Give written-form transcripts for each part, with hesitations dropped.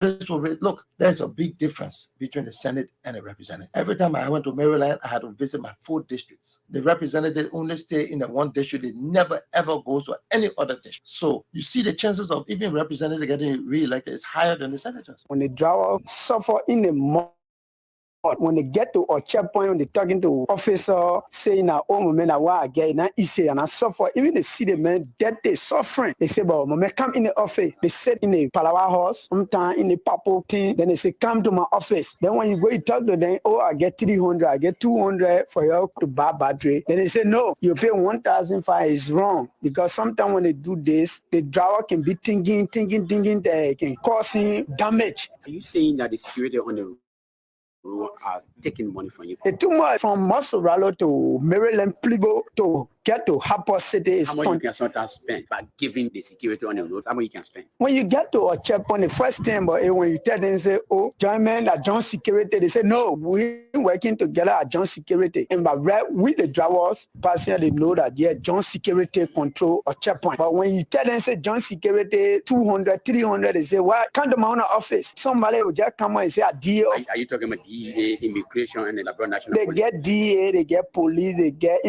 Look, there's a big difference between the Senate and a representative. Every time I went to Maryland, I had to visit my 4 districts. The representative only stay in the one district. They never ever goes to any other district. So you see the chances of even representative getting re-elected is higher than the senators. When the driver suffer in a month, when they get to a checkpoint, when they're talking to officer, saying, oh, man, I get now easy and I suffer. Even they see the man dead, they suffering. They say, but man, come in the office. They sit in the Palawa house, sometimes in the purple thing. Then they say, come to my office. Then when you go, you talk to them, oh, I get 300, I get 200 for you to buy battery. Then they say, no, you pay 1,500 is wrong. Because sometimes when they do this, the driver can be thinking, they can cause him damage. Are you saying that the security on the who are taking money from you? It took much from Mosoralo to Maryland, Plibo to get to Harper City. How much you can sometimes spend by giving the security on the roads? How much you can spend? When you get to a checkpoint, the first thing, but when you tell them, say, oh, join men at John Security, they say, no, we're working together at John Security. And by right with the drivers, personally, they know that, yeah, John Security control a checkpoint. But when you tell them, say, John Security, 200, 300, they say, well, come to my own office. Somebody will just come and say, a deal. Are you talking about DEA, immigration, and the Labrador National They Police? get DEA, they get police, they get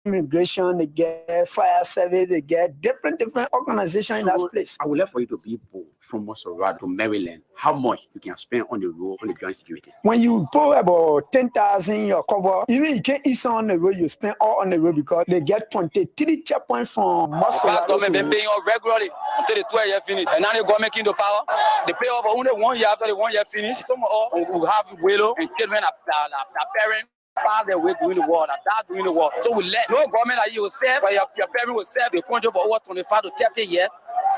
immigration, they get fire service, they get different organizations in that place. I would love for you to people from Mosorado to Maryland, how much you can spend on the road on the joint security? When you put about 10,000 your cover, even you can't eat on the road, you spend all on the road because they get 23 checkpoints from Mosorado. Last government been paying us regularly until the 12 year finish. And now the government came to power. They pay over only 1 year after the 1 year finish. Some of us will have willow and children are parents. Pass their way doing the war, that doing the war. So we let no government that you will serve, but your parents will serve the country for over 25 to 30 years.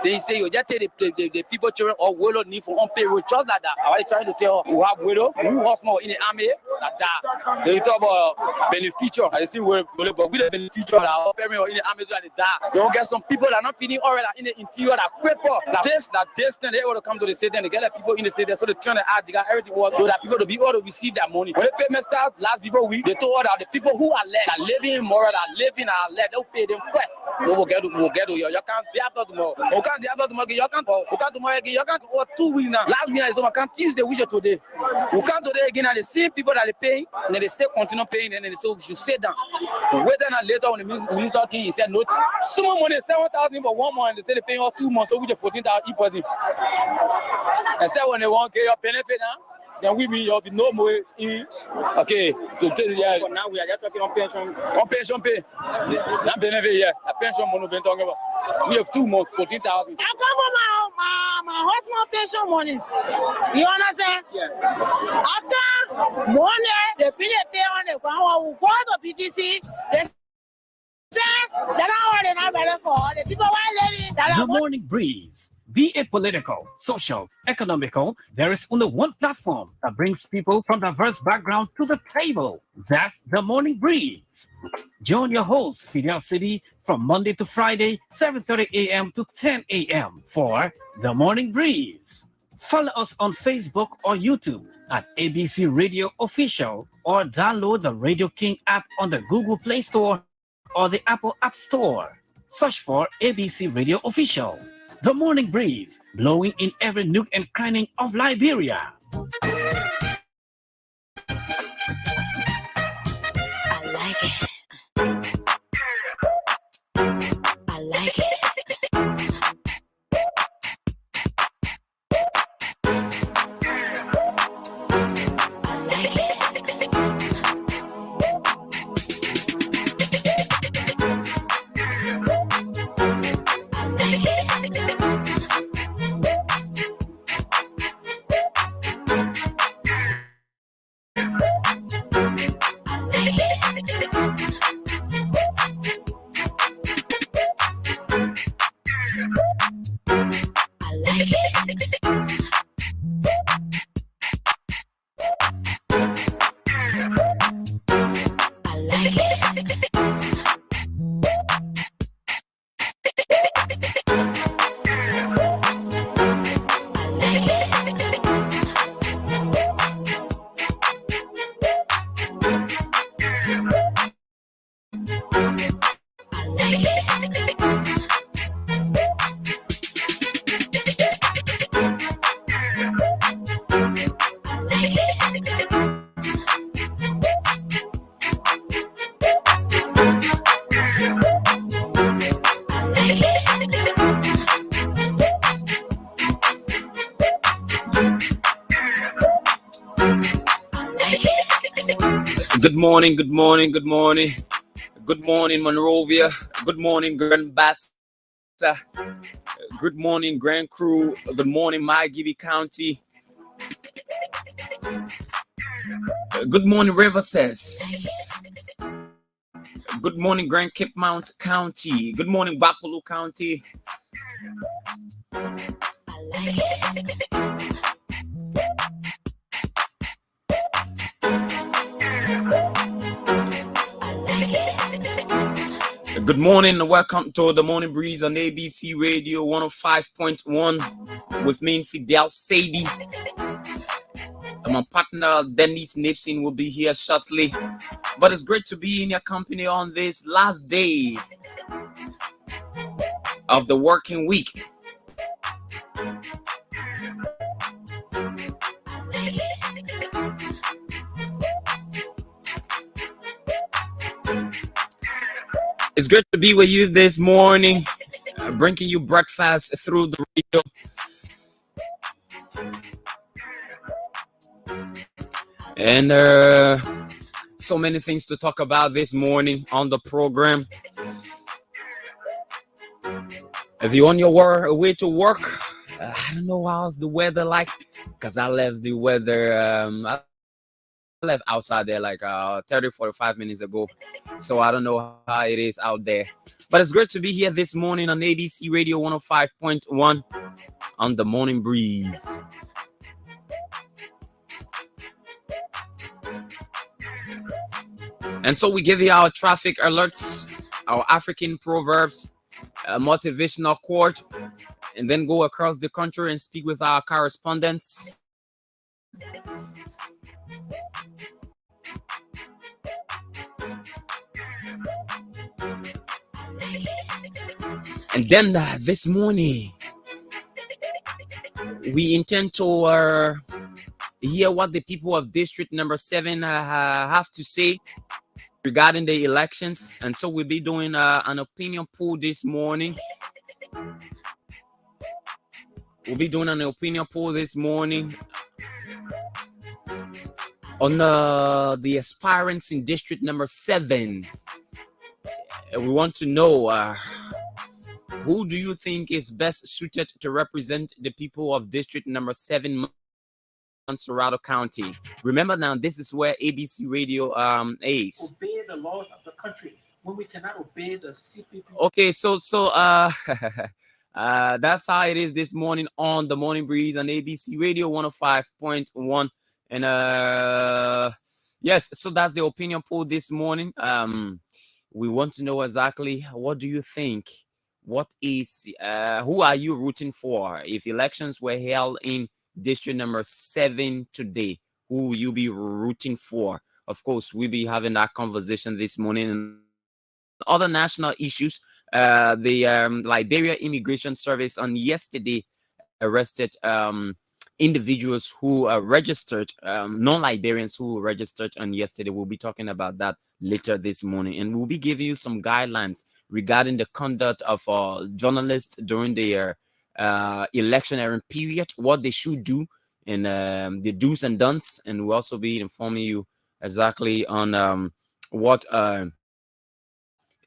They say you just take the people children or widow need for unpaid road, just like that. I was trying to tell who have widow, who have more in the army, like that. They talk about beneficial. I see where but we the beneficial that our parents are in the army like that. You don't get some people that are not feeling alright in the interior that crip up. Like this thing they able to come to the city and they get the people in the city, so they turn the act, they got everything so that people to be able to receive that money. When the payment start last before week, they told us that the people who are left, that living in Mora, that living are left, they'll pay them first. We will get to you. You can't be after tomorrow. You can't be after tomorrow. You can't tomorrow again. You can't over 2 weeks now. Last week is over. Can't Tuesday, which is today. You can't today again. And the same people that they pay, and then they still continue paying, and then they say we should sit down. Wait and later when the minister came, he said no. Some money 7,000 for 1 month. They say they paying all 2 months, so we just 14,000 deposit. And say when they want to get your benefit now. Then we be you'll be no more in okay to tell you. But now we are just talking on pension. On pension pay. That benefit here. A pension money been talking about. We have 2 months, 14,000. I come for my husband pension money. You understand? Yeah. After Monday, the pay on the ground. We go to PTC. They say they're not ready for all the people who are living. The Morning Breeze. Be it political, social, economical, there is only one platform that brings people from diverse backgrounds to the table. That's The Morning Breeze. Join your host, Fidel Saydee, from Monday to Friday, 7:30 a.m. to 10 a.m. for The Morning Breeze. Follow us on Facebook or YouTube at ABC Radio Official, or download the Radio King app on the Google Play Store or the Apple App Store. Search for ABC Radio Official. The Morning Breeze, blowing in every nook and cranny of Liberia. I like it. I like it. Good morning, good morning, good morning. Good morning, Monrovia. Good morning, Grand Bassa. Good morning, Grand Crew. Good morning, Maygibi County. Good morning, Riverside. Good morning, Grand Cape Mount County. Good morning, Bapulu County. Good morning and welcome to the Morning Breeze on ABC Radio 105.1 with me, Fidel, Saydee. My partner, Dennise Nimpson, will be here shortly. But it's great to be in your company on this last day of the working week. It's great to be with you this morning, bringing you breakfast through the radio. And so many things to talk about this morning on the program. If you're on your way to work, I don't know how's the weather like, because I left the weather, I left outside there like 30-45 minutes ago. So I don't know how it is out there. But it's great to be here this morning on ABC Radio 105.1 on the Morning Breeze. And so we give you our traffic alerts, our African proverbs, a motivational quote, and then go across the country and speak with our correspondents. And then this morning, we intend to hear what the people of District Number 7 have to say regarding the elections. And so we'll be doing an opinion poll this morning. We'll be doing an opinion poll this morning on the aspirants in District Number 7. We want to know who do you think is best suited to represent the people of District Number 7, Montserrat County. Remember now, this is where ABC Radio is. Obey the laws of the country when we cannot obey the CPP. Okay, so that's how it is this morning on the Morning Breeze on ABC Radio 105.1. And yes, so that's the opinion poll this morning. We want to know exactly what do you think? What is who are you rooting for? If elections were held in District Number 7 today, who will you be rooting for? Of course, we'll be having that conversation this morning. And other national issues, the Liberia Immigration Service on yesterday arrested individuals who registered, non-Liberians who registered on yesterday. We'll be talking about that later this morning, and we'll be giving you some guidelines regarding the conduct of journalists during their electioneering period, what they should do, and the do's and don'ts. And we'll also be informing you exactly on what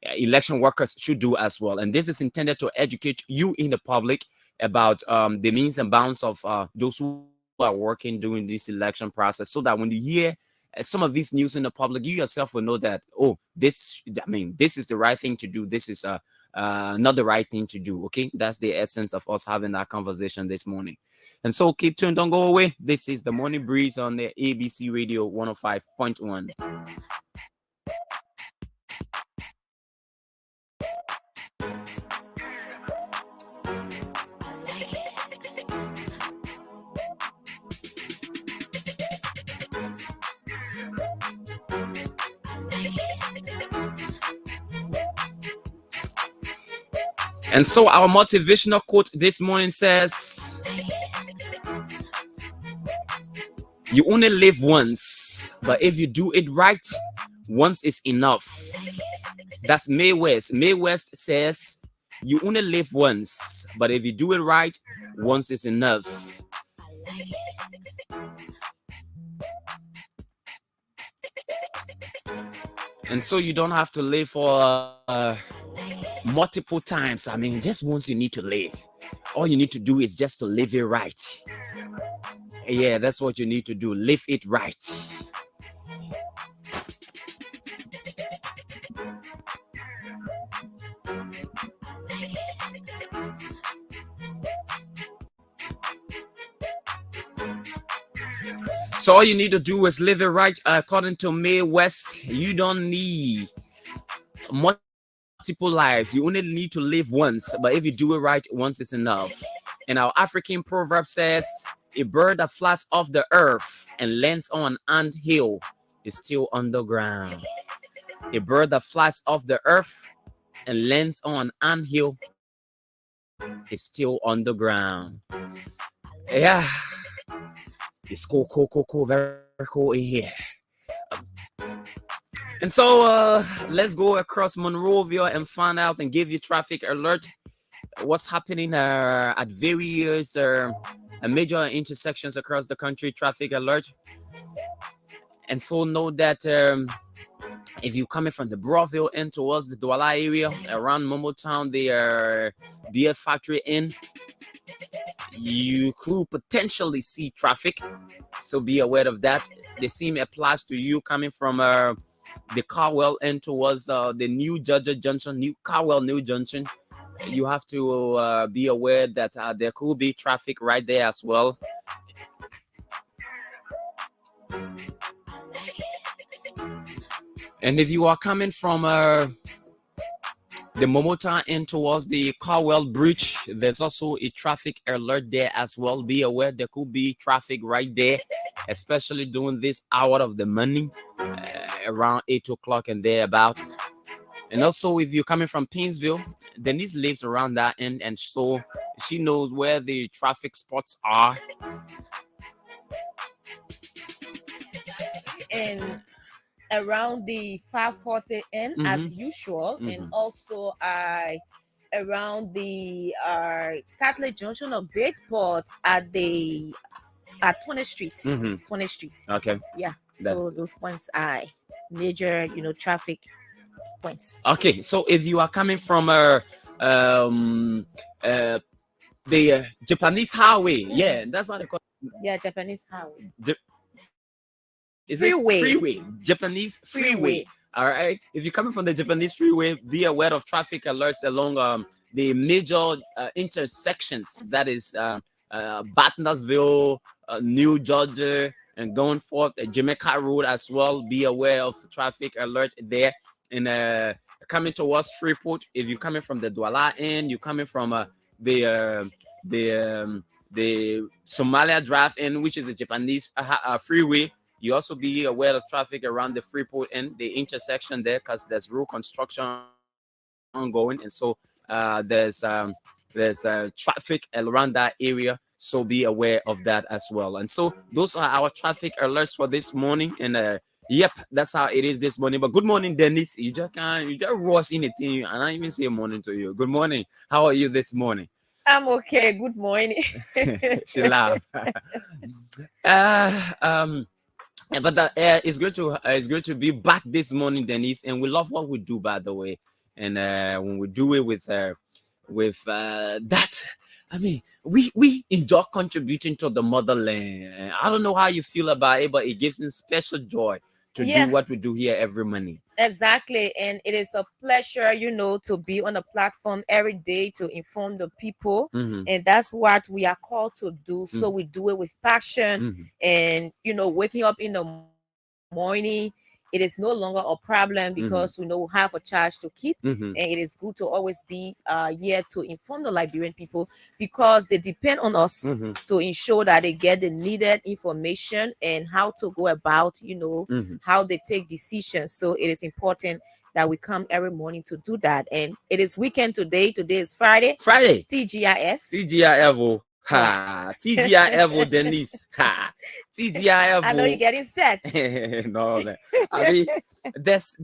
election workers should do as well. And this is intended to educate you in the public about the means and bounds of those who are working during this election process, so that when you hear some of these news in the public, you yourself will know that, oh, this is the right thing to do. This is not the right thing to do. Okay, that's the essence of us having that conversation this morning. And so keep tuned, don't go away. This is the Morning Breeze on the ABC Radio 105.1. And so our motivational quote this morning says, you only live once, but if you do it right, once is enough. That's Mae West. Mae West says, you only live once, but if you do it right, once is enough. And so you don't have to live for multiple times. I mean, just once you need to live. All you need to do is just to live it right. Yeah, that's what you need to do. Live it right. So all you need to do is live it right. According to May West, you don't need multiple lives. You only need to live once. But if you do it right, once is enough. And our African proverb says, a bird that flies off the earth and lands on an ant hill is still underground. A bird that flies off the earth and lands on an ant hill is still underground. Yeah. It's cool, very cool in here. And so let's go across Monrovia and find out and give you traffic alert. What's happening at various major intersections across the country, traffic alert. And so know that if you're coming from the Broadville end towards the Douala area, around Momo Town, the beer factory in, you could potentially see traffic. So be aware of that. The same applies to you coming from the Carwell end towards the New Georgia Junction, New Carwell New Junction. You have to be aware that there could be traffic right there as well. And if you are coming from the Momota end towards the Carwell Bridge, there's also a traffic alert there as well. Be aware there could be traffic right there, especially during this hour of the morning, around 8 o'clock and thereabout. And also, if you're coming from Painesville, Dennise lives around that end, and so she knows where the traffic spots are. And around the 540 end, as usual, and also around the Catholic Junction of Bridgeport at 20th Street. 20th Street. Okay. Yeah. So those points are major, traffic points. Okay. So if you are coming from the Japanese highway, yeah, that's what they call it. Yeah, Japanese highway. Is freeway. It freeway? Japanese freeway. All right. If you're coming from the Japanese freeway, be aware of traffic alerts along the major intersections. That is Batnasville, New Georgia, and going forth Jamaica Road as well. Be aware of traffic alert there. And coming towards Freeport, if you're coming from the Douala end, you're coming from the Somalia Drive end, which is a Japanese freeway. You also be aware of traffic around the Freeport and the intersection there, because there's road construction ongoing, and so there's traffic around that area. So be aware of that as well. And so those are our traffic alerts for this morning. And yep, that's how it is this morning. But good morning, Dennise. You just rush in the team, and I even say morning to you. Good morning. How are you this morning? I'm okay. Good morning. She laughed. But it's great to be back this morning, Dennise, and we love what we do, by the way. And when we do it with that, I mean, we enjoy contributing to the motherland. I don't know how you feel about it, but it gives me special joy to do what we do here every morning. Exactly. And it is a pleasure, to be on the platform every day to inform the people. And that's what we are called to do. So we do it with passion. And, waking up in the morning, it is no longer a problem because we have a charge to keep. And it is good to always be here to inform the Liberian people, because they depend on us to ensure that they get the needed information and how to go about, how they take decisions. So it is important that we come every morning to do that. And it is weekend today. Today is Friday. TGIF. Ha, TGIF, Dennise. Ha, TGIF. I know you're getting set. No, man. I mean, there's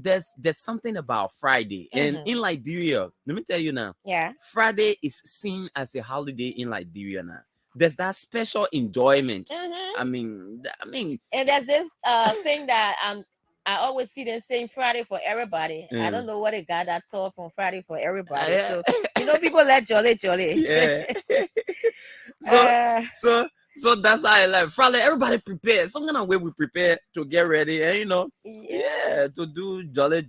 something about Friday, and in Liberia, let me tell you now. Yeah, Friday is seen as a holiday in Liberia now. There's that special enjoyment. I mean, and there's this thing that I always see them saying Friday for everybody. I don't know what they got that thought from Friday for everybody. Yeah. So people like jolly. Yeah. Uh, So that's how I like Friday. Everybody prepare. Some kind of way we prepare to get ready, and yeah. to do jolly.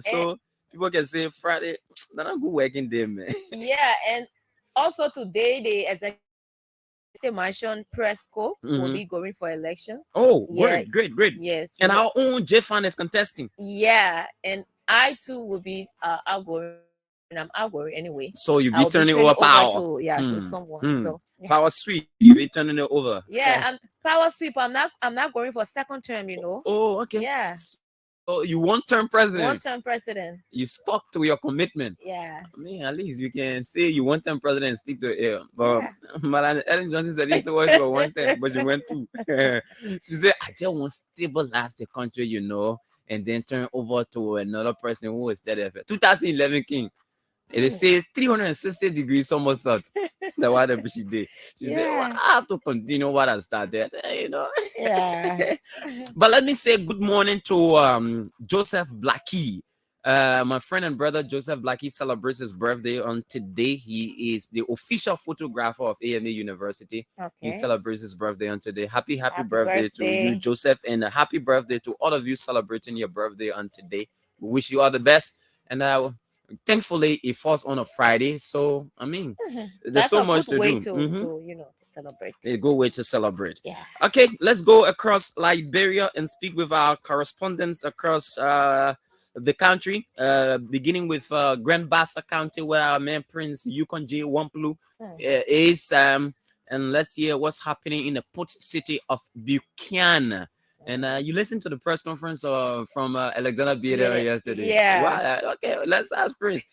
So people can say Friday, then I'm good working day, man. Yeah, and also today the executive mansion Presco will be going for elections. Oh, Yeah. great. Yes. And our own J-Fan is contesting. Yeah, and I too will be outgoing. I'm outgoing anyway. So you'll I'll be turning over power. to someone. So yeah. Power sweep. You'll be turning it over. Yeah, I'm power sweep. I'm not going for second term, Oh, okay. Yeah. So you want term president. One-term president. You stuck to your commitment. Yeah. I mean, at least you can say you want term president and stick to it. But Ellen Johnson said it was for one term, but you went two. She said, I just want to stabilize the country, and then turn over to another person who is steady. 2011 king. It is say 360 degrees somersault. That's what she did. She said, well, I have to continue what I started, Yeah. But let me say good morning to Joseph Blackie. My friend and brother Joseph Blackie celebrates his birthday on today. He is the official photographer of AMA University. Okay. He celebrates his birthday on today. Happy birthday to you, Joseph, and a happy birthday to all of you celebrating your birthday on today. We wish you all the best. And thankfully, it falls on a Friday, so I mean, there's so much to do. To celebrate. A good way to celebrate. Yeah. Okay, let's go across Liberia and speak with our correspondents across the country, beginning with Grand Bassa County, where our man Prince Yukon J. Wamplu is. And let's hear what's happening in the port city of Buchanan. And you listened to the press conference from Alexander Bieda yesterday. Yeah. Wow. Okay, let's ask Prince.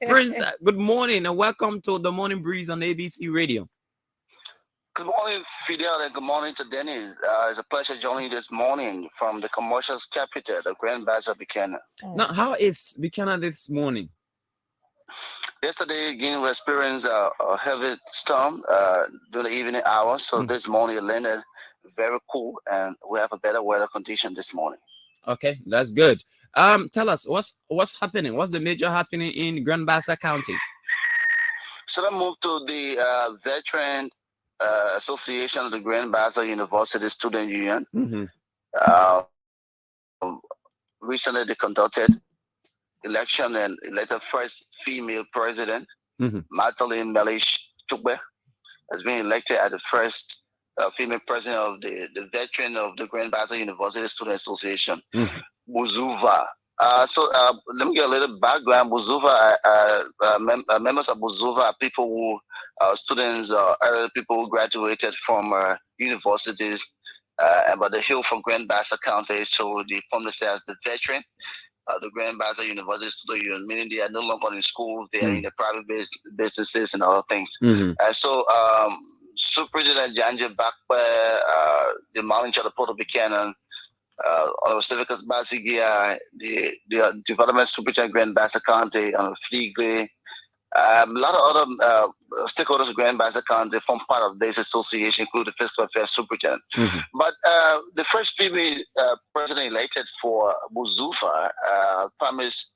Prince, good morning and welcome to the Morning Breeze on ABC Radio. Good morning, Fidel, and good morning to Dennise. It's a pleasure joining you this morning from the commercial's capital, the Grand Bazaar, Buchanan. Now, how is Buchanan this morning? Yesterday, again, we experienced a heavy storm during the evening hours. So this morning, it landed very cool, and we have a better weather condition this morning. Okay, that's good. Tell us what's happening. What's the major happening in Grand Bassa County? So I moved to the Veteran Association of the Grand Bassa University Student Union. Recently, they conducted election and elected first female president. Magdalene Melish Chukbe has been elected as the first female president of the veteran of the Grand Bassa University Student Association, Buzuva. So let me get a little background. Buzuva, members of Buzuva are people who, students, early people who graduated from universities, but they hail from Grand Bassa County, so they form themselves as the veteran. The Grand Bassa University Student Union, meaning they are no longer in school, they are in the private businesses and other things. So President Janja Bakwe, the manager of the Port of Buchanan, Civicus Basigia, the development superintendent Grand Bassa County, Fleagley, a lot of other stakeholders of Grand Bassa County form part of this association, including the fiscal affairs superintendent. But the first female president elected for Buzufa promised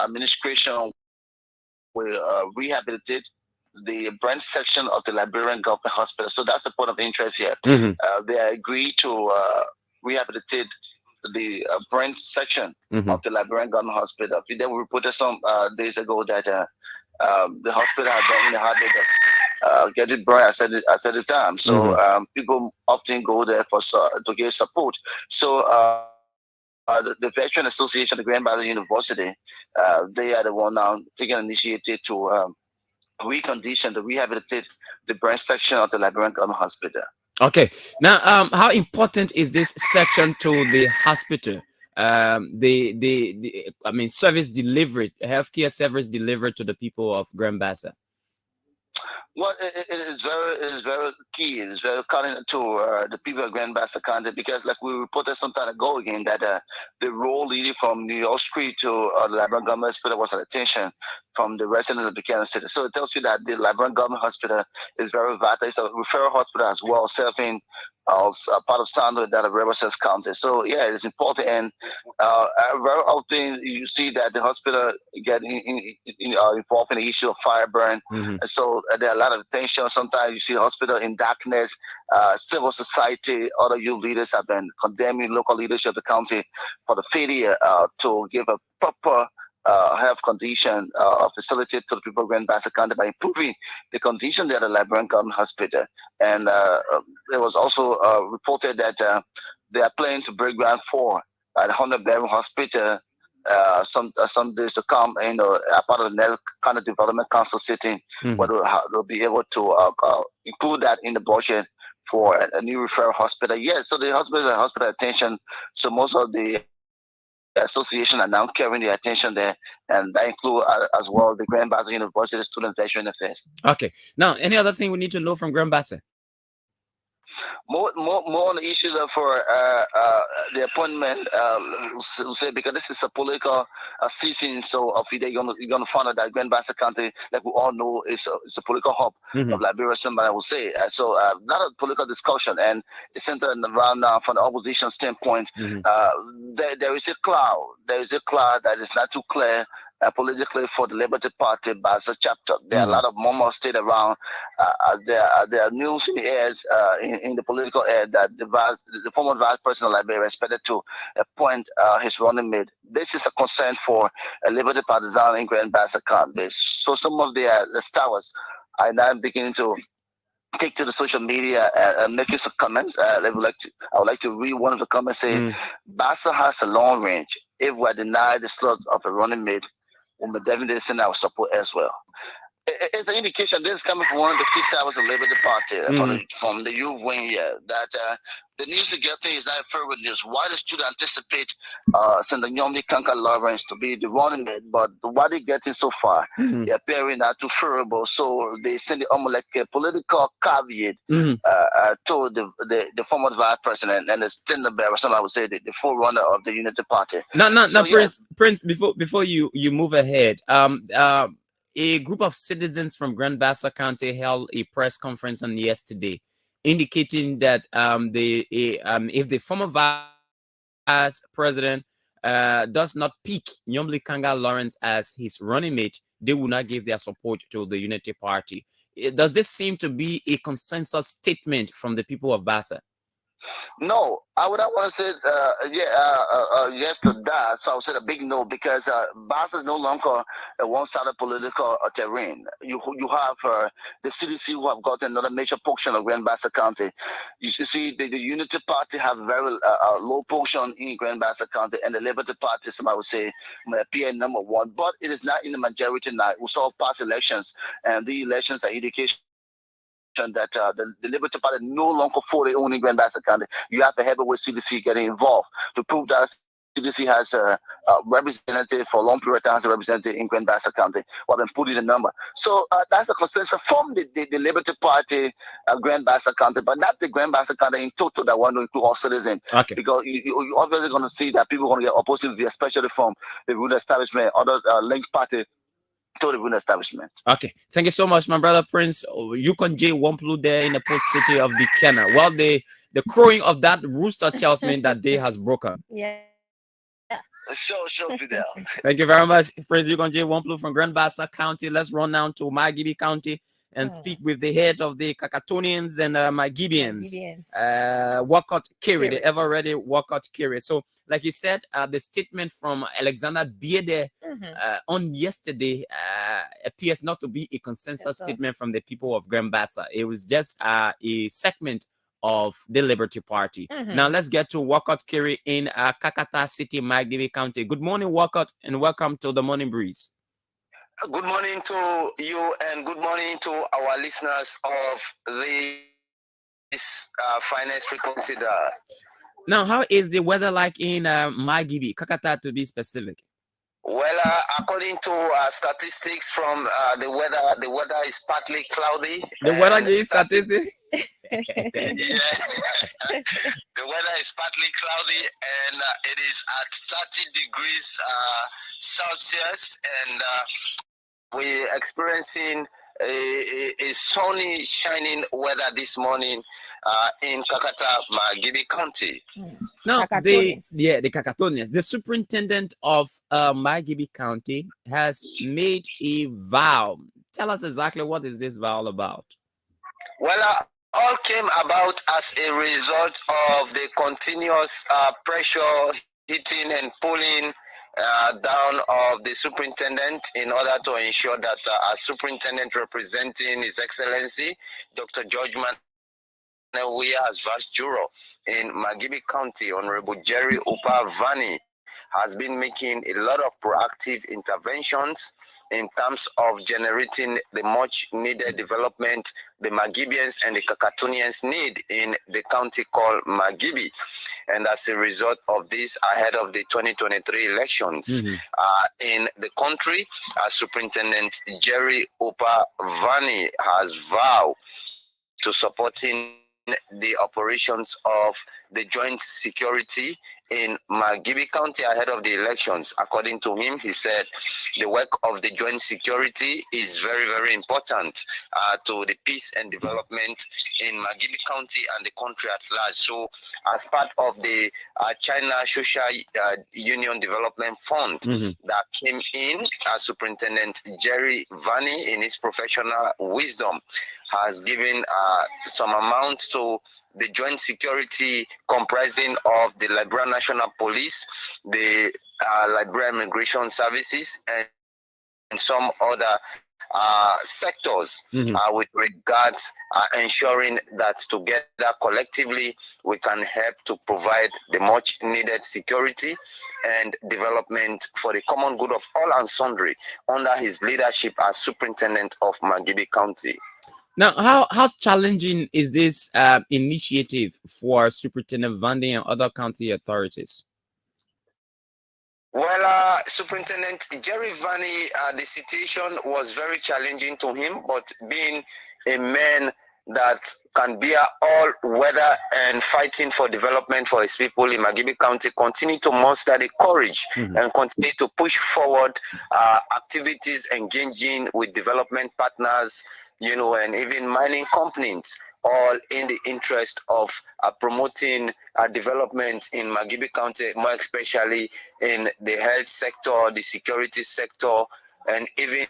administration will rehabilitate the branch section of the Liberian Government Hospital. So that's the point of interest here. They agreed to rehabilitate the branch section of the Liberian Government Hospital. Then we reported some days ago that the hospital had been in the habit of getting burned at the time. So people often go there to get support. So the Veteran Association of Grand Bassa University, they are the one now taking initiative to recondition, to rehabilitate the branch section of the Liberian Government Hospital. Okay. Now, how important is this section to the hospital? Service delivery, healthcare service delivered to the people of Grand Bassa. Well, it is very key. It is very cutting to the people of Grand Bassa County, because, like we reported some time ago again, that the road leading from New York Street to the Liberian Government Hospital was at attention from the residents of Buchanan City. So it tells you that the Liberian Government Hospital is very vital. It's a referral hospital as well, serving also part of Sandwood that of Riverside County. So yeah, it's important, and very often you see that the hospital get involved in the issue of fire burn, and so there are a lot of tension. Sometimes you see the hospital in darkness. Civil society, other youth leaders have been condemning local leadership of the county for the failure to give a proper health condition facility to the people of Grand Bassa County by improving the condition there at the Liberian Government Hospital. And it was also reported that they are planning to break ground for at 100-bedroom hospital some days to come. You know, a part of the next kind of development council sitting, where they'll be able to include that in the budget for a new referral hospital. Yes, so the hospital is a hospital attention. So most of the association are now carrying the attention there, and that include as well the Grand Bassa University Student Veteran Affairs. Okay. Now, any other thing we need to know from Grand Bassa? More on the issues of for the appointment. We'll say because this is a political season, so Fidel, you're gonna find out that Grand Bassa County, like we all know, is a political hub of Liberia. Somebody I will say. So a lot of political discussion, and it's centered around now from the opposition standpoint. There is a cloud. There is a cloud that is not too clear. Politically for the Liberty Party Bassa chapter. There are a lot of murmurs still around. There are news in the air, in the political air, that the former vice president of Liberia is expected to appoint his running mate. This is a concern for a Liberty partisan in Grand Bassa County. So some of the stars are now beginning to take to the social media and making some comments. I would like to read one of the comments saying, Bassa has a long range. If we are denied the slot of a running mate, we will definitely send our support as well. It's an indication this is coming from one of the key stars of the Liberty Party from the youth wing here that the news to get thing is not fair with news. Why does student anticipate Senator Nyomi Kanka Lawrence to be the running mate, but what they getting so far, they're appearing not too favorable. So they send it almost like a political caveat to the former vice president and the standard bearer, some I would say the forerunner of the Unity Party. No, So, Prince, before you move ahead, a group of citizens from Grand Bassa County held a press conference on yesterday, indicating that if the former vice president does not pick Nyomli Kanga Lawrence as his running mate, they will not give their support to the Unity Party. Does this seem to be a consensus statement from the people of Bassa? No, I would not want to say yes to that. So I would say a big no, because Bassa is no longer a one-sided political terrain. You have the CDC, who have got another major portion of Grand Bassa County. You see the Unity Party have very low portion in Grand Bassa County, and the Liberty Party, some I would say, may appear number one, but it is not in the majority now. We saw past elections, and the elections are indication that the Liberty Party no longer fully owning Grand Bassa County. You have to have it with CDC getting involved to prove that CDC has a representative for a long period of time, as a representative in Grand Bassa County, while then putting the number. So that's the consensus from the Liberty Party, Grand Bassa County, but not the Grand Bassa County in total that want to include all citizens. Okay. Because you're obviously going to see that people are going to get opposing view, especially from the ruling establishment, other linked party to the ruling establishment. Okay, thank you so much, my brother Prince. You can J Wamplu there in the port city of Bikena. Well, the crowing of that rooster tells me that day has broken. Yeah. Sure, Fidel. Thank you very much, Prince Yukon J Wamplu from Grand Bassa County. Let's run down to Margibi County and speak with the head of the Kakatonians and Margibians, Walcott Kiri, the ever-ready Walcott Kiri. So, like he said, the statement from Alexander Biede on yesterday appears not to be a consensus statement from the people of Grand Bassa. It was just a segment of the Liberty Party. Now, let's get to Walcott Kiri in Kakata City, Margibi County. Good morning, Walcott, and welcome to the Morning Breeze. Good morning to you, and good morning to our listeners of this finance frequency. Now, how is the weather like in Margibi, Kakata to be specific? Well, according to statistics from the weather is partly cloudy. The weather is statistics? Yeah. The weather is partly cloudy, and it is at 30 degrees Celsius, and we're experiencing a sunny, shining weather this morning in Kakata, Magibi County. Now, the Cacatonians. Cacatonians, the superintendent of Magibi County has made a vow. Tell us exactly what is this vow about? Well, all came about as a result of the continuous pressure hitting and pulling down of the superintendent in order to ensure that our superintendent representing His Excellency, Dr. George we as Vice Juror in Magibi County, Honorable Jerry Upa Vani, has been making a lot of proactive interventions in terms of generating the much needed development the Magibians and the Cacatonians need in the county called Magibi. And as a result of this, ahead of the 2023 elections in the country, Superintendent Jerry Upa Vani has vowed to supporting the operations of the joint security in Magibi County ahead of the elections. According to him, he said the work of the joint security is very, very important to the peace and development in Magibi County and the country at large. So as part of the China Social Union Development Fund that came in, Superintendent Jerry Vani, in his professional wisdom, has given some amount to the joint security comprising of the Liberia National Police, the Liberia Immigration Services, and some other sectors with regards ensuring that together collectively we can help to provide the much needed security and development for the common good of all and sundry under his leadership as superintendent of Magibi County. Now, how challenging is this initiative for Superintendent Vandi and other county authorities? Well, Superintendent Jerry Vani, the situation was very challenging to him, but being a man that can bear all weather and fighting for development for his people in Magibi County, continue to muster the courage and continue to push forward activities engaging with development partners, you know, and even mining companies, all in the interest of promoting development in Magibi County, more especially in the health sector, the security sector, and even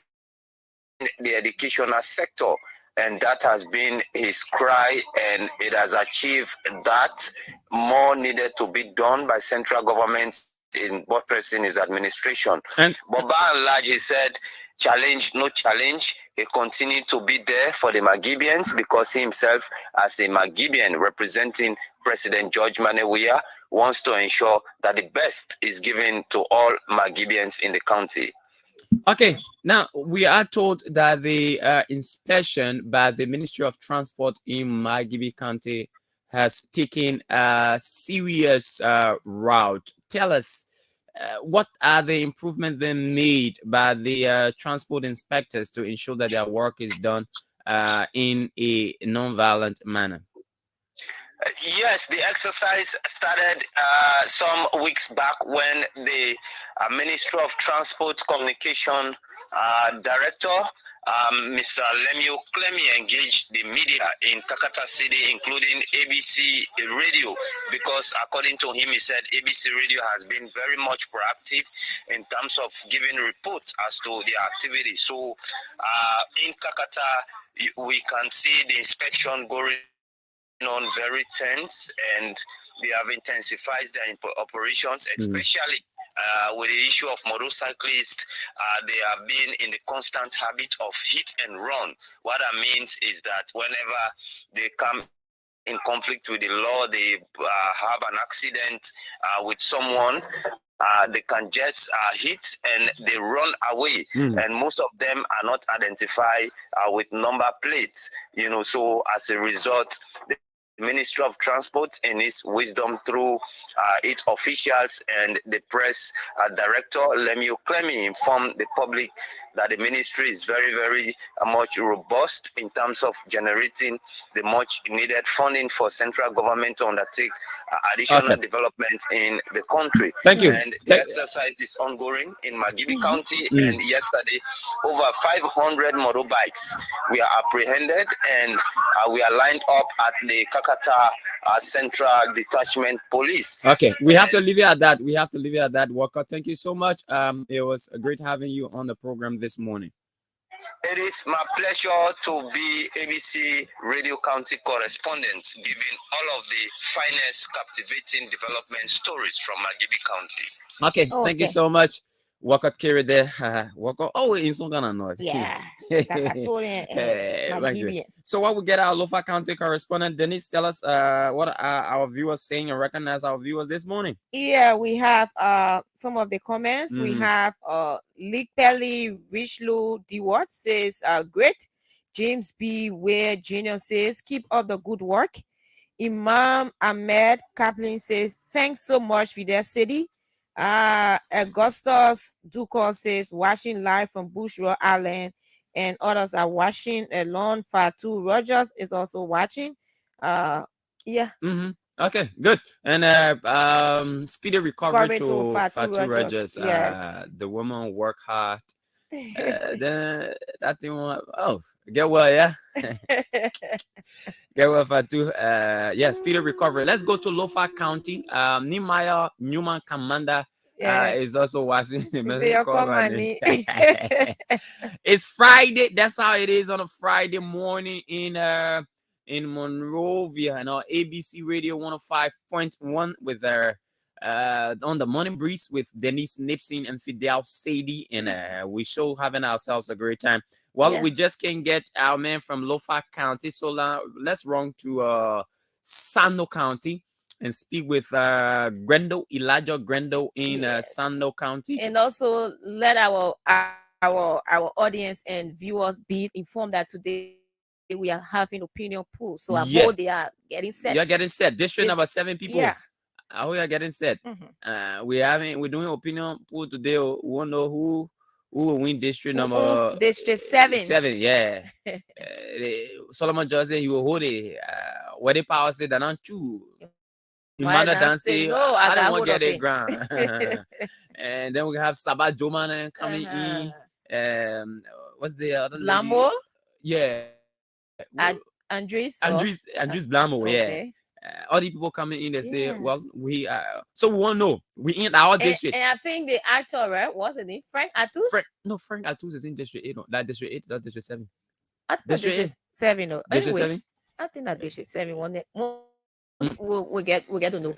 the educational sector. And that has been his cry, and it has achieved that. More needed to be done by central government in buttressing his administration. But by and large, he said, challenge, no challenge. He continued to be there for the Magibians because he himself, as a Magibian representing President George Manewia, wants to ensure that the best is given to all Magibians in the county. Okay, now we are told that the inspection by the Ministry of Transport in Magibi County has taken a serious route. Tell us, what are the improvements being made by the transport inspectors to ensure that their work is done in a non-violent manner? Yes, the exercise started some weeks back when the Ministry of Transport Communication Director, Mr. Lemieux Clemi, engaged the media in Kakata City, including ABC Radio, because according to him, he said ABC Radio has been very much proactive in terms of giving reports as to their activity. So in Kakata, we can see the inspection going on very tense, and they have intensified their operations, especially with the issue of motorcyclists. They have been in the constant habit of hit and run. What that means is that whenever they come in conflict with the law, they have an accident with someone, they can just hit and they run away, and most of them are not identified with number plates, you know. So as a result, the Ministry of Transport in its wisdom through its officials and the press director, Lemio Clemi, informed the public that the ministry is very, very much robust in terms of generating the much needed funding for central government to undertake additional development in the country. Thank you. And the exercise is ongoing in Magibi County, and yesterday over 500 motorbikes were apprehended, and we are lined up at the Kakata Central Detachment Police. Okay, we have to leave it at that. We have to leave it at that, Walker. Thank you so much. It was great having you on the program this morning. It is my pleasure to be ABC Radio County correspondent, giving all of the finest, captivating development stories from Magibi County. Okay, thank you so much. Walker carry there. Walker. Oh, in some kind of noise. Yeah. So while we get our Lofa County correspondent, Dennise, tell us what are our viewers saying and recognize our viewers this morning. Yeah, we have some of the comments. We have Likpeli Richlu Dewart says great. James B. Ware Jr. says keep up the good work. Imam Ahmed Kaplan says thanks so much, Fidel City. Augustus Ducor says watching live from Bush Road Island, and others are watching alone. Fatu Rogers is also watching. Okay, good. And speedy recovery to Fatu Rogers. Yes. The woman work hard. Then that thing get well, yeah. Get well, Fatu. Yeah, speedy recovery. Let's go to Lofa County. Nehemiah Newman Commander is also watching. It's Friday. That's how it is on a Friday morning in Monrovia, and our ABC Radio 105.1 with on the morning breeze with Dennise, Nimpson, and Fidel, Saydee, and we show having ourselves a great time. Well, we just can't get our man from Lofa County, so let's run to Sando County and speak with Elijah Grendel in Sando County, and also let our audience and viewers be informed that today we are having opinion pool. So I hope they are getting set. You're getting set. District number 7 people. Yeah. We are getting set. We're doing opinion pool today. We want to know who will win district number District 7. 7, yeah. Solomon Johnson, he will hold it. Where the power said that not true. Imanda Dancy, no, I don't want to get it ground. And then we have Sabah Joman coming in. What's the other Lamo? Yeah. Andres Blamo, yeah. All the people coming in, they say, well, so we won't know. We in our district. And I think the actor, right? What's his name? Frank Atus? Frank Atus is in District 8. No, that District 8, not District 7. I think District 7. No. District Anyway, 7? I think that District 7 one day. We'll get to know.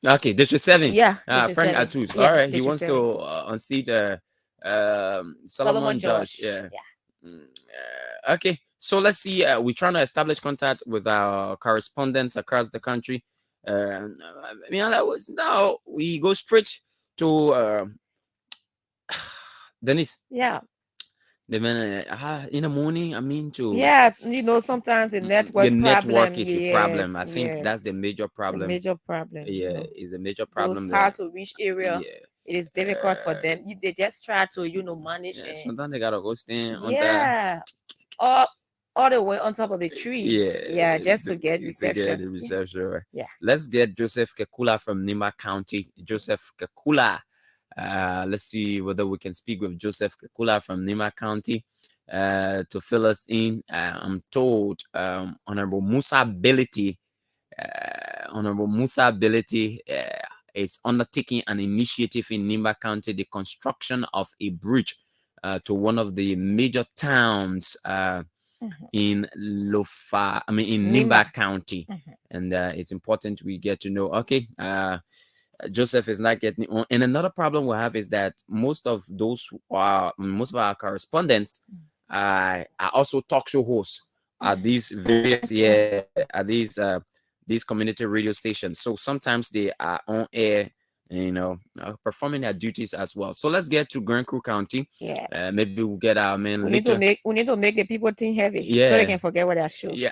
Okay, District 7. Yeah. Frank Atus. Yeah, all right. He District wants 7. to unseat Solomon Josh. Yeah. Okay. So let's see. We're trying to establish contact with our correspondents across the country. Now we go straight to Dennise. Yeah. The man in the morning. Sometimes the network is a problem. I think that's the major problem. Is a major problem. Those hard to reach area. Yeah. It is difficult for them. They just try to manage. Sometimes they gotta go stand on all the way on top of the tree. Just to get reception. Right. Yeah. Let's get Joseph Kekula from Nimba County. Joseph Kekula. Let's see whether we can speak with Joseph Kekula from Nimba County to fill us in. I'm told Honorable Musa Ability is undertaking an initiative in Nimba County, the construction of a bridge to one of the major towns in Nimba County. And it's important we get to know. Okay, Joseph is not getting on. And another problem we have is that most of our correspondents are also talk show hosts at these various these community radio stations. So sometimes they are on air, performing their duties as well. So let's get to Grand Crew County. Yeah. Maybe we'll get our men we later. Need to make the people think heavy, so they can forget what I show. Yeah.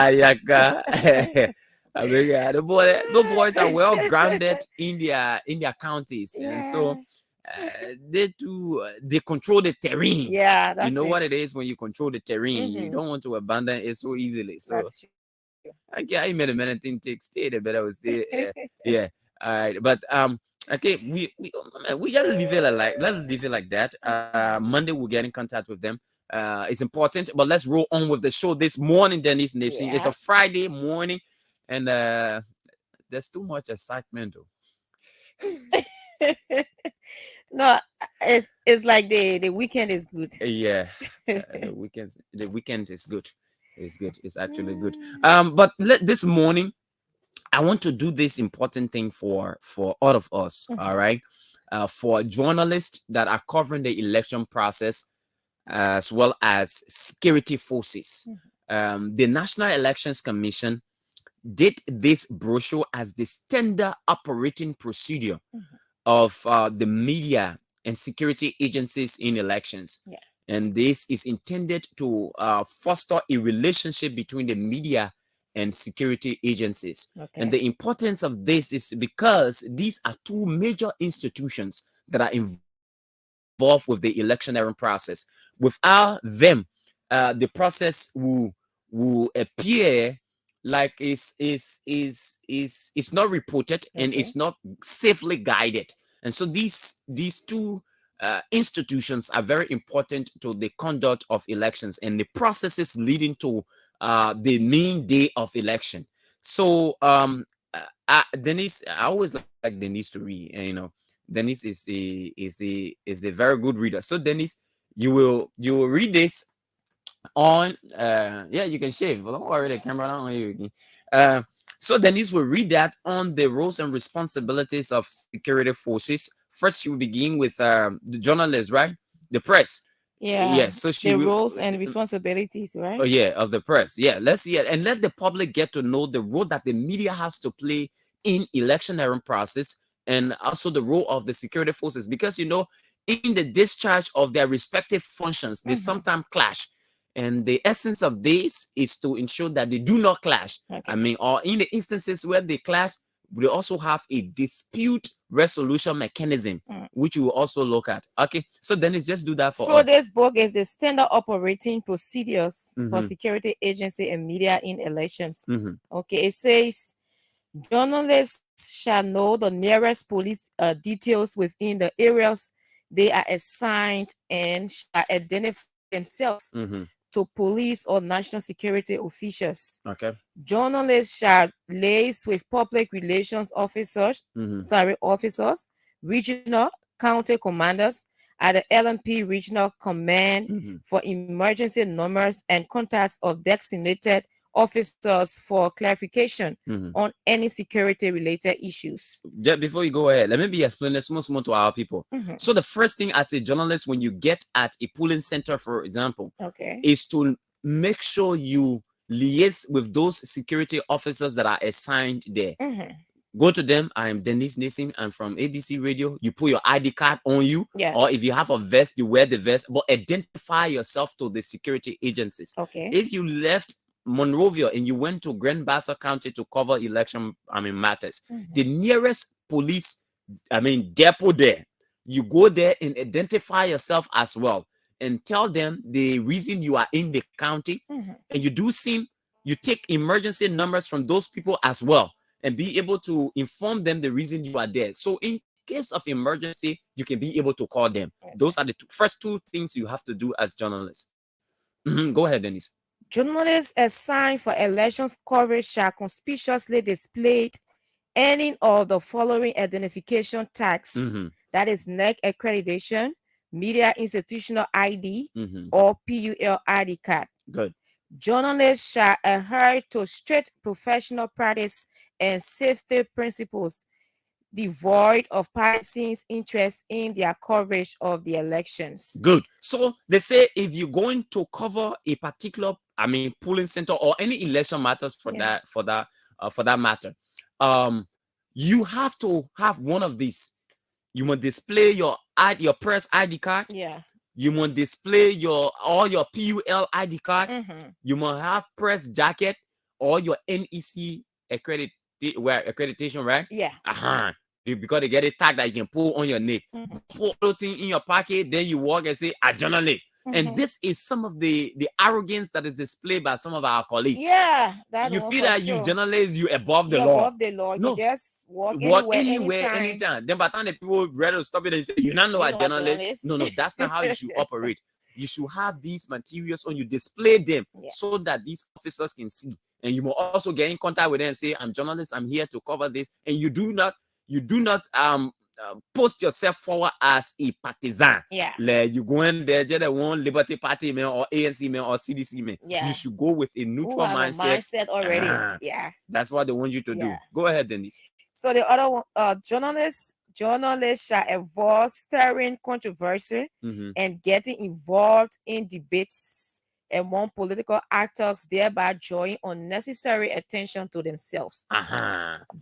Yaka. I mean, yeah, the boys are well grounded in their counties, and so they control the terrain. Yeah, You that's know what it. it is when you control the terrain. You don't want to abandon it so easily. So That's true. I made a minute thing take stay there, but I was stay. Yeah, all right, but okay, we gotta leave it like let's leave it like that. Monday we'll get in contact with them. It's important, but let's roll on with the show this morning. Dennise Nimpson. It's a Friday morning, and there's too much excitement though. No, it's like the weekend is good. Yeah, the weekend is good. It's good. It's actually good. But this morning I want to do this important thing for all of us. All right, for journalists that are covering the election process as well as security forces. The National Elections Commission did this brochure as the standard operating procedure of the media and security agencies in elections. And this is intended to foster a relationship between the media and security agencies. And the importance of this is because these are two major institutions that are involved with the electioneering process. Without them, the process will appear like it's not reported and it's not safely guided. And so these two institutions are very important to the conduct of elections and the processes leading to the main day of election. So Dennise, I always like Dennise to read, and you know, Dennise is a very good reader. So Dennise, you will read this on yeah, you can shave, but don't worry, the camera not on you again. So Dennise will read that on the roles and responsibilities of security forces. First, she will begin with the journalists, right? The press. Yeah. Yes. So she the will, roles and responsibilities, right? oh yeah, of the press. Yeah, let's see it and let the public get to know the role that the media has to play in electioneering process and also the role of the security forces, because you know, in the discharge of their respective functions, they sometimes clash. And the essence of this is to ensure that they do not clash. I mean, or in the instances where they clash, we also have a dispute resolution mechanism, which we will also look at. Okay, so then it's just do that for So us. this book is the standard operating procedures for security agency and media in elections. Okay, it says journalists shall know the nearest police details within the areas they are assigned and shall identify themselves to police or national security officials. Okay. Journalists shall liaise with public relations officers, regional county commanders at the LMP regional command for emergency numbers and contacts of designated officers for clarification on any security related issues. Just before you go ahead, let me be explaining small to our people. So the first thing as a journalist, when you get at a polling center, for example, is to make sure you liaise with those security officers that are assigned there. Go to them. I am Dennise Nimpson. I'm from ABC Radio. You put your ID card on you, or if you have a vest, you wear the vest, but identify yourself to the security agencies. If you left Monrovia and you went to Grand Bassa County to cover election matters, the nearest police depot there, you go there and identify yourself as well and tell them the reason you are in the county, and you take emergency numbers from those people as well and be able to inform them the reason you are there. So in case of emergency, you can be able to call them. Those are the first two things you have to do as journalists. Go ahead, Dennise. Journalists assigned for elections coverage shall conspicuously display any of the following identification tags, that is NEC accreditation, media institutional ID, or PUL ID card. Good. Journalists shall adhere to strict professional practice and safety principles, devoid of partisan interest in their coverage of the elections. Good. So they say if you're going to cover a particular, polling center or any election matters for that matter, you have to have one of these. You must display your press ID card. You must display all your PUL ID card. You must have press jacket. or your NEC accreditation, right? Yeah. Because they get a tag that you can pull on your neck, put everything in your pocket, then you walk and say, a journalist. And this is some of the arrogance that is displayed by some of our colleagues. Yeah, that You one feel for that you sure. journalists, you above the You're law. above the law. No. You just walk Walk anywhere, anytime. Then by the time the people ready to stop it, they say, you not know You a know a journalist. journalist. No, that's not how you should operate. You should have these materials on you, display them so that these officers can see. And you will also get in contact with them and say, I'm journalist, I'm here to cover this. And you do not post yourself forward as a partisan. Yeah. Like you go in there, just one Liberty Party man or ANC man or CDC man. Yeah. You should go with a neutral Who have a mindset already. Yeah. That's what they want you to do. Go ahead, Dennise. So the other one, journalists shall avoid stirring controversy and getting involved in debates among political actors, thereby drawing unnecessary attention to themselves.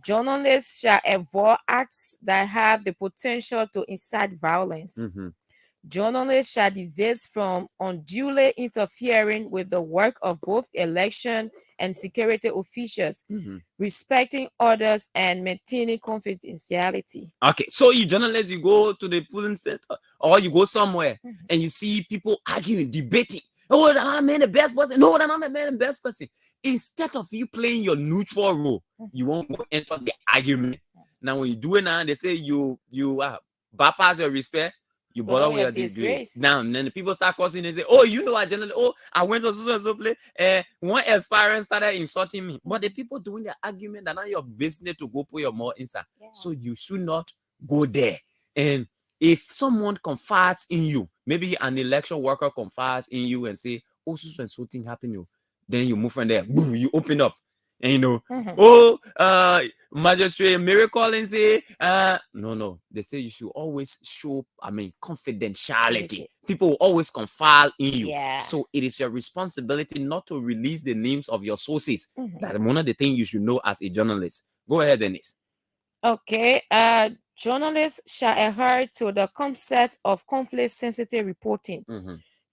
Journalists shall avoid acts that have the potential to incite violence. Journalists shall desist from unduly interfering with the work of both election and security officials, respecting others and maintaining confidentiality. Okay, so you journalists, you go to the polling center or you go somewhere and you see people arguing, debating. Oh, that I'm the best person. No, that I'm the best person. Instead of you playing your neutral role, you won't go enter the argument. Now, when you do it now, they say you bypass your respect. You bother with your disgrace. Now, and then the people start cursing and say, oh, you know, I went to so place. One aspirant started insulting me. But the people doing the argument that now your business to go put your mouth inside. So you should not go there. And if someone confides in you, maybe an election worker confides in you and say, oh, so thing happened, then you move from there. Boom, you open up. And you know, Magistrate Miracle and say, no. They say you should always show, confidentiality. People will always confide in you. So it is your responsibility not to release the names of your sources. That's one of the things you should know as a journalist. Go ahead, Dennise. Okay. Journalists shall adhere to the concept of conflict-sensitive reporting.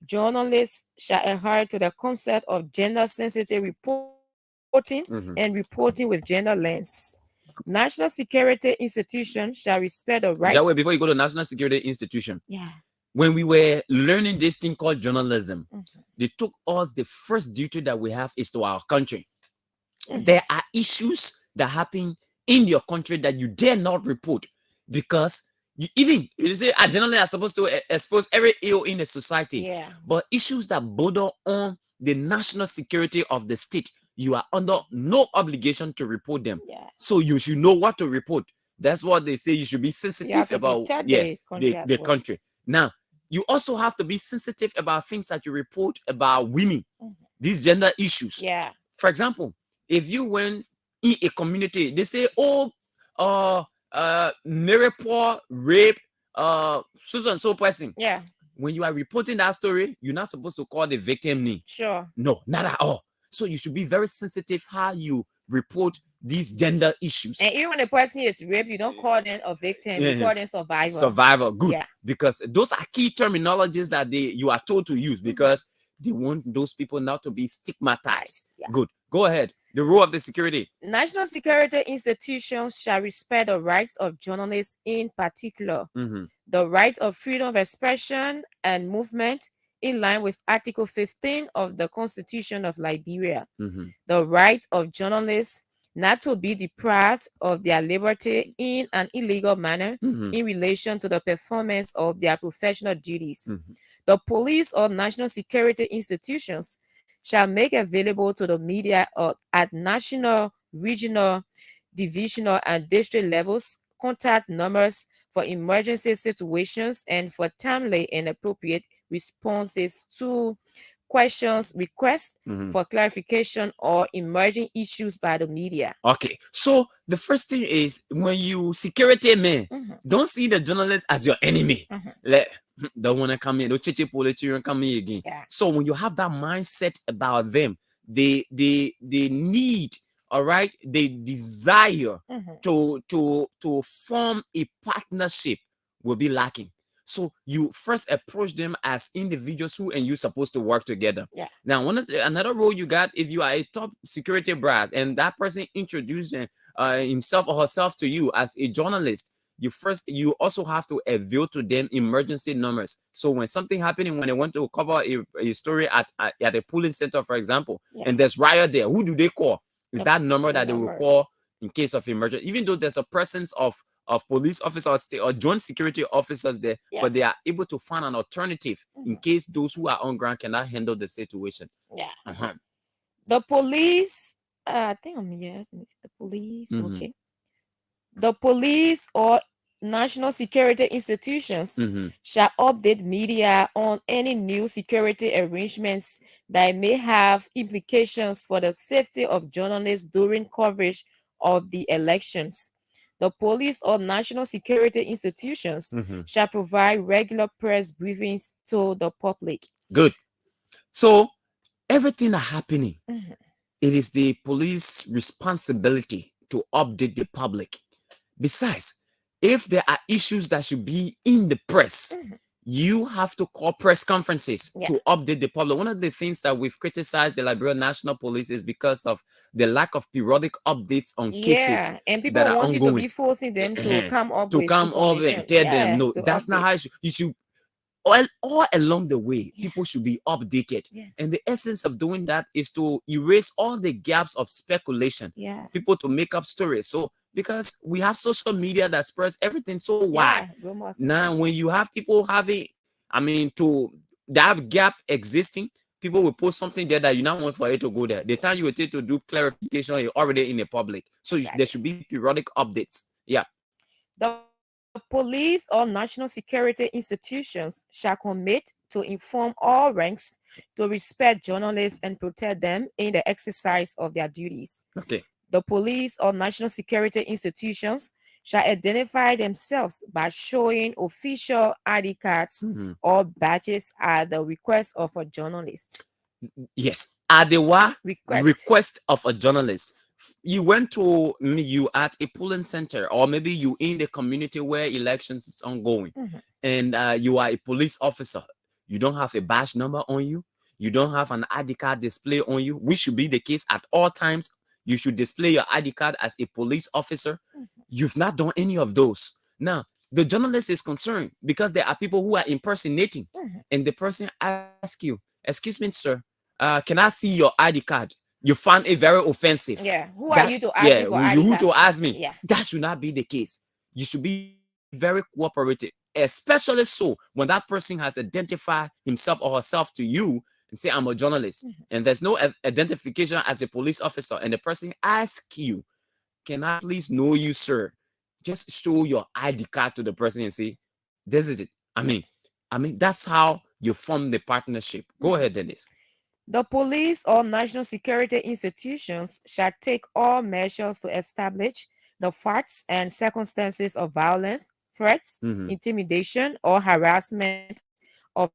Journalists shall adhere to the concept of gender-sensitive reporting and reporting with gender lens. National security institutions shall respect the rights. That way, before you go to national security institution, Yeah. when we were learning this thing called journalism, they took us the first duty that we have is to our country. There are issues that happen in your country that you dare not report because you say a journalist are supposed to expose every ill in the society. But issues that border on the national security of the state, you are under no obligation to report them. So you should know what to report. That's what they say. You should be sensitive about the country. Now, you also have to be sensitive about things that you report about women, these gender issues. For example, if you went in a community, they say, miracle, rape, so and so person. When you are reporting that story, you're not supposed to call the victim name. No, not at all. So you should be very sensitive how you report these gender issues. And even when a person is raped, you don't call them a victim, you call them survivor. Survivor, good. Because those are key terminologies that you are told to use because they want those people not to be stigmatized. Good. Go ahead. The role of the security. National security institutions shall respect the rights of journalists in particular. The right of freedom of expression and movement in line with Article 15 of the Constitution of Liberia. The right of journalists not to be deprived of their liberty in an illegal manner in relation to the performance of their professional duties. The police or national security institutions shall make available to the media at national, regional, divisional, and district levels contact numbers for emergency situations and for timely and appropriate responses to questions, requests for clarification or emerging issues by the media. Okay, so the first thing is when you security men, don't see the journalists as your enemy. Like, don't want to come in, don't come in again. So when you have that mindset about them, they need, all right, they desire to form a partnership will be lacking. So you first approach them as individuals who and you supposed to work together. Yeah. Now, another role you got, if you are a top security brass and that person introducing himself or herself to you as a journalist, you also have to avail to them emergency numbers. So when something happening, when they want to cover a story at a police center, for example, and there's riot there, who do they call? Is that number that they will call in case of emergency? Even though there's a presence of police officers or joint security officers there, but they are able to find an alternative in case those who are on ground cannot handle the situation. Yeah. The police, I think I'm here. Let me see the police. Okay. The police or national security institutions shall update media on any new security arrangements that may have implications for the safety of journalists during coverage of the elections. The police or national security institutions shall provide regular press briefings to the public. Good. So everything that's happening, it is the police responsibility to update the public. Besides, if there are issues that should be in the press, you have to call press conferences to update the public. One of the things that we've criticized the Liberian National Police is because of the lack of periodic updates on cases and people that are want you ongoing. to be forcing them to come up with and tell them, no, to that's not update. how you should. All along the way, people should be updated. And the essence of doing that is to erase all the gaps of speculation. People to make up stories. So because we have social media that spreads everything so wide. Now, when you have people having, to that gap existing, people will post something there that you now want for it to go there. The time you will take to do clarification, you're already in the public. So there should be periodic updates. Yeah. The police or national security institutions shall commit to inform all ranks to respect journalists and protect them in the exercise of their duties. Okay. The police or national security institutions shall identify themselves by showing official ID cards or badges at the request of a journalist. Yes, at the request of a journalist. You went to you at a polling center, or maybe you in the community where elections is ongoing, and you are a police officer. You don't have a badge number on you. You don't have an ID card display on you, which should be the case at all times. You should display your ID card as a police officer. You've not done any of those. Now, the journalist is concerned because there are people who are impersonating, and the person asks you, "Excuse me, sir, can I see your ID card?" You find it very offensive. Yeah, who are you to ask me for ID who card? to ask me? Yeah, that should not be the case. You should be very cooperative, especially so when that person has identified himself or herself to you and say, "I'm a journalist," and there's no identification as a police officer, and the person asks you, "Can I please know you, sir?" Just show your ID card to the person and say, "This is it." I mean, that's how you form the partnership. Go ahead, Dennise. The police or national security institutions shall take all measures to establish the facts and circumstances of violence, threats, intimidation, or harassment of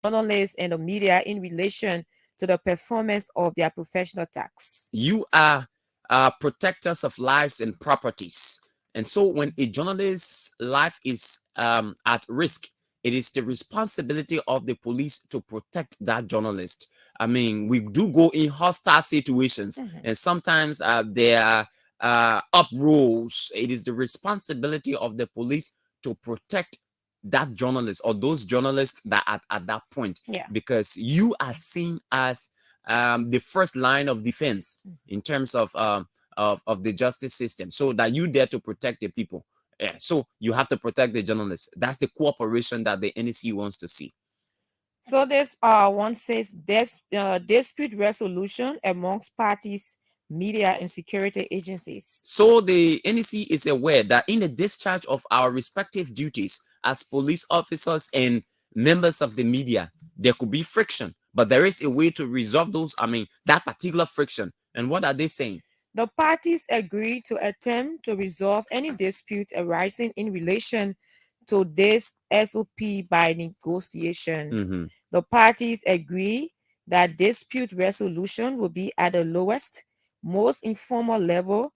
journalists and the media in relation to the performance of their professional tasks. You are protectors of lives and properties. And so when a journalist's life is at risk, it is the responsibility of the police to protect that journalist. We do go in hostile situations, and sometimes there are uproars. It is the responsibility of the police to protect that journalist or those journalists that are at that point, because you are seen as the first line of defense in terms of the justice system, so that you dare to protect the people. So you have to protect the journalists. That's the cooperation that the NEC wants to see. So this one says there's dispute resolution amongst parties, media, and security agencies. So the NEC is aware that in the discharge of our respective duties as police officers and members of the media, there could be friction, but there is a way to resolve those. That particular friction. And what are they saying? The parties agree to attempt to resolve any dispute arising in relation to this SOP by negotiation. The parties agree that dispute resolution will be at the lowest, most informal level,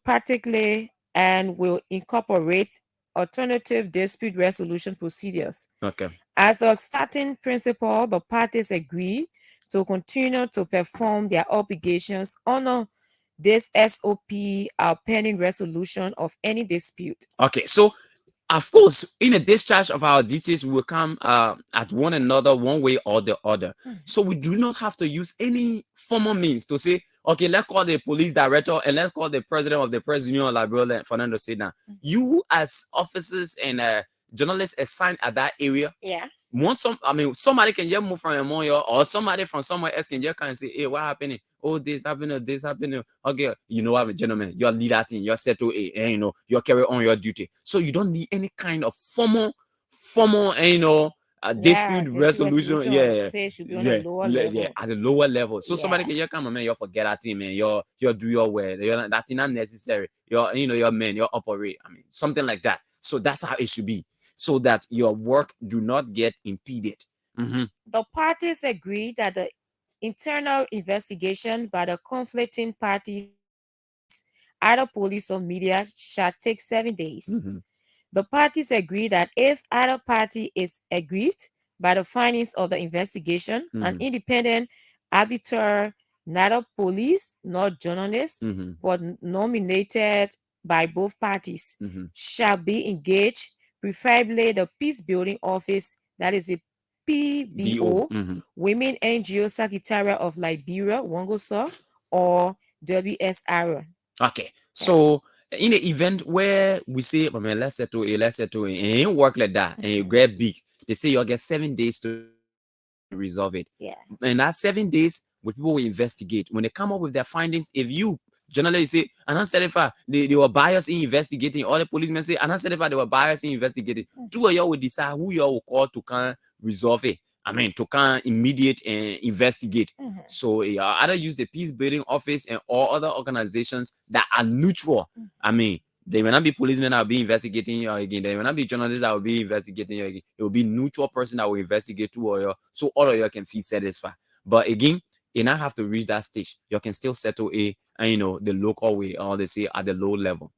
particularly, and will incorporate alternative dispute resolution procedures. Okay. As a starting principle, the parties agree to continue to perform their obligations under this SOP pending resolution of any dispute. Okay, so of course, in a discharge of our duties, we will come at one another one way or the other. So we do not have to use any formal means to say, okay, let's call the police director and let's call the president of the press union, like brother Fernando said now. You as officers and journalists assigned at that area, yeah. Somebody can just move from among you, or somebody from somewhere else can just come and say, hey, what happening? Oh, this happening, this happening. Okay, you know what, gentlemen, you're lead that thing, you're settled, and you know, you're carry on your duty. So you don't need any kind of formal, dispute resolution. Yeah, say it should be on a lower level. Yeah, at the lower level. So Yeah. somebody can just come, man, you forget that thing, man. You do your way. That thing not necessary. Your man, you operate. Something like that. So that's how it should be, so that your work do not get impeded. The parties agree that the internal investigation by the conflicting parties, either police or media, shall take 7 days. The parties agree that if either party is aggrieved by the findings of the investigation, an independent arbiter, neither police nor journalists, but nominated by both parties, shall be engaged, preferably the Peace Building Office, that is the PBO, Women NGO Secretariat of Liberia, Wangoso, or WSR. Okay, so in the event where we say, let's settle it, and it ain't work like that, and you get big, they say you'll get 7 days to resolve it. Yeah. And that 7 days, when people will investigate, when they come up with their findings, if you generally say, and I said if they were biased in investigating, all the policemen say, and I said if they were biased in investigating, two of y'all will decide who y'all will call to can resolve it. To can immediate and investigate. So either use the Peace Building Office and all other organizations that are neutral. They may not be policemen that will be investigating you again. They may not be journalists that will be investigating you again. It will be neutral person that will investigate two of you, so all of you can feel satisfied. But again, you now have to reach that stage. You can still settle the local way, or they say at the low level.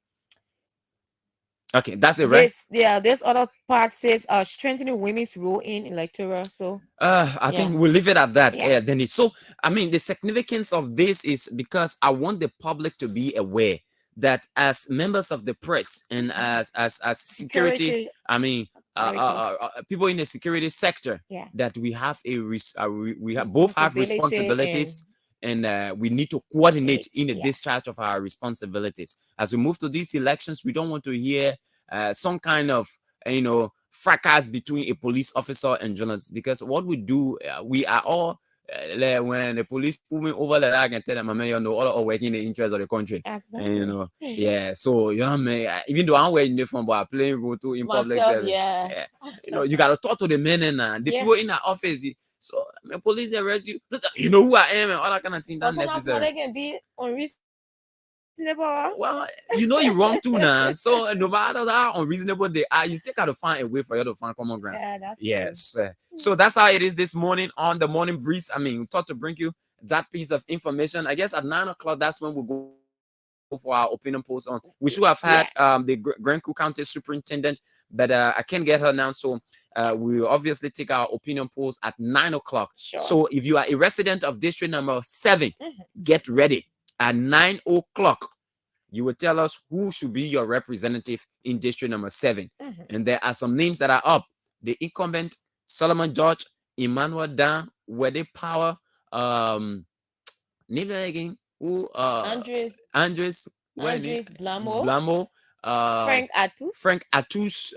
Okay, that's it, right? This other part says strengthening women's role in electoral. So I think we'll leave it at that, Dennise. So the significance of this is because I want the public to be aware that as members of the press and as security, people in the security sector, that we have both have responsibilities. And we need to coordinate in the discharge of our responsibilities. As we move to these elections, we don't want to hear some kind of, fracas between a police officer and journalists. Because what we do, we are all, when the police pull me over, I can tell them, all working in the interest of the country. Exactly. And, so, even though I'm wearing uniform, but I'm playing role too in public service. You got to talk to the men and the people in the office. So police arrest you. You know who I am and all that kind of thing. That's necessary. They can be unreasonable. Well, you're wrong too now. So no matter how unreasonable they are, you still gotta find a way for you to find common ground. Yeah, that's yes. So that's how it is this morning on the Morning Breeze. We thought to bring you that piece of information. I guess at 9 o'clock, that's when we'll go for our opinion polls on. We should have had the Grand Coup County Superintendent, but I can't get her now. So we will obviously take our opinion polls at 9 o'clock. Sure. So if you are a resident of district number 7, get ready. At 9 o'clock, you will tell us who should be your representative in district number 7. And there are some names that are up. The incumbent, Solomon George, Emmanuel Dan, Wede Power, name that again. Who Andres Blamo, Frank Atus,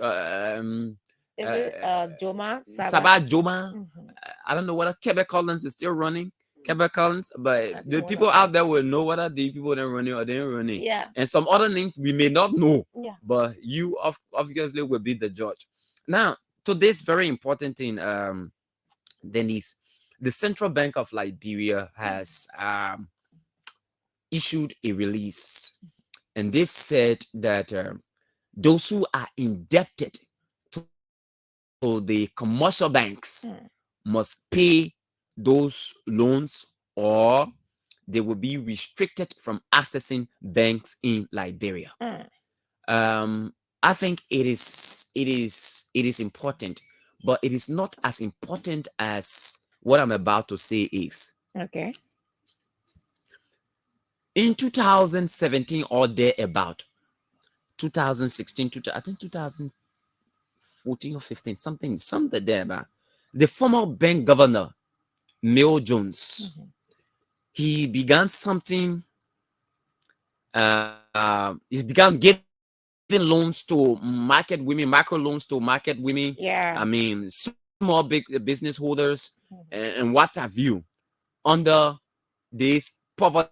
Joma Sabah Joma. I don't know whether Quebec Collins is still running. Quebec Collins, but the people out there will know whether the people they're running or they're running. Yeah. And some other names we may not know. Yeah. But you obviously will be the judge. Now, to this very important thing, Dennise, the Central Bank of Liberia has issued a release, and they've said that those who are indebted to the commercial banks must pay those loans, or they will be restricted from accessing banks in Liberia. I think it is important, but it is not as important as what I'm about to say is. Okay. In 2017 or thereabout, 2016, I think 2014 or 15, something there about, the former bank governor, Mel Jones, he began something. He began giving loans to market women, micro loans to market women. Yeah. I mean, small big business holders and what have you, under this poverty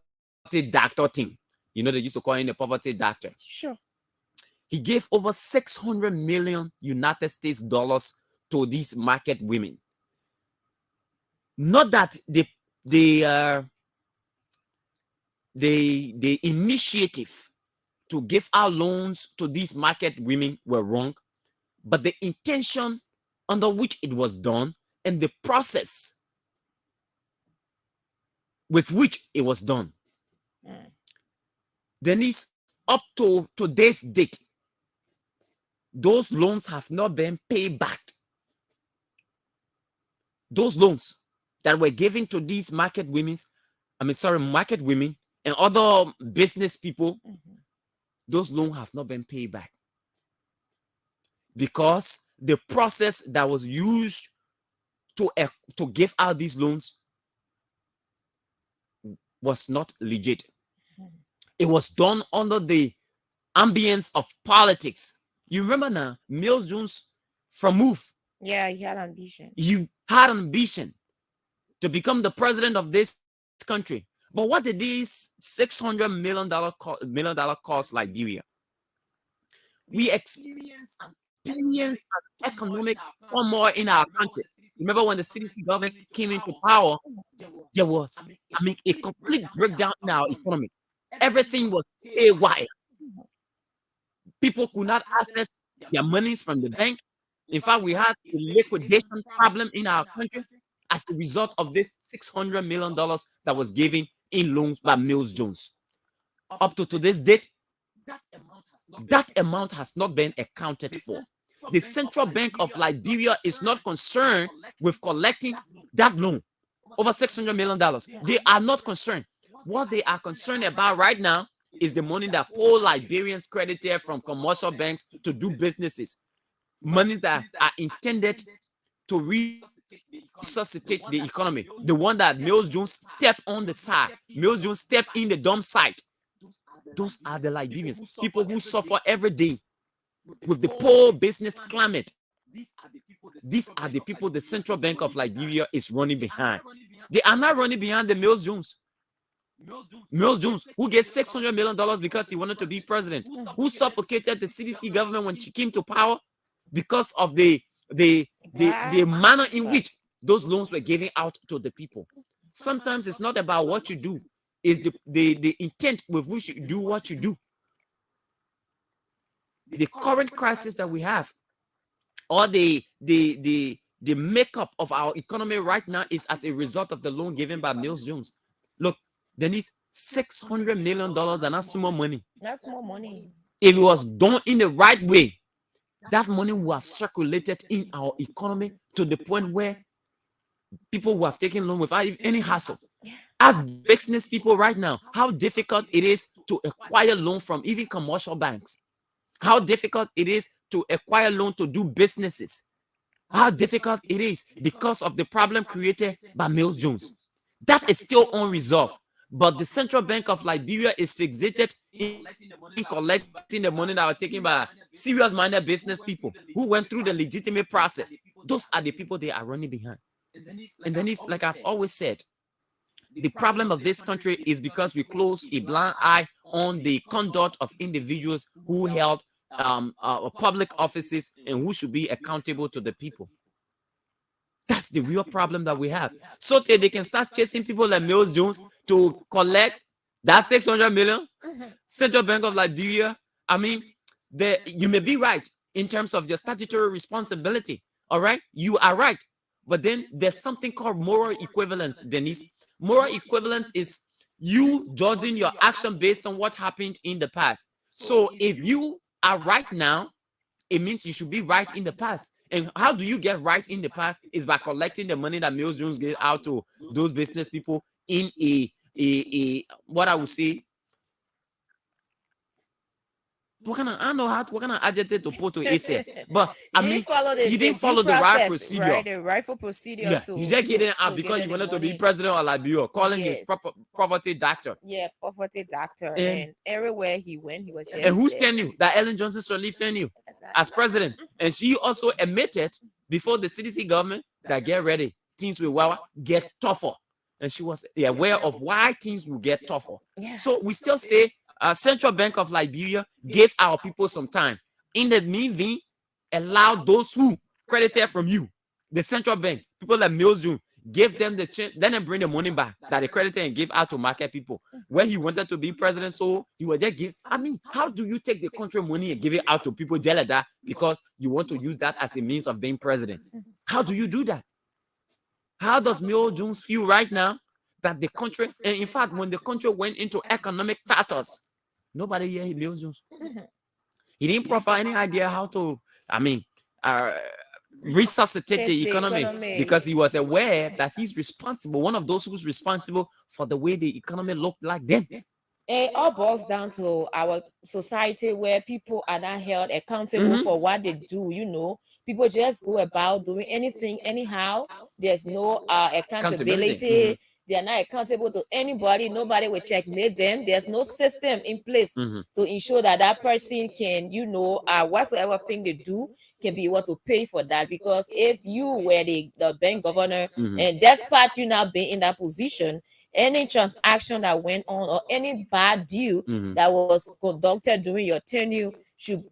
doctor thing. You know, they used to call him the poverty doctor. Sure. He gave over 600 million United States dollars to these market women. Not that the initiative to give out loans to these market women were wrong, but the intention under which it was done and the process with which it was done. Dennise, up to today's date, those loans have not been paid back. Those loans that were given to these market women and other business people, those loans have not been paid back because the process that was used to give out these loans was not legit. It was done under the ambience of politics. You remember now, Mills Jones from Move. Yeah, he had ambition. You had ambition to become the president of this country. But what did these $600 million cost Liberia? We experienced an economic turmoil in our country. Remember when the CDC government came into power, there was, a complete breakdown in our economy. Everything was haywire. People could not access their monies from the bank. In fact, we had a liquidation problem in our country as a result of this $600 million that was given in loans by Mills Jones. Up to today's date, that amount has not been accounted for. The Central Bank of Liberia is not concerned with collecting that loan, over $600 million. They are not concerned. What they are concerned about right now is the money that poor Liberians credited from commercial banks to do businesses. Monies that are intended to resuscitate the economy. The one that Mills Jones stepped on the side. Mills Jones stepped in the dump site. Those are the Liberians. People who suffer every day with the poor business climate. These are the people the Central Bank of Liberia is running behind. They are not running behind the Mills Jones. Mills Jones, who gets $600 million because he wanted to be president, who suffocated the CDC government when she came to power because of the manner in which those loans were given out to the people. Sometimes it's not about what you do, it's the intent with which you do what you do. The current crisis that we have, or the makeup of our economy right now, is as a result of the loan given by Mills Jones. Look, Dennise, $600 million are not small money. That's more money. If it was done in the right way, that money would have circulated in our economy to the point where people who have taken loan without any hassle. As business people right now, how difficult it is to acquire loan from even commercial banks. How difficult it is to acquire loan to do businesses. How difficult it is because of the problem created by Mills Jones. That is still unresolved. But the Central Bank of Liberia is fixated in collecting the money that was taken by serious-minded business people who went through the legitimate process. Those are the people they are running behind. And then it's like I've always said, the problem of this country is because we close a blind eye on the conduct of individuals who held public offices and who should be accountable to the people. That's the real problem that we have. So they can start chasing people like Mills Jones to collect that 600 million. Central Bank of Liberia. I mean, you may be right in terms of your statutory responsibility. All right, you are right. But then there's something called moral equivalence, Dennise. Moral equivalence is you judging your action based on what happened in the past. So if you are right now it means you should be right in the past. And how do you get right in the past? Is by collecting the money that Mills Jones gave out to those business people in a what I would say. What kind of, I don't know what kind of adjective to put to it, but I mean, you didn't follow the right procedure, right? The rightful procedure. Yeah, you just get it out because you wanted to be president of Liberia, calling his poverty doctor. Yeah, poverty doctor, and everywhere he went, he was just. And who's telling you that Ellen Johnson should leave telling you as president? And she also admitted before the CDC government that get ready, things will get tougher, and she was aware of why things will get tougher. Yeah. So we still say. Central Bank of Liberia gave our people some time. In the meantime, allow those who credited from you, the central bank, people like Mills June, gave them the chance, then they bring the money back that they credited and gave out to market people. When he wanted to be president, so he would just give. I mean, how do you take the country money and give it out to people jealous that because you want to use that as a means of being president? How do you do that? How does Mills Jones feel right now that the country, and in fact, when the country went into economic tatters, nobody here Mills Jones. He didn't provide any idea how to, resuscitate the economy because he was aware that he's responsible, one of those who's responsible for the way the economy looked like then. It all boils down to our society where people are not held accountable for what they do. You know, people just go about doing anything anyhow. There's no accountability. They are not accountable to anybody. Nobody will checkmate them. There's no system in place to ensure that that person can, whatsoever thing they do can be able to pay for that. Because if you were the bank governor and despite you now being in that position, any transaction that went on or any bad deal that was conducted during your tenure should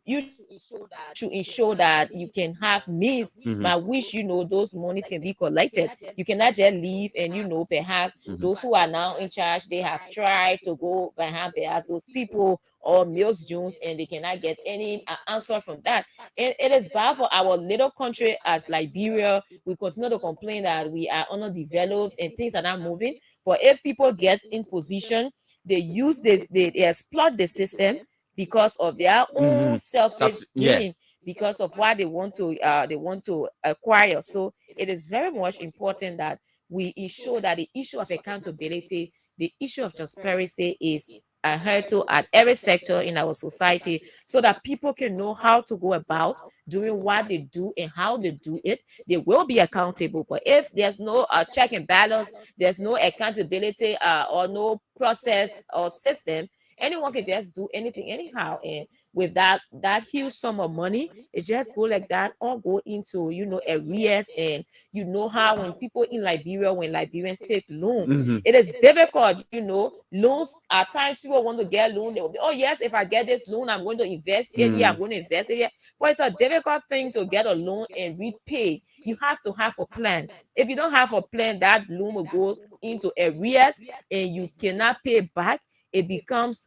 ensure that you can have means by which those monies can be collected. You cannot just leave and perhaps those who are now in charge, they have tried to go behind perhaps those people or Mills Jones and they cannot get any answer from that. And it is bad for our little country as Liberia. We continue to complain that we are underdeveloped and things are not moving. But if people get in position, they exploit the system because of their own selfish gain, because of what they want to acquire. So it is very much important that we ensure that the issue of accountability, the issue of transparency is adhered to at every sector in our society, so that people can know how to go about doing what they do and how they do it. They will be accountable. But if there's no check and balance, there's no accountability or no process or system, anyone can just do anything anyhow. And with that huge sum of money, it just go like that, or go into arrears. And how when people in Liberia, when Liberians take loan, it is difficult. Loans at times people want to get loan, they will be, oh yes, if I get this loan, I'm going to invest it here, I'm going to invest it here. But it's a difficult thing to get a loan and repay. You have to have a plan. If you don't have a plan, that loan will go into arrears and you cannot pay back. It becomes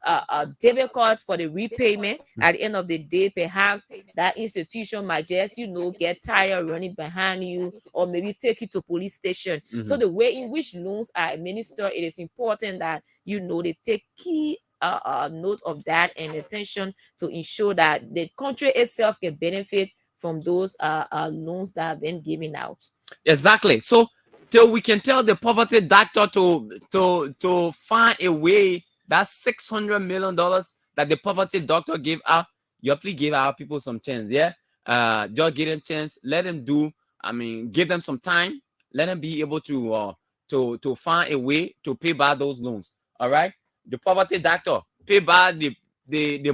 difficult for the repayment. At the end of the day, perhaps that institution might just, get tired running behind you, or maybe take you to police station. So the way in which loans are administered, it is important that, they take key note of that and attention to ensure that the country itself can benefit from those loans that have been given out. Exactly. So till we can tell the poverty doctor to find a way. That's $600 million that the poverty doctor gave out. You please give our people some chance, just give them chance. Let them do. Give them some time. Let them be able to find a way to pay back those loans. All right. The poverty doctor pay back the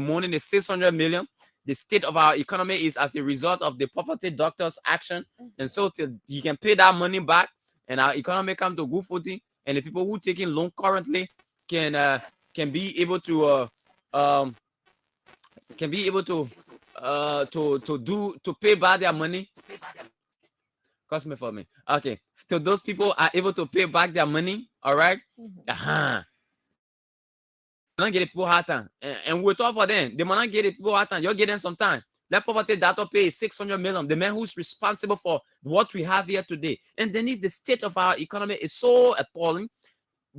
money, the $600 million. The state of our economy is as a result of the poverty doctor's action, and so till you can pay that money back, and our economy come to good footing, and the people who taking loan currently can be able to pay back their money. Cost me for me. Okay. So those people are able to pay back their money. All right. Don't get it people hard time. And we'll talk for them. They might not get it people hard time. You'll get them some time. Let poverty data pay $600 million. The man who's responsible for what we have here today. And then the state of our economy is so appalling.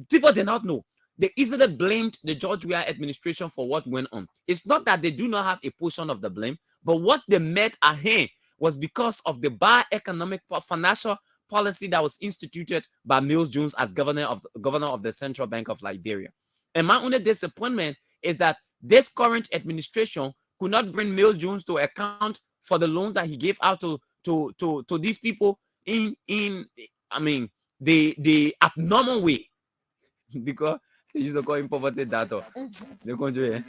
People did not know. they easily blamed the George Weah administration for what went on. It's not that they do not have a portion of the blame, but what they met ahead was because of the bad economic financial policy that was instituted by Mills Jones as governor of the Central Bank of Liberia. And my only disappointment is that this current administration could not bring Mills Jones to account for the loans that he gave out to these people in the abnormal way. Because they used to call him poverty data. The country,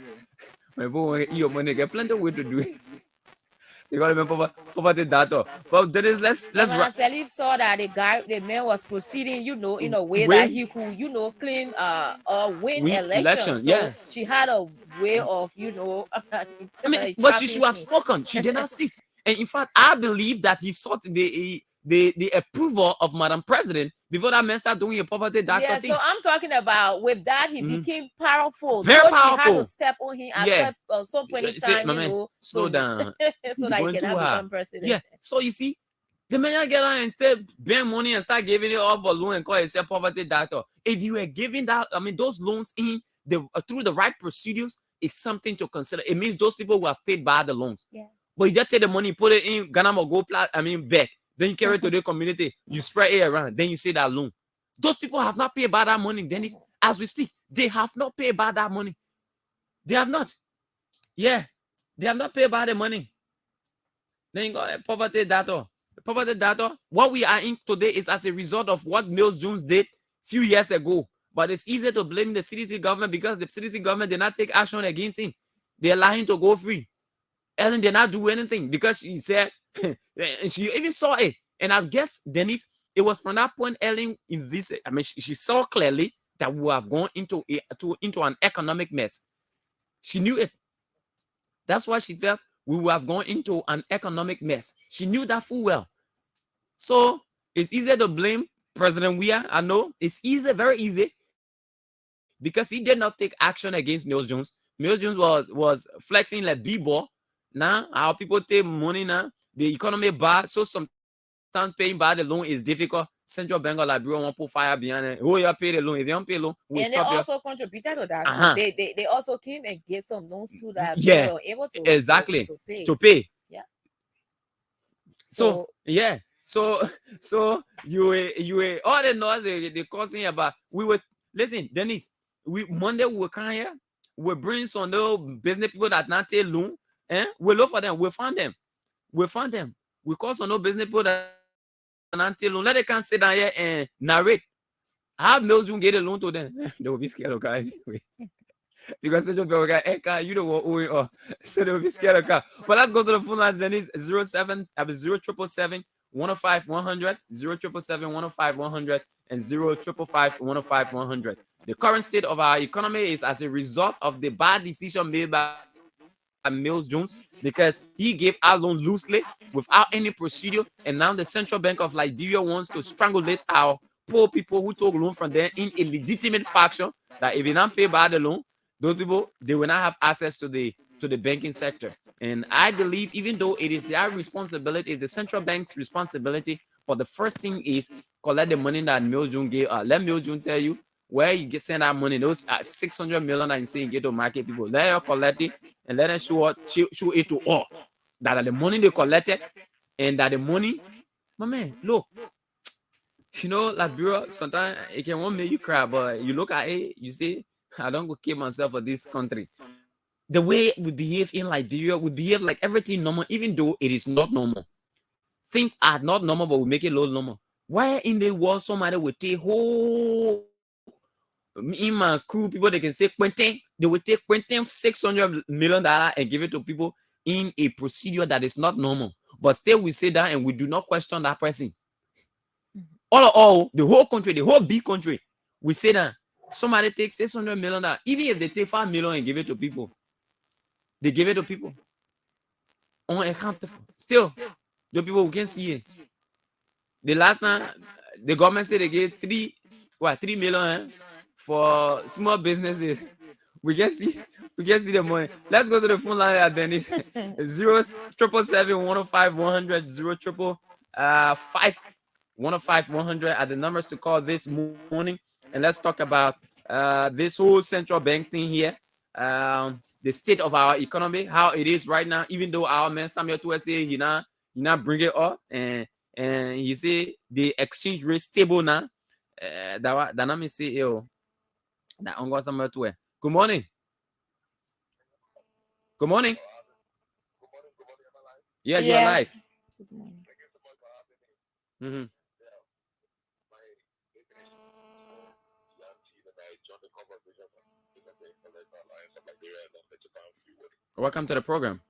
my boy, your money get plenty of way to do it. They call him poverty data. But Dennise, let's Salif saw that the man was proceeding, in a way that he could, claim win election. So yeah. she had a way of, but she should have spoken. She did not speak. And in fact, I believe that he sought the approval of Madam President before that man started doing a poverty data thing. So I'm talking about with that he became powerful. Very so powerful. She had to step on him at some point in time, slow down. So that he can have become president. Yeah. So you see, the man get on and instead bend money and start giving it off for loan and call itself poverty data. If you were giving that, those loans in through the right procedures is something to consider. It means those people who have paid back the loans. Yeah. But you just take the money, put it in Ghana or go back. Then you carry it to the community, you spread it around, then you say that loan. Those people have not paid back that money, Dennise. As we speak, they have not paid back that money. They have not. Yeah, they have not paid back the money. Then you got poverty data. Poverty data, what we are in today is as a result of what Mills Jones did a few years ago. But it's easy to blame the CDC government because the CDC government did not take action against him. They allowed him to go free. Ellen did not do anything because she said, and she even saw it. And I guess, Dennise, it was from that point Ellen invested. She saw clearly that we have gone into an economic mess. She knew it. That's why she felt we would have gone into an economic mess. She knew that full well. So it's easy to blame President Weah. I know it's easy, very easy, because he did not take action against Mills Jones. Mills Jones was flexing like b-ball. Now our people take money now. The economy bad, so sometimes paying back the loan is difficult. Central Bank of Liberia won't put fire behind it. Oh, you pay the loan. If you don't pay the loan, we and stop they also contributed to that. Uh-huh. They also came and get some loans too that Yeah, they were able to exactly to pay. Yeah. So yeah. So you were all the noise they causing about. We were listen, Dennise. Monday we come here. We bring some little business people that not take loan. We look for them. We found them. We call some no business people that until let they can sit down here and narrate. How Mills Jones get a loan to them? They will be scared of car anyway. Because such a guy, you don't want owing or so they will be scared of car. But let's go to the phone lines. Dennise 0777 105 100 0777 105 100 and 0555 105 100. The current state of our economy is as a result of the bad decision made by Mills Jones, because he gave our loan loosely without any procedure, and now the Central Bank of Liberia wants to strangulate our poor people who took loan from them in a legitimate fashion. That if they don't pay back the loan, those people they will not have access to the banking sector. And I believe, even though it is their responsibility, it's the central bank's responsibility, but the first thing is collect the money that Mills Jones gave. Let Mills Jones tell you where you send that money. Those 600 million that you say you get to market people. Let you collect it and let them show it to all. That the money they collected and that the money, my man, look. Liberia, sometimes it can won't make you cry, but you look at it, you say, I don't go kill myself for this country. The way we behave in Liberia, we behave like everything normal, even though it is not normal. Things are not normal, but we make it low normal. Why in the world somebody would take whole in my crew people they can say Quentin, they will take Quentin $600 million and give it to people in a procedure that is not normal. But still we say that and we do not question that person. All the whole country, the whole big country, we say that somebody takes $600 million, even if they take $5 million and give it to people, they give it to people. Unaccountable. Still, the people who can see it. The last time the government said they gave 3 million for small businesses. We can see the money. Let's go to the phone line at Dennise. 0777 105 100 05 105 100 are the numbers to call this morning. And let's talk about this whole central bank thing here, the state of our economy, how it is right now, even though our man Samuel Tuwe say he not bring it up, and he say the exchange rate stable now. That na me say yo. That on Samuel Tuwe. Good morning. Good morning. Yeah, you're live. Good morning. Mm-hmm. Welcome to the program.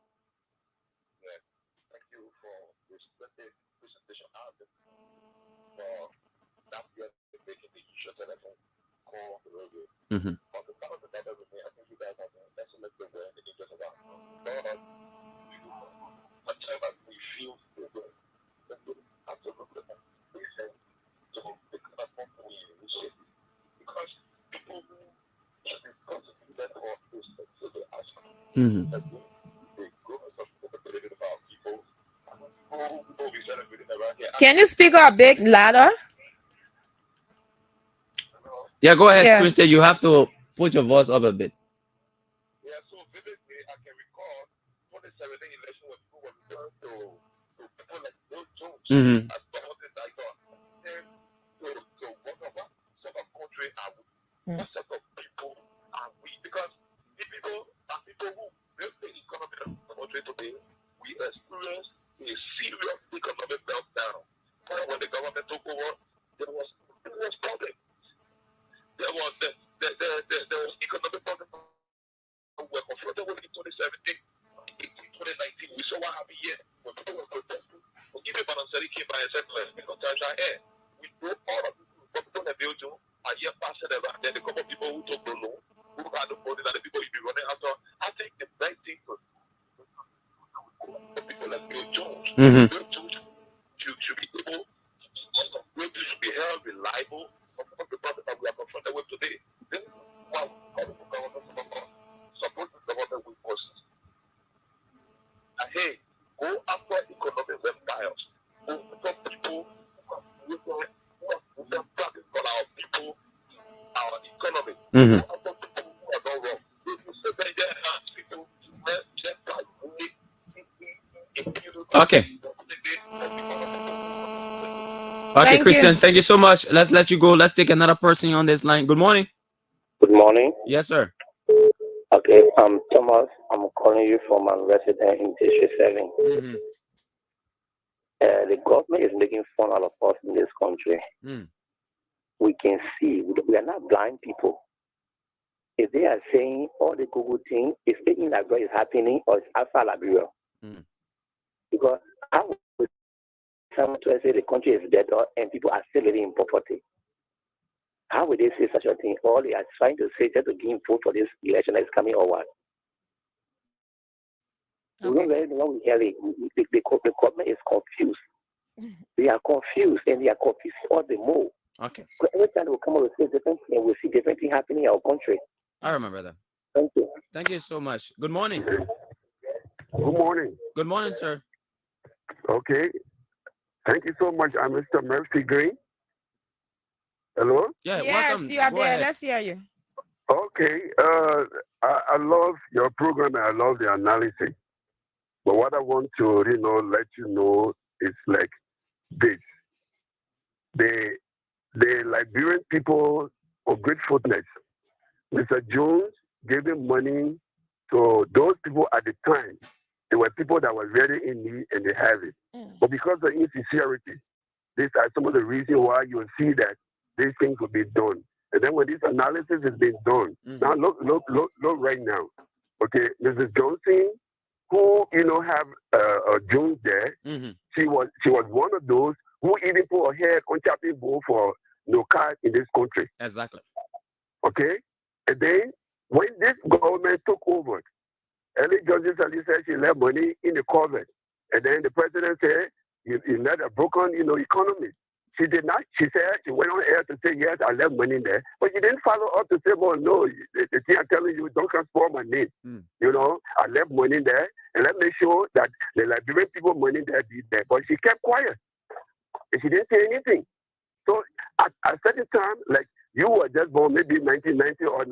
Mm-hmm. Mm-hmm. Can you speak a bit louder? Yeah, go ahead, Yeah. Christian. You have to put your voice up a bit. Mm-hmm. Mm-hmm. Mm-hmm. Okay. Okay, Thank Christian, you. thank you so much. Let's let you go. Let's take another person on this line. Good morning. Good morning. Yes, sir. Okay, I'm Thomas. I'm calling you from a resident in District 7. Mm-hmm. The government is making fun out of us in this country. Mm. We can see, we are not blind people. If they are saying all the Google thing is taking like what is happening or it's Alpha Liberia. Mm. Because I would someone to say the country is better and people are still living in poverty. How would they say such a thing? All they are trying to say just to gain vote for this election that's coming or what? We don't really know really. The government is confused. They are confused and they are confused all the more. Okay. Because every time we come up with a different thing and we see different things happening in our country. I remember that. Thank you. Thank you so much. Good morning. Good morning. Good morning, sir. Okay. Thank you so much. I'm Mr. Mercy Green. Hello? Yeah, Yes, welcome. you are Go there. ahead. Let's hear you. Okay. I love your program and I love the analysis. But what I want to, let you know is like this. The Liberian people of gratefulness. Mr. Jones gave him money to those people at the time. There were people that were very in need and they have it. But because of insincerity, these are some of the reasons why you will see that these things will be done. And then when this analysis is being done, now look right now. Okay, Mrs. Johnson, who have Jones there, she was one of those who even put her head on chopping board for no cars in this country. Exactly. Okay, and then when this government took over, Ellie Johnson said she left money in the cupboard, and then the president said you led a broken economy. She did not. She said she went on air to say yes, I left money in there, but she didn't follow up to say, well, no, the thing I'm telling you, don't transform my name. I left money in there, and let me sure that the Liberian people money there be there. But she kept quiet, and she didn't say anything. So at a certain time, like You were just born maybe 1990 or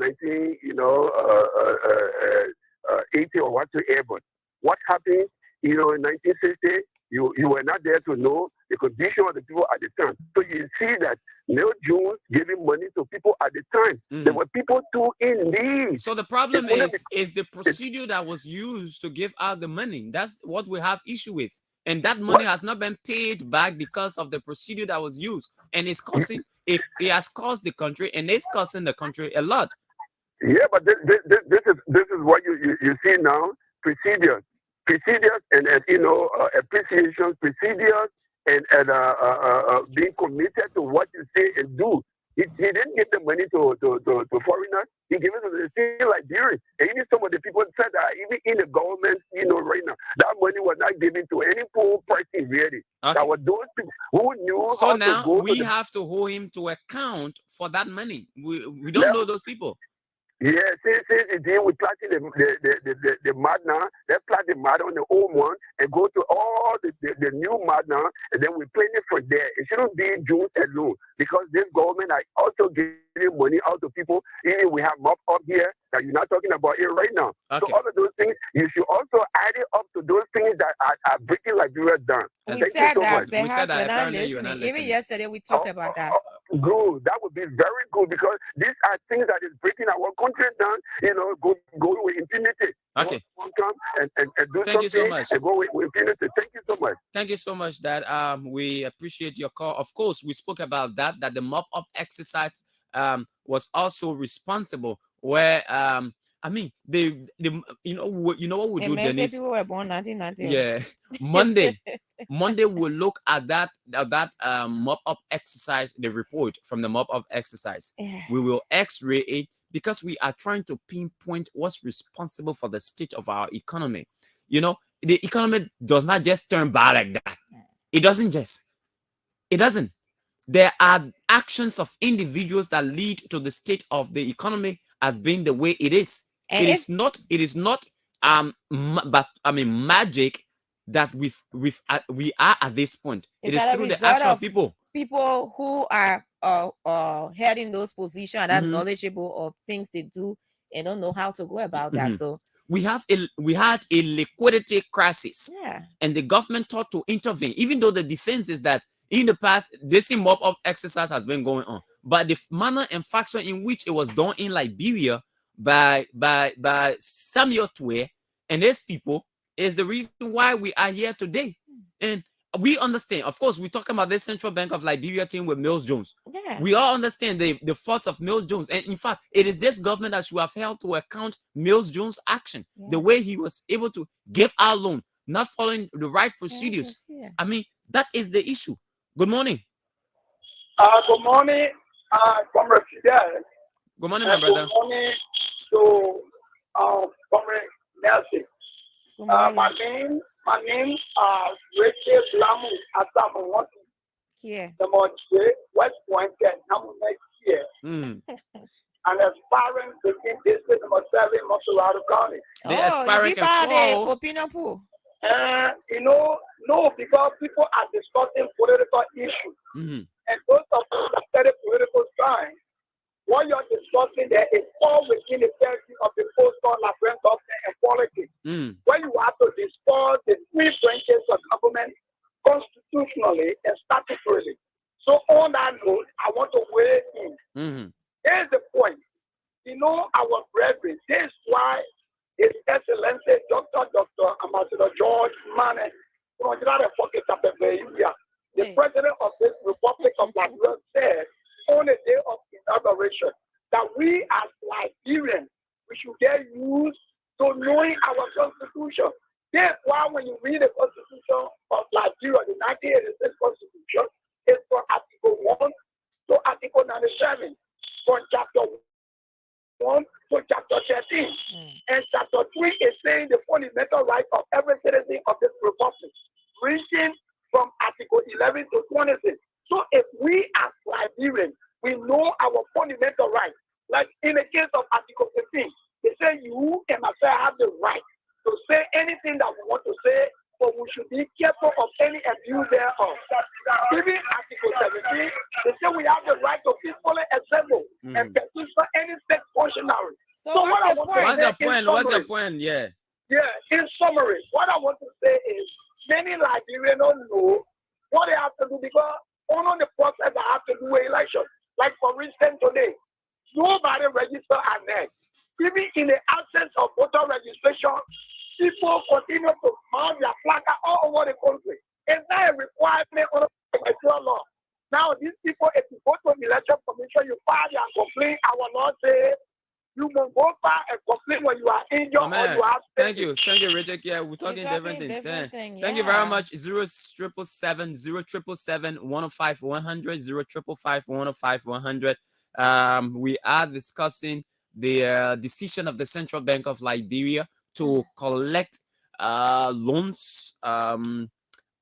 80 or whatsoever. What happened, in 1960? You were not there to know the condition of the people at the time. So you see that Neil Jones giving money to people at the time. There were people too in need. So the problem is the procedure that was used to give out the money. That's what we have issue with. And that money has not been paid back because of the procedure that was used. And it's causing it has caused the country, and it's costing the country a lot. Yeah, but this is what you see now. Procedures and appreciation, procedures and being committed to what you say and do. He didn't give the money to foreigners. He gave it to the same Liberians. And even some of the people said that even in the government, right now, that money was not given to any poor person really. Okay. That were those people who knew so how now to go we to have to hold him to account for that money. We don't know those people. Yeah, since it deal with planting the mud now, let's plant the mud on the old one and go to all the new mud now, and then we plant it from there. It shouldn't be June alone because this government are also giving money out to people. Even we have mop up here that you're not talking about it right now. Okay. So all of those things, you should also add it up to those things that are breaking Liberia down. We said that, We said that. perhaps Apparently you're not listening. Even listening. yesterday we talked about that. Good. That would be very good because these are things that is breaking our country down. Go with impunity. Okay. Come and do Thank you so something much. and go with impunity. Thank you so much. Thank you so much, Dad. We appreciate your call. Of course, we spoke about that the mop-up exercise was also responsible. Where I mean, you know what we do, Dennise? People were born 1990. Yeah, Monday we'll look at that mop-up exercise, the report from the mop-up exercise. Yeah. We will X-ray it because we are trying to pinpoint what's responsible for the state of our economy. The economy does not just turn bad like that. It doesn't. There are actions of individuals that lead to the state of the economy as being the way it is. And It is not magic that we are at this point. It is through the action of people. People who are heading those positions that knowledgeable of things they do and don't know how to go about that. So we had a liquidity crisis. Yeah. And the government thought to intervene, even though the defense is that in the past this mop-up exercise has been going on, but the manner and fashion in which it was done in Liberia by Samuel Twe and his people is the reason why we are here today. And we understand, of course, we're talking about the Central Bank of Liberia team with Mills Jones. Yeah. We all understand the faults of Mills Jones. And in fact, it is this government that should have held to account Mills Jones' action, the way he was able to give our loan, not following the right procedures. I mean, that is the issue. Good morning. Good morning, Comrade Fidel. Good morning, my brother. Good morning to Comrade Nelson. My name Rachel Blamu Asamu. Yeah. The West Point and next year. And aspiring to keep district number 7, Mosolado County. They aspiring to opinion pool. No, because people are discussing political issues. And those of us that study political science, what you're discussing there is all within the territory of the post-war Liberian government and politics. Where you have to discuss the 3 branches of government constitutionally and statutorily. So on that note, I want to weigh in. Here's the point. Our brethren, this is why His Excellency Dr. Ambassador George Mane, the President of this Republic of Liberia, said on the day of inauguration that we as Liberians, we should get used to knowing our Constitution. That's why when you read the Constitution of Liberia, the 1986 Constitution, it's from Article 1 to Article 97, from Chapter 1 to Chapter 13. And Chapter 3 is saying the fundamental right of every citizen of this Republic, reaching from Article 11 to 26. So if we as Liberians, we know our fundamental rights, like in the case of Article 15, they say you and myself have the right to say anything that we want to say, but we should be careful of any abuse thereof. Even Article 17, they say we have the right to peacefully assemble and petition any state functionary. So what I want to What's say your in point? What's your summary- point? Yeah. Yeah, in summary, what I want to say is many Liberians don't know what they have to do because only the process they have to do an election. Like for instance today, nobody register an egg. Even in the absence of voter registration, people continue to mount their flag all over the country. It's not a requirement under the electoral law. Now, these people, if you go to the election commission, you file your complaint. Our law says you must go file a complaint when you are injured or you have. Thank you, Richard. Yeah, we're talking different things. Thank you very much. 077-105-100 we are discussing the decision of the Central Bank of Liberia to collect loans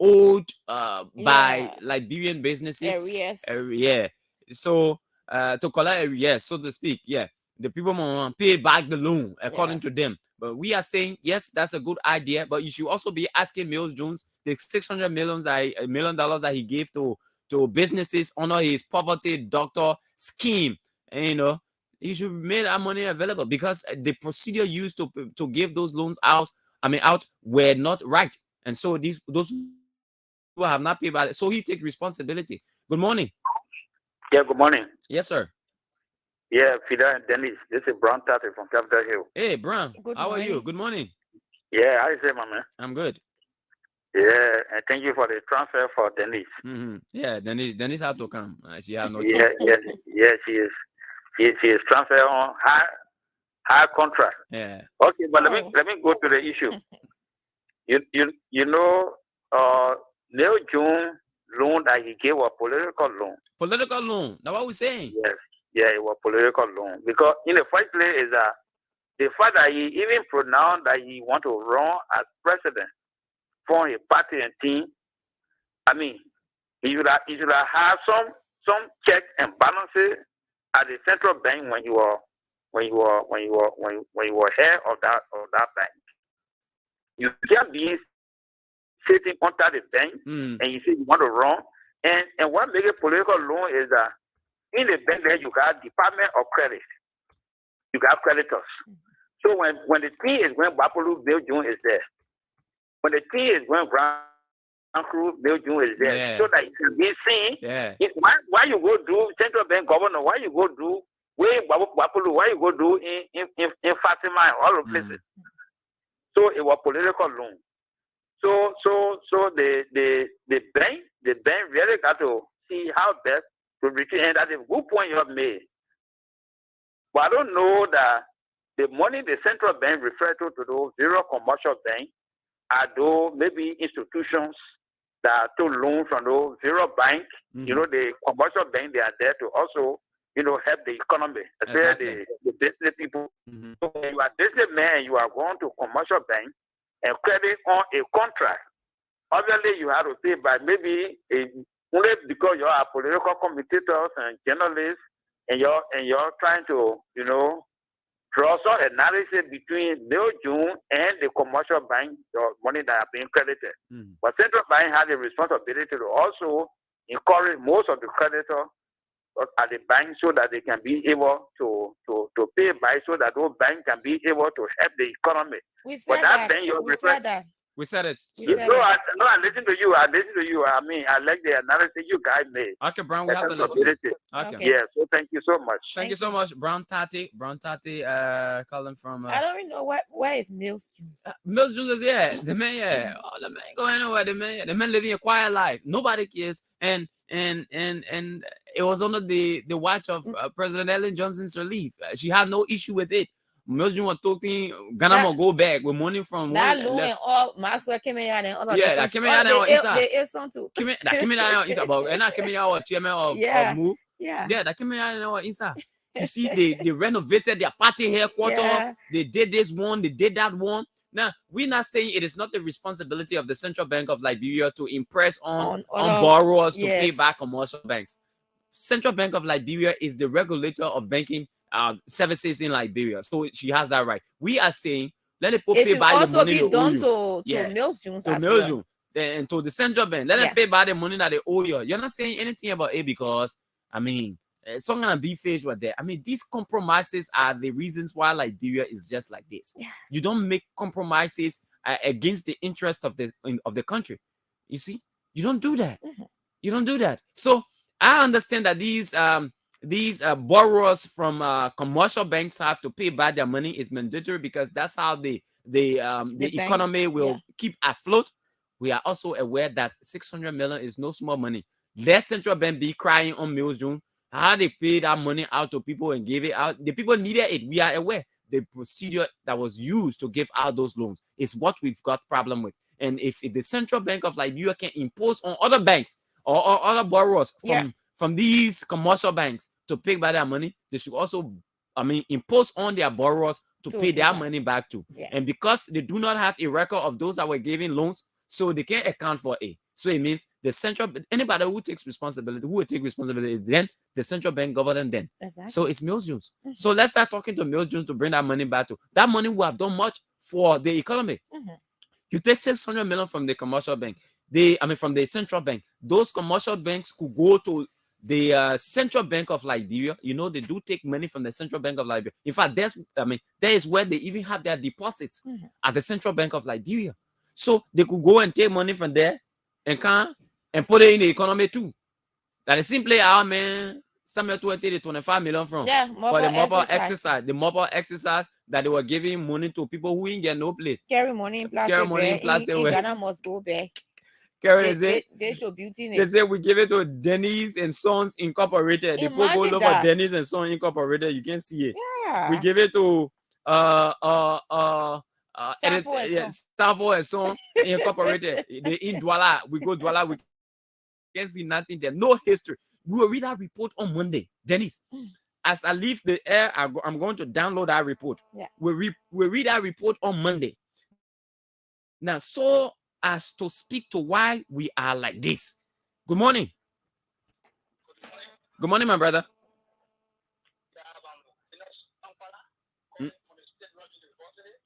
owed by Liberian businesses. So to collect arrears, so to speak. Yeah, the people want to pay back the loan according to them. But we are saying yes, that's a good idea. But you should also be asking Mills Jones the $600 million that he gave to businesses under his poverty doctor scheme. And, you know, you should make that money available because the procedure used to give those loans out were not right. And so those people have not paid back. So he take responsibility. Good morning. Yeah, good morning. Yes, sir. Yeah, Fidel and Dennise. This is Brown Tati from Capitol Hill. Hey, Brown. How are you? Good morning. Yeah, how you say, my man? I'm good. Yeah, and thank you for the transfer for Dennise. Yeah, Dennise had to come. She has no yeah, she is. She is transferred on high contract. Yeah. Okay, but let me go to the issue. You know, Neil June loan that he gave was political loan. Political loan. That's what we're saying. Yes. Yeah, it was political loan. Because in the first place is that the fact that he even pronounced that he want to run as president for his party and team, I mean, he should have had some checks and balances at the central bank when you were head of that bank. You can't be sitting under the bank and you say you want to run. And what makes a political loan is that in the bank there you got Department of Credit. You got creditors. So when the thing is when Bapolu Bill June is there, when the thing is when Grand Crew Bill June is there, so that it can be seen. Why you go do central bank governor? Why you go do Bapolu? Why you go do in Fatima and all of places? So it was political loan. So the bank really got to see how best to retrieve, and that's a good point you have made. But I don't know that the money the central bank referred to those zero commercial banks are those maybe institutions that took loans from those zero bank. You know, the commercial bank, they are there to also, you know, help the economy, especially the business people. So when you are businessman, you are going to commercial bank and credit on a contract. Obviously, you have to pay by maybe only because you are political commentators and journalists, and you're trying to, you know, draw some analysis between Bill June and the commercial bank, the money that are being credited. But central bank has a responsibility to also encourage most of the creditors at the bank so that they can be able to pay back, so that those banks can be able to help the economy. We said that. We said it. I listen to you. I mean, I like the analysis you guys made. Okay, Brown, we have the ability. Okay. Yeah, so thank you so much. Thank you so much, Brown Tati, calling from. I don't even know where is Mills Jones. Mills Jones is the man. Oh, the man going nowhere. The man living a quiet life. Nobody cares. And it was under the watch of President Ellen Johnson's relief. She had no issue with it. Mills Jones was talking, Ghana will go back with money from that loan and all. Maxwell came in and all. That came in and all. That came in and all. And I came in out chairman of Move. Yeah, that came in and all inside. You see, they renovated their party headquarters. Yeah. They did this one, they did that one. Now, we're not saying it is not the responsibility of the Central Bank of Liberia to impress on borrowers to pay back commercial banks. Central Bank of Liberia is the regulator of banking services in Liberia, so she has that right. We are saying let it pay back the money they owe you. To Mills Jones, and to the Central Bank, let them pay back the money that they owe you. You're not saying anything about it because I mean some kind of beef fish were there. I mean, these compromises are the reasons why Liberia is just like this. Yeah. You don't make compromises against the interest of the country. You see, you don't do that. You don't do that. So I understand that these borrowers from commercial banks have to pay back their money. Is mandatory because that's how the economy will keep afloat. We are also aware that 600 million is no small money. Let central bank be crying on Mills June. How they pay that money out to people and give it out. The people needed it. We are aware. The procedure that was used to give out those loans is what we've got problem with. And if the central bank of Liberia can impose on other banks or other borrowers from these commercial banks to pay back their money, they should also, impose on their borrowers to pay their money back too. And because they do not have a record of those that were giving loans, so they can't account for it. So it means the central, anybody who takes responsibility, who will take responsibility is then the central bank government then. Exactly. So it's Mills Jones. So let's start talking to Mills Jones to bring that money back to. That money will have done much for the economy. You take 600 million from the commercial bank. From the central bank. Those commercial banks could go to the central bank of Liberia. You know, they do take money from the central bank of Liberia. In fact, there is where they even have their deposits at the central bank of Liberia. So they could go and take money from there and put it in the economy too. That is simply our man somewhere 20 to 25 million from for the mobile exercise. The mobile exercise that they were giving money to people who ain't get no place. Carry money in plastic. Ghana must go back. They show beauty in it. They say we give it to Dennise and Sons Incorporated. The people go look for Dennise and Sons Incorporated. You can see it. Yeah. We give it to Savo and Son Incorporated. They in Douala. We go Douala. We can see nothing there. No history. We will read that report on Monday. Dennise, as I leave the air, I'm going to download that report. Yeah. We read that report on Monday. Now, so as to speak to why we are like this. Good morning. Good morning, my brother.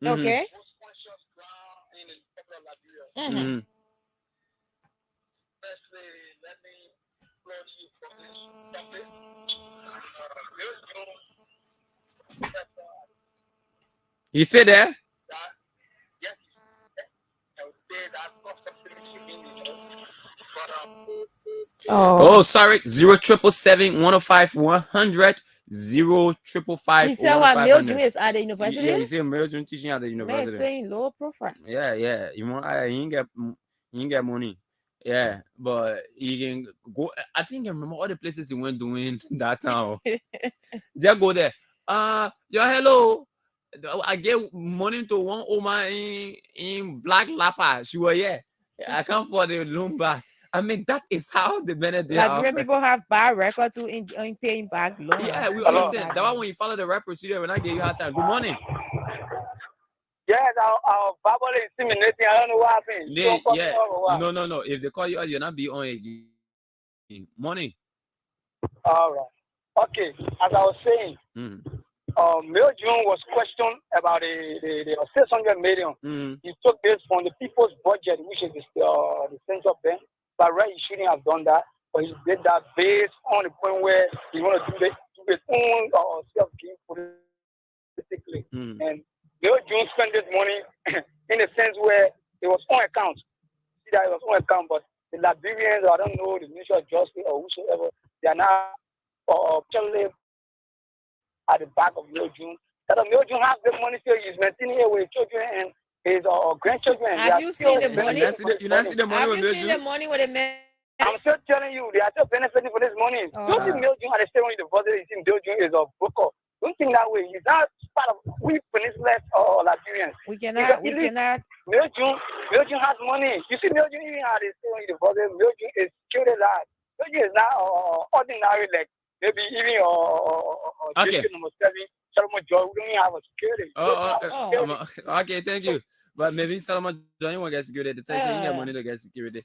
Okay. You say there? Oh, sorry. 0777105 055. He said what Mills June is at the university? Yeah, he said Mills June teaching at the Man university. is playing low profile. Yeah. You want he ain't get money. Yeah, but he can go. I think I remember all the places he went doing that time. Just go there. Hello. I gave money to one woman in Black Lapa. She was here. I come for the loan back. I mean, that is how the Benedict. Like people have bad record too in paying back loan. Yeah, we understand. That one when you follow the right procedure, when I give you hard time. Good morning. Yes, our Bible is intimidating. I don't know what happened. No. If they call you, you're not be on again. Morning. All right. Okay. As I was saying, Mills June was questioned about the 600 million. He took this from the people's budget, which is the central bank. But right, he shouldn't have done that. But he did that based on the point where he want to do his own self-gain politically. And Mills June spent this money in a sense where it was on account. See that it was on account, but the Liberians, I don't know, the Ministry of Justice or whosoever, they are now actually at the back of Mills June. That Mills June has the money still. He's maintaining it with his children and his grandchildren. Have you seen the money? You not see the money with Mills June? The money with the man? I'm still telling you, they are still benefiting from this money. Don't think Mills June at the state when you deposit, you think Mills June is a broker. Don't think that way. He's not part of we peninsulars or Liberians. We cannot. Mills June has money. You see, Mills June even had the state when you deposit. Mills June is security life. Mills June is not ordinary like maybe even okay. Number 7. Solomon Joy, we don't even have a security. Okay, thank you. But maybe Solomon Joy won't get security. The person you get money to get security.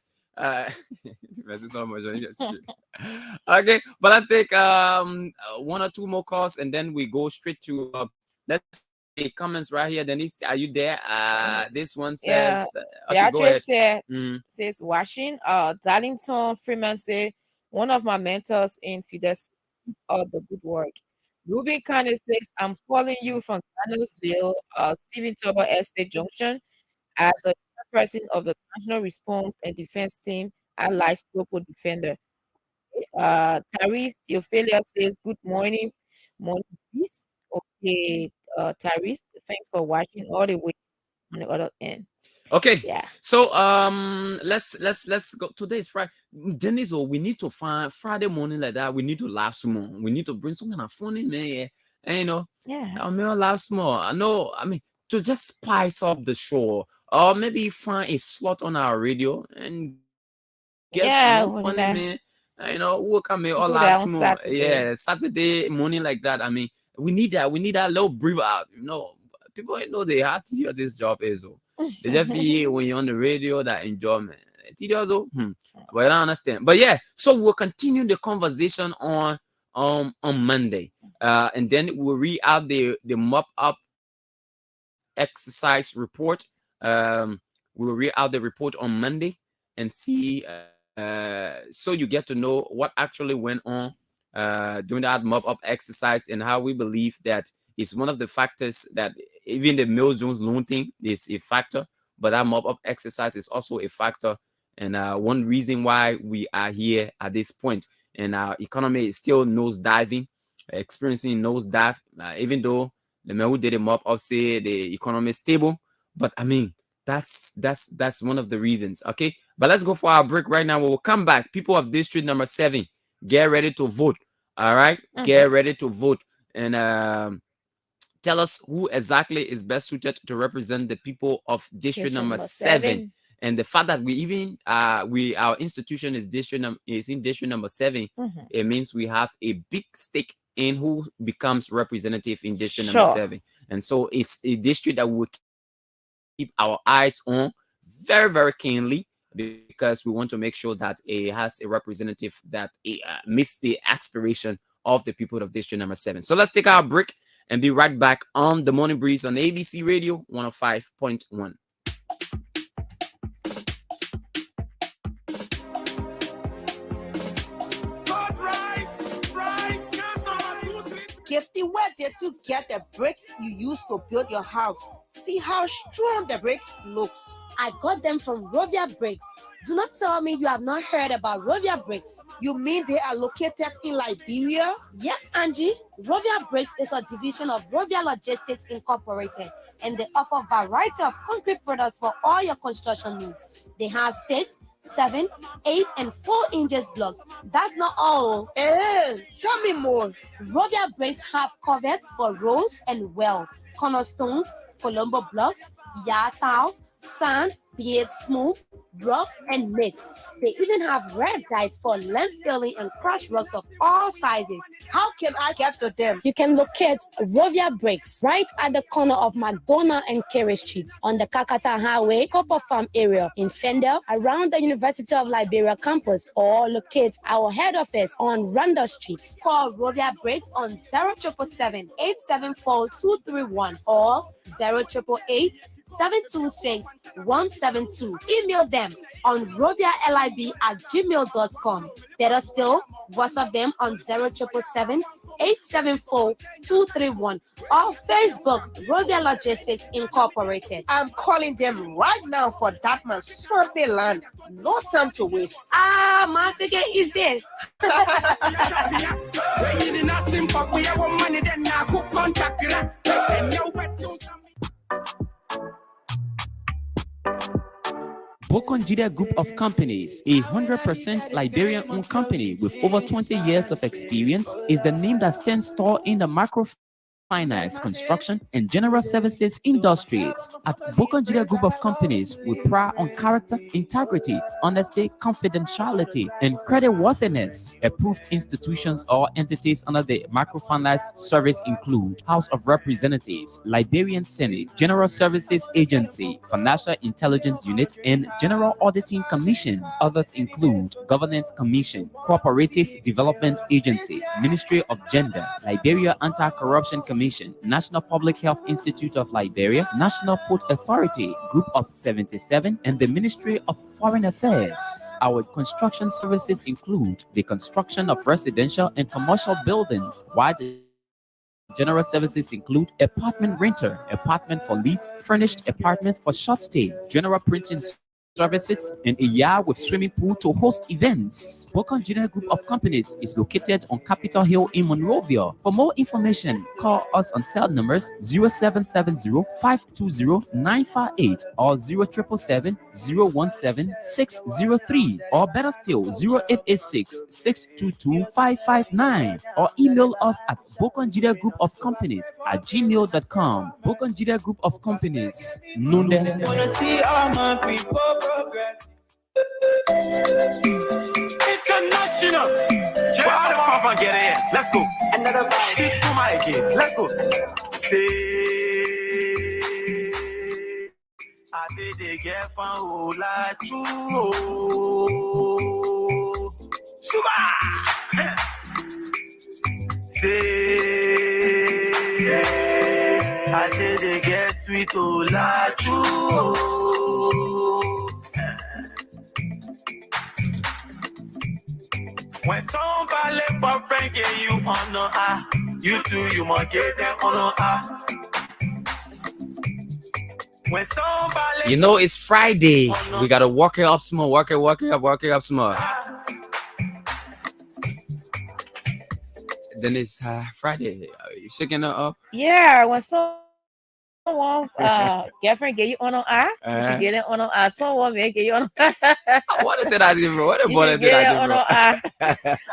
Okay, but I'll take one or two more calls and then we go straight to let's see comments right here. Dennise, are you there? This one says go ahead. Says washing. Darlington Freeman say one of my mentors in Fidel keep up the good work. Ruben Kane says, I'm calling you from Danielsville, Stephen Tober Estate Junction, as a person of the National Response and Defense Team, allied local defender. Tyrese Theophilia says, good morning, morning, peace. Okay, Tyrese, thanks for watching all the way on the other end. Okay. Yeah. So let's go. Today is Friday. Dennise, we need to find Friday morning like that. We need to laugh some more. We need to bring some kind of funny man. Yeah. And you know, yeah, may laugh some more. I know. I mean, to just spice up the show, or maybe find a slot on our radio and get some funny man. You know, we'll come here all laugh some more. Yeah, Saturday morning like that. I mean, we need that. We need that little breathe out. You know, people know they hard to do this job is. They just feel when you're on the radio that enjoyment. But I don't understand. But yeah, so we'll continue the conversation on Monday. And then we'll read out the mop up exercise report. We'll read out the report on Monday and see so you get to know what actually went on during that mop up exercise and how we believe that it's one of the factors that even the Mill Jones loan thing is a factor, but that mop up exercise is also a factor. And one reason why we are here at this point, and our economy is still nose diving, experiencing nose dive, even though the men who did the mop up say the economy is stable. But I mean, that's one of the reasons. Okay, but let's go for our break right now. We'll come back. People of district number 7, get ready to vote. All right, get ready to vote and tell us who exactly is best suited to represent the people of district number 7. And the fact that we even our institution is in district number 7, it means we have a big stake in who becomes representative in district number 7. And so it's a district that we will keep our eyes on very, very keenly, because we want to make sure that it has a representative that meets the aspiration of the people of district number 7. So let's take our break and be right back on the Morning Breeze on ABC Radio 105.1. Gifty, where did you get the bricks you used to build your house? See how strong the bricks look. I got them from Rovia Bricks. Do not tell me you have not heard about Rovia Bricks. You mean they are located in Liberia? Yes, Angie. Rovia Bricks is a division of Rovia Logistics Incorporated, and they offer a variety of concrete products for all your construction needs. They have 6, 7, 8, and 4 inches blocks. That's not all. Tell me more. Rovia Bricks have coverts for rows and well, cornerstones, Colombo blocks, yard tiles, sand, be it smooth, rough, and mixed. They even have red dyes for land filling and crushed rocks of all sizes. How can I get to them? You can locate Rovia Bricks right at the corner of McDonough and Carey Streets on the Kakata Highway, Copper Farm area in Fidel, around the University of Liberia campus, or locate our head office on Randall Street. Call Rovia Bricks on 0777 874 231 or 0888 726-172. Email them on rovialib@gmail.com. Better still, WhatsApp them on 0777-874-231 or Facebook, Rovia Logistics Incorporated. I'm calling them right now for that man's Swamp land. No time to waste. Ma, take it easy. Bokonjida Group of Companies, a 100% Liberian-owned company with over 20 years of experience, is the name that stands tall in the microfinance, construction, and general services industries. At Bokonjida Group of Companies, we pride on character, integrity, honesty, confidentiality, and creditworthiness. Approved institutions or entities under the microfinance service include House of Representatives, Liberian Senate, General Services Agency, Financial Intelligence Unit, and General Auditing Commission. Others include Governance Commission, Cooperative Development Agency, Ministry of Gender, Liberia Anti-Corruption Commission, information: National Public Health Institute of Liberia, National Port Authority, Group of 77, and the Ministry of Foreign Affairs. Our construction services include the construction of residential and commercial buildings, while the general services include apartment renter, apartment for lease, furnished apartments for short stay, general printing services, and a yard with swimming pool to host events. Bokon General Group of Companies is located on Capitol Hill in Monrovia. For more information, call us on cell numbers 0770-520-958 or 0777-017-603, or better still 0886-622-559, or email us at bokonjida@gmail.com. Bokonjida Group of Companies. Nunde. Wanna see all my people progress. International. How the fuck I get it? Let's go. Another sit to my again. Let's go. Say, I say they get fun la true. Suba. Say, I say they get sweet la true. When somebody boyfriend get you honor, you too, you must get them honor. When somebody, You know, it's Friday. We gotta work it up some more. Work it up some more. Then it's Friday. Are you shaking it up? Yeah, when someone girlfriend get you on you should get it on someone may get you on What did I do, bro? What you should get it on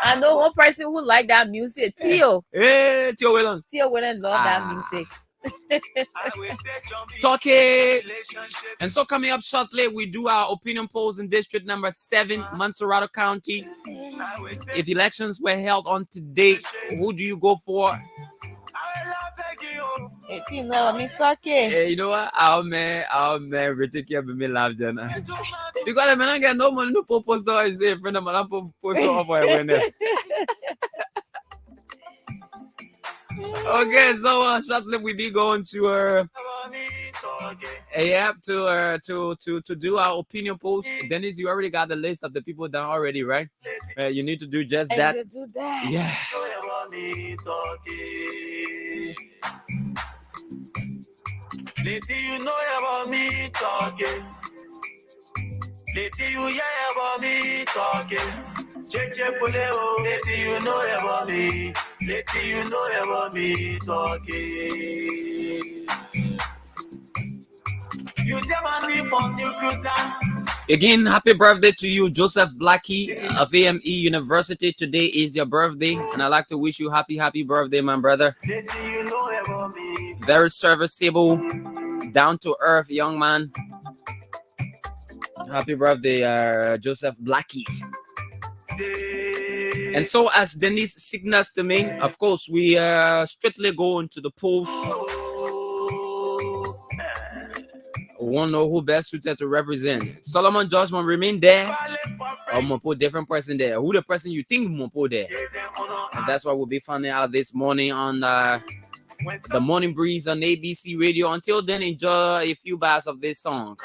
I know one person who like that music, Theo. Hey, Theo Whelan love that music. Talking. And so coming up shortly, we do our opinion polls in district number 7, Montserrat County. If elections were held on today, who do you go for? You know me talking. Hey, you know what? Our man, Richard Kia me laugh, Jenna. Because I don't get no money to post or say a friend of mine post off for awareness. Okay, so shortly we be going to to do our opinion post. Dennise, you already got the list of the people down already, right? You need to do just that. Do that. Yeah. Little you know about me talking. Little you hear about me talking. Cheche Puleo. Little you know about me. Little you know about me talking. You demand me from New Cruiser. Again, happy birthday to you, Joseph Blackie of AME University. Today is your birthday, and I'd like to wish you happy birthday, my brother. Very serviceable, down-to-earth young man. Happy birthday, Joseph Blackie. And so, as Dennise signals to me, of course, we strictly go into the polls. We won't know who best suited to represent. Solomon Judgment remain there, or I'm gonna put different person there. Who the person you think I'm gonna put there? And that's what we'll be finding out this morning on the Morning Breeze on ABC Radio. Until then, enjoy a few bars of this song.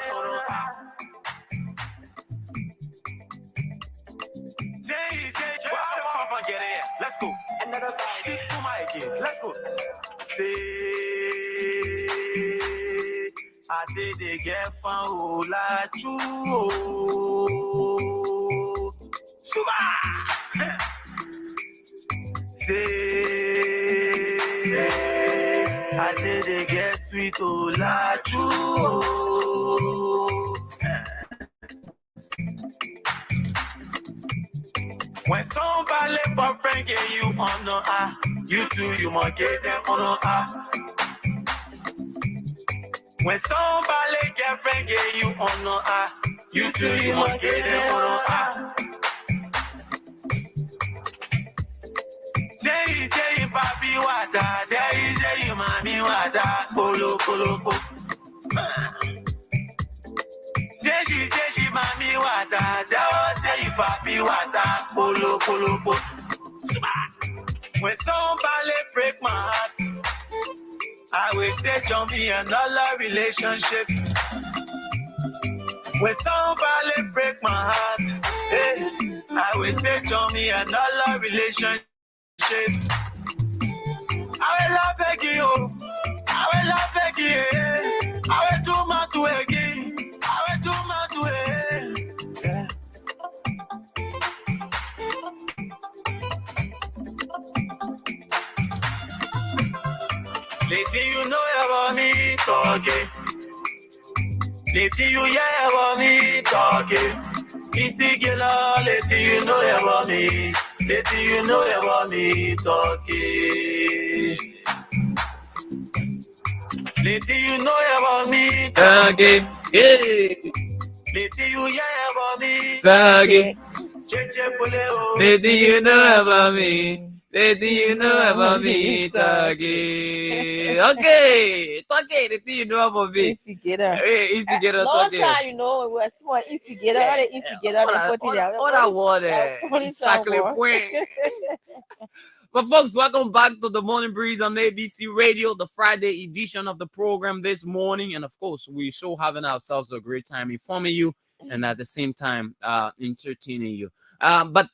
Let's go. Another sit to my again. Let's go. Say, I say they get fun la true. Suba. Say, I say they get sweet la true. When somebody boyfriend get you honor, you too, you must get them honor. When somebody girlfriend get you honor, you too, you must get them honor. Say papi water, say mommy water, polo polo polo. Say she mommy water, say papi water, polo polo polo. When somebody break my heart, I will stay on me another relationship. When somebody break my heart, hey, I will stay on me another relationship. I will love again, I will love again, I will do my do again, I will do my do again. Lady, you know about me talking. Lady, you hear about me talking. It's the girl, lady, you know about me. Lady, you know about me talking. Lady, you know about me talking. Lady, you hear about me Talking. Lady, you know about me. Lady, you know about me. Talking. Okay. Talking. Lady, you know about me. Instigator. Hey, instigator Long talking. time, you know, we were small instigator. All the instigator, they put it there. All that water. Exactly point. But folks, welcome back to the Morning Breeze on ABC Radio, the Friday edition of the program this morning. And of course, we're so having ourselves a great time informing you and at the same time entertaining you. But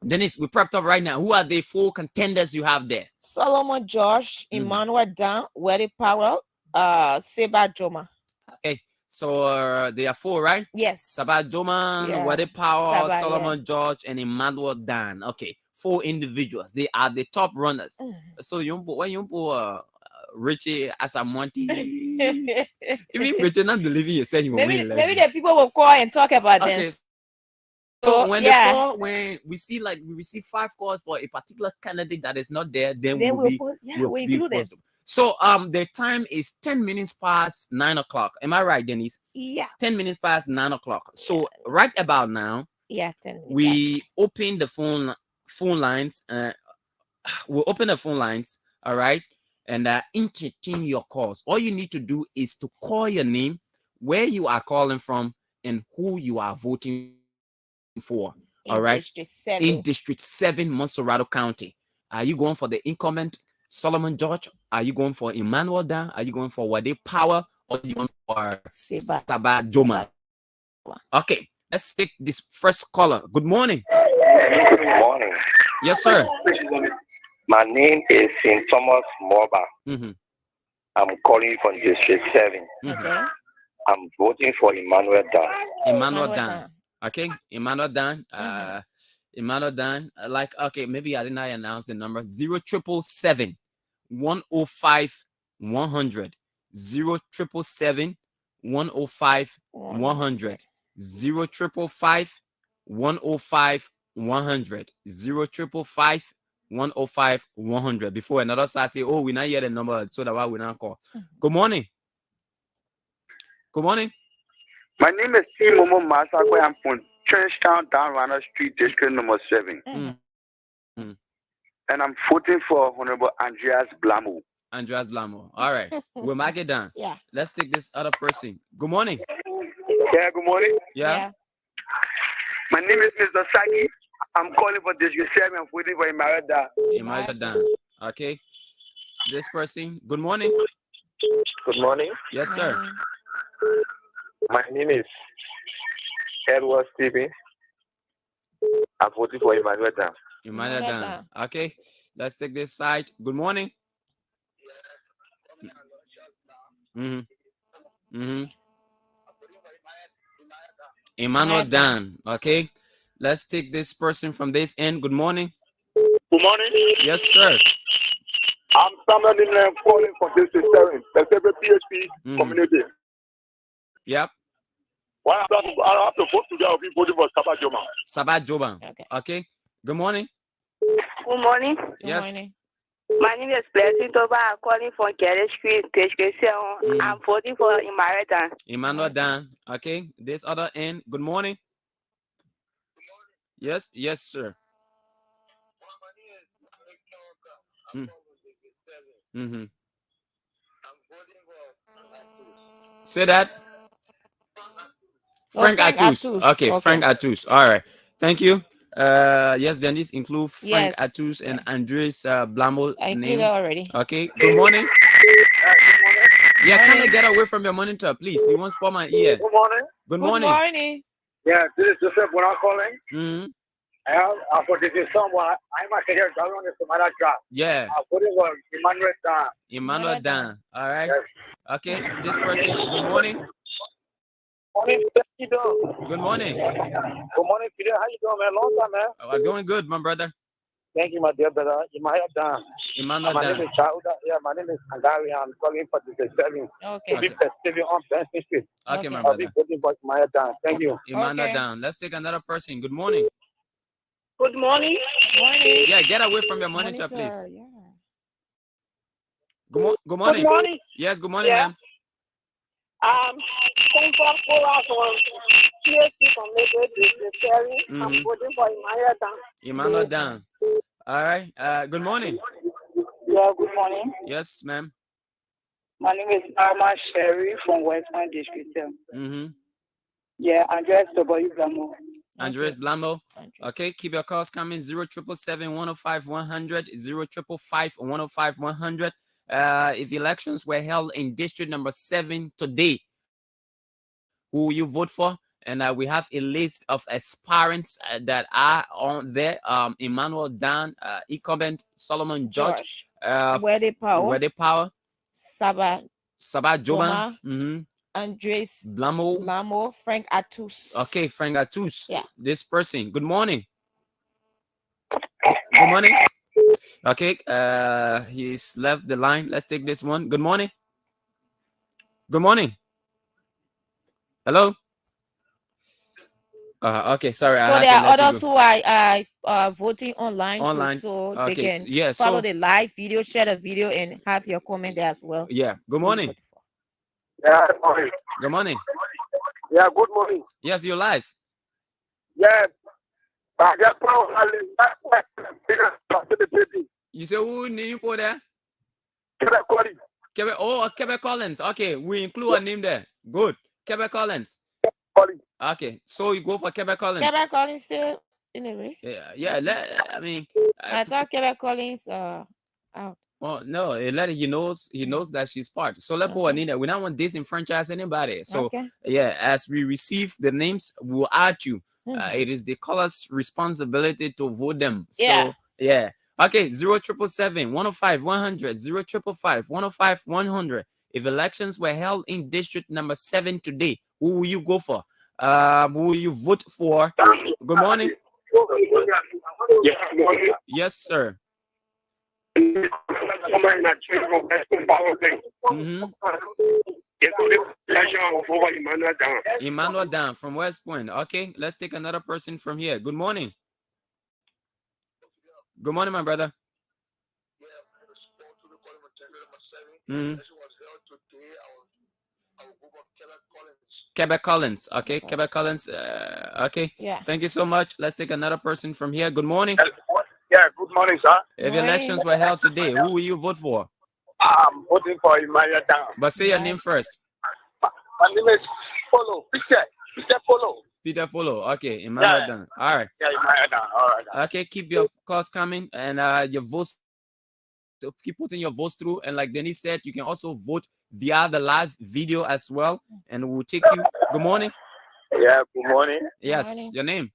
Dennise, we prepped up right now. Who are the 4 contenders you have there? Solomon Josh, Emmanuel Dan, Weddy Powell, Seba Joma. Okay, so there are 4, right? Yes. Saba Joman, Yeah. Wade Power, Saba, Solomon George, and Emmanuel Dan. Okay, 4 individuals. They are the top runners. So when you put Richie Asamonti, even Richie not believing you said he will win. Maybe the people will call and talk about this. So when they call, when we see like we receive 5 calls for a particular candidate that is not there, then we'll include them. So the time is 10 minutes past 9 o'clock. Am I right, Dennise? Yeah. 10 minutes past 9 o'clock. So right about now, yeah, 10 minutes we open the phone lines. We'll open the phone lines. All right, and entertain your calls. All you need to do is to call your name, where you are calling from, and who you are voting for. All right, in District 7, Monserrato County. Are you going for the incumbent Solomon George? Are you going for Emmanuel Dan? Are you going for Wade Power? Or are you going for Saba Joma? Okay, let's take this first caller. Good morning. Good morning. Yes, sir. My name is St. Thomas Morba. I'm calling from District 7. I'm voting for Emmanuel Dan. Emmanuel Dan. Okay, Emmanuel Dan. Emmanuel Dan. Like, okay, maybe I didn't announce the number. 0777 105 100. 0777 105 100. 0555 105 100. 0555 105 100. Before another side say, oh, we not hear the number, so that why we not call. Good morning. Good morning. My name is T. Momo Masakwe. I'm from Trenchtown, Down Runner Street, District number 7. And I'm voting for Honorable Andreas Blamo. Andreas Blamo. All right. We'll mark it down. Yeah. Let's take this other person. Good morning. Yeah, good morning. Yeah. My name is Mr. Saki. I'm calling for District 7. I'm voting for Emmanuel Dan. Emmanuel Dan. Okay. This person. Good morning. Good morning. Yes, sir. My name is Edward Stevens. I'm voting for Emmanuel Dan. Emmanuel Dan. Okay. Let's take this side. Good morning. Emmanuel Dan. Okay. Let's take this person from this end. Good morning. Good morning. Yes, sir. I'm Samuel Nimlen calling from District 7, the favorite PHP community. Yep. Why I have to vote today, I'll be voting for Saba Joma. Saba Joma. Okay. Good morning. Good morning. Yes. Good morning. My name is Blessing Toba. I'm calling from Kelly Street, District 7. I'm voting for Emmanuel Dan. Emmanuel Dan. Okay. This other end. Good morning. Yes. Yes, sir. Say that. Frank Atus. Okay, Frank Atus. All right. Thank you. Yes, then this include Frank Atus and Andres Blamo. I included already. Okay. Good morning. Yeah, can I get away from your monitor, please? You won't spoil my ear. Good morning. Good morning. Good morning. Yeah, this is Joseph when I'm calling. Mm-hmm. I have for this is someone. I'm a career driver on the Samara track. Yeah. I'm putting on Emmanuel Dan. Emmanuel Dan. All right. Yes. Okay. This person. Good morning. Morning, Fidel. Good morning. Good morning, Fidel. How you doing, man? Long time, man. I'm doing good, my brother. Thank you, my dear brother. Emmanuel Dan. Emmanuel My Dan. name is Chauda. Yeah, my name is Angari. I'm calling for the 7. Okay. Stadium on Benson Street. Okay, my I'll be brother. voting for Emmanuel Dan. Thank you. Emmanuel Dan. Let's take another person. Good morning. Good morning. Morning. Yeah, get away from your monitor, please. Yeah. Good morning. Good morning. Yes, good morning, Yeah. ma'am. Comfort Cola from PhD from Lagos, I'm Mhm. voting for Emmanuel Dan. Emmanuel Dan. All right. Good morning. Yeah, good morning. Yes, ma'am. My name is Alma Sherry from West Point District. Mm-hmm. Yeah, Andres W. Blamo. Andres Blambo. Okay, keep your calls coming. 077-105-100, 055-105-100. If elections were held in district number 7 today, who will you vote for? And we have a list of aspirants that are on there. Emmanuel Dan, incumbent Solomon George, Wede Power, Sabah Joma, Joma, Andres Blamo, Frank Atus. Okay, Frank Atus. Yeah. This person. Good morning. Good morning. Okay, he's left the line. Let's take this one. Good morning. Good morning. Hello. Okay, sorry. So there are others who are voting online too, so they can follow the live video, share the video, and have your comment there as well. Yeah. Good morning. Yeah, good morning. Good morning. Yeah, good morning. Yes, you're live. Yeah. You say who name you put there? Quebec Collins. Okay, we include a name there. Good. Quebec Collins. Okay, so you go for Quebec Collins. Quebec Collins still in the race? Yeah. I mean, I thought Quebec Collins out. Well, no, he knows that she's part. So let's put Anita. We don't want to disenfranchise anybody. So yeah, as we receive the names, we'll add you. It is the caller's responsibility to vote them. So yeah. Okay, 077-105-100, 055-105-100. If elections were held in district number 7 today, who will you go for? Who will you vote for? Good morning. Yes, sir. Emmanuel Dan from West Point. Okay, let's take another person from here. Good morning. Good morning, my brother. Quebec Collins. Okay, Quebec Collins. Okay. Yeah. Thank you so much. Let's take another person from here. Good morning. Yeah, good morning, sir. If elections were held today, who will you vote for? I'm voting for Emmanuel Dan. But say your name first. My name is Polo. Peter Polo. Peter Polo. Okay, Emmanuel Dan. All right. Yeah, Emmanuel Dan. All right. Okay, keep your calls coming and your votes. So keep putting your votes through. And like Dennise said, you can also vote via the live video as well. And we'll take you. Good morning. Yeah, good morning. Yes, your name.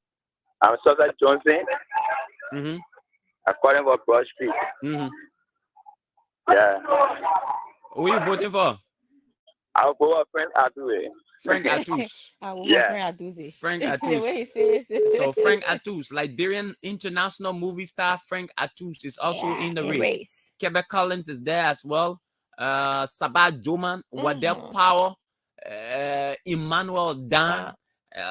I'm Sosa Johnson. Mm-hmm. I'm calling for Broad Street. Mm-hmm. Yeah. Who are you voting for? I'll go with Frank Adue. Frank Atus. Frank Atus. So Frank Atus, Liberian international movie star Frank Atus is also in the race. Quebec Collins is there as well. Sabah Joma, Wede Power, Emmanuel Dan,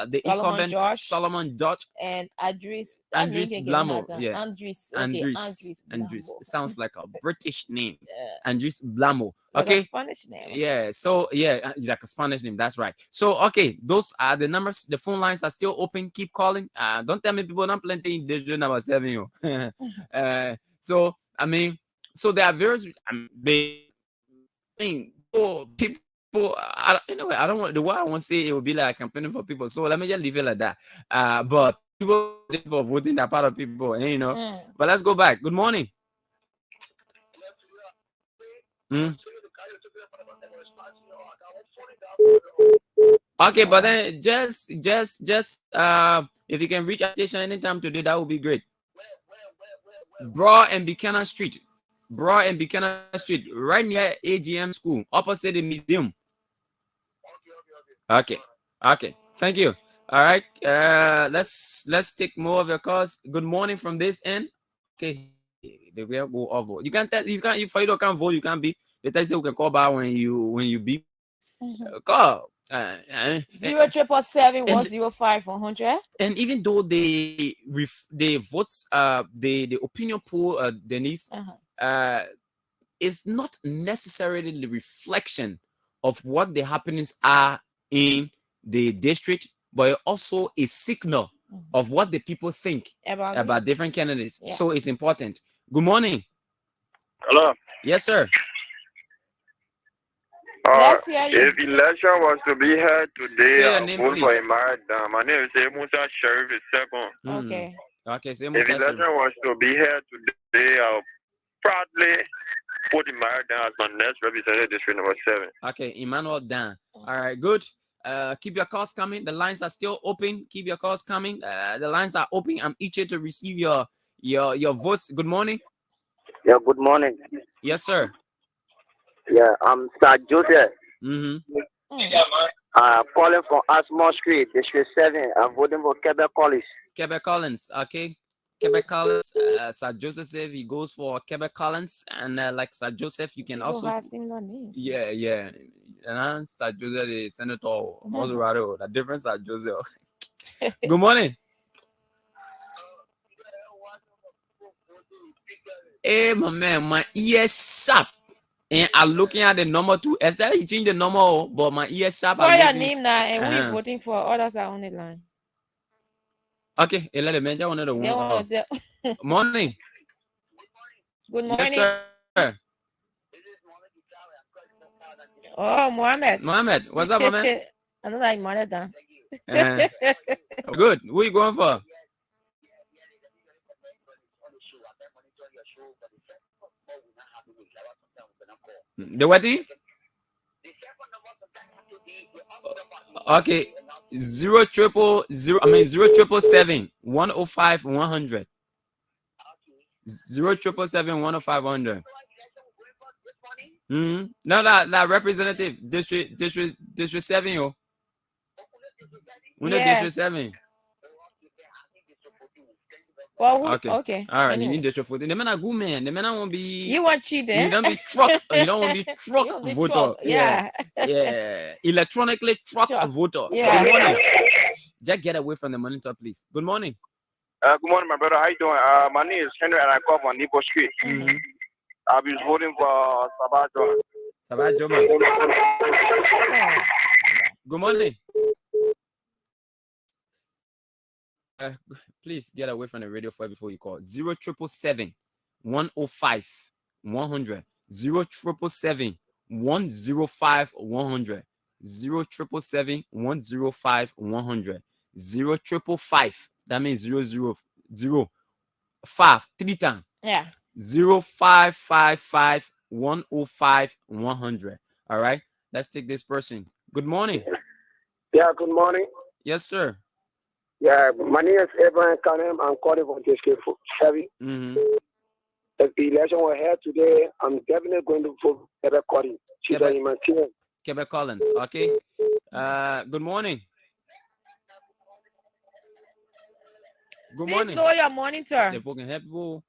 the incumbent Solomon George, and Andres Blamo. Yeah. Andres. It sounds like a British name. Andres Blamo. Okay. Like a Spanish name. Yeah. So yeah, like a Spanish name. That's right. So okay, those are the numbers. The phone lines are still open. Keep calling. Don't tell me people don't plenty in digital number 7. So I mean, so there are various. People, I don't want the way I want to say it would be like campaigning for people. So let me just leave it like that. But people for voting that part of people, you know. But let's go back. Good morning. Okay, but then just if you can reach a station anytime today, that would be great. Broad and Buchanan Street. Broad and Buchanan Street, right near AGM School, opposite the museum. Okay. Okay. Thank you. All right. Let's take more of your calls. Good morning from this end. Okay. They will go over. You can't tell. You can't. If you don't can vote, you can't be. They tell you can call back when you beep. Call. 0777105 And even though they votes the opinion poll Dennise is not necessarily the reflection of what the happenings are in the district, but also a signal of what the people think about different candidates. Yeah. So it's important. Good morning. Hello. Yes, sir. Let's hear you. If election was to be held Say today, your I'll name, vote for please. Imad. My name is Musa Sheriff II. Okay. Okay. Say If Musa election Sheriff. was to be held today, I'll proudly put Imad down as my next representative district number 7. Okay, Emmanuel Dan. All right, good. Keep your calls coming. The lines are still open. Keep your calls coming. The lines are open. I'm eager to receive your votes. Good morning. Yeah, good morning. Yes, sir. Yeah, I'm Sir Joseph. Mm-hmm. Calling from Asmore Street, District 7. I'm voting for Quebec College. Quebec Collins. Okay. Quebec Collins. Sir Joseph said he goes for Quebec Collins, and like Sir Joseph, you can People also. have similar names. Yeah. And Sir Joseph, the senator, Mozorado, the difference, Sir Joseph. Good morning. Hey, my man, my ears sharp. And I'm looking at the number too. Instead, he changed the number, but my ears sharp. Call your name now and who you Uh-huh. voting for. Others are on the line. Okay, let the manager one of the They one. want to Morning. Good morning. Yes, sir. Oh, Mohammed. Mohammed, what's up, Mohammed? I don't like Mohammed. Huh? Good. Who you going for? The wedding? Okay. 077 105 100. 077 105 100. No, that representative district 7, yo. Yes. District 7. Well, Okay. Okay. All right. Anyway. You need district 14. The man are good, man. The man won't be. You want cheat, eh? You don't be truck. You don't want to be truck You want be voter. truck, yeah. Yeah. Electronically truck voter. Yeah. Good morning. Just get away from the monitor, please. Good morning. Good morning, my brother. How you doing? My name is Henry, and I come from Nimpson Street. I was voting for Sabajo. Sabajo, man. Good morning. Please get away from the radio before you call. 077 105 100. 077 105 100. 077 105 100. 0555. That means 005 3 times. Yeah. 0555 105 100. All right. Let's take this person. Good morning. Yeah, good morning. Yes, sir. Yeah, my name is Abraham Kanem. I'm calling from District 7. If the election were held today, I'm definitely going to vote for Quebec Collins. Quebec Collins. Okay. Good morning. Good Please morning. know your monitor. The book can help people.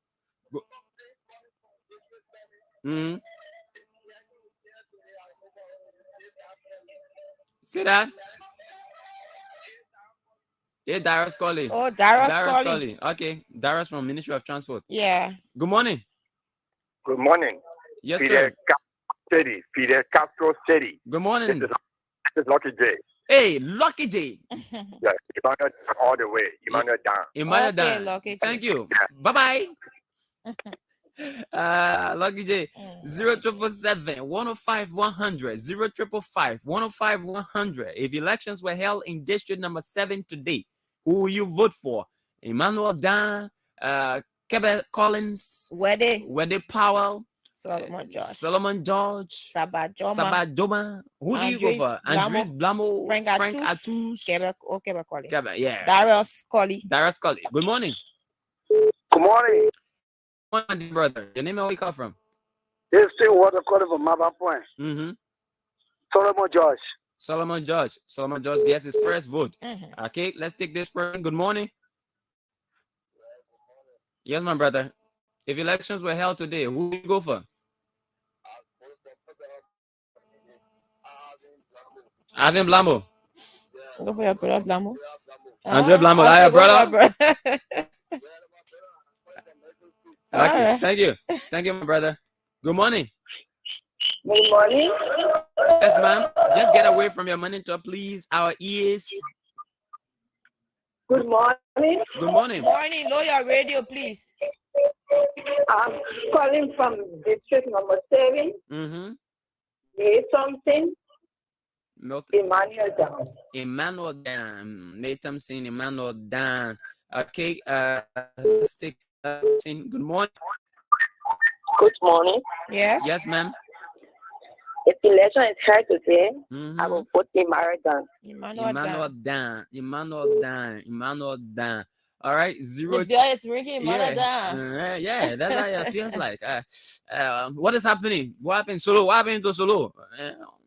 See that? Yeah, Darius calling. Oh, Darius calling. Okay, Darius from Ministry of Transport. Yeah. Good morning. Good morning. Yes, Fidel sir. Fidel Castro City. Good morning. This is Lucky J. Hey, Lucky J. Yeah, Emmanuel all the way. Emmanuel down. Emmanuel down. Thank you. Bye-bye. Lucky J. 0777 105 100. 0555 105 100. If elections were held in district number 7 today, who will you vote for? Emmanuel Dan, Quebec Collins, Wede Powell, Solomon George. Solomon George. Sabajoma. Sabajoma. Who do you go for? Andres Blamo. Frank Atus. Quebec College. Yeah. Darius Colley. Darius Colley. Good morning. Good morning. Good morning, brother. Your name and where you come from? It's still water calling from Maba Point. Mm-hmm. Solomon George. Solomon George. Solomon George gets his first vote. Okay, let's take this person. Good morning. Yes, my brother. If elections were held today, who would you go for? Alvin Blambo. Go for your brother Blambo. Andre Blambo, your brother. Okay, Right. thank you. Thank you, my brother. Good morning. Good morning. Yes, ma'am. Just get away from your monitor, please. Our ears. Good morning. Good morning. Morning. Lower your radio, please. I'm calling from district number 7. Mm-hmm. Need something. Emmanuel Dan. Emmanuel Dan. Nimpson, Emmanuel Dan. Okay. Let's take. Good morning. Good morning. Yes. Yes, ma'am. If election is held today, I will vote Emmanuel Dan. Emmanuel Dan. Emmanuel Dan. Emmanuel Dan. All right. Zero. The bell is ringing. Emmanuel Dan. Yeah, that's how it feels like. What is happening? What happened Solo? What happened to Solo?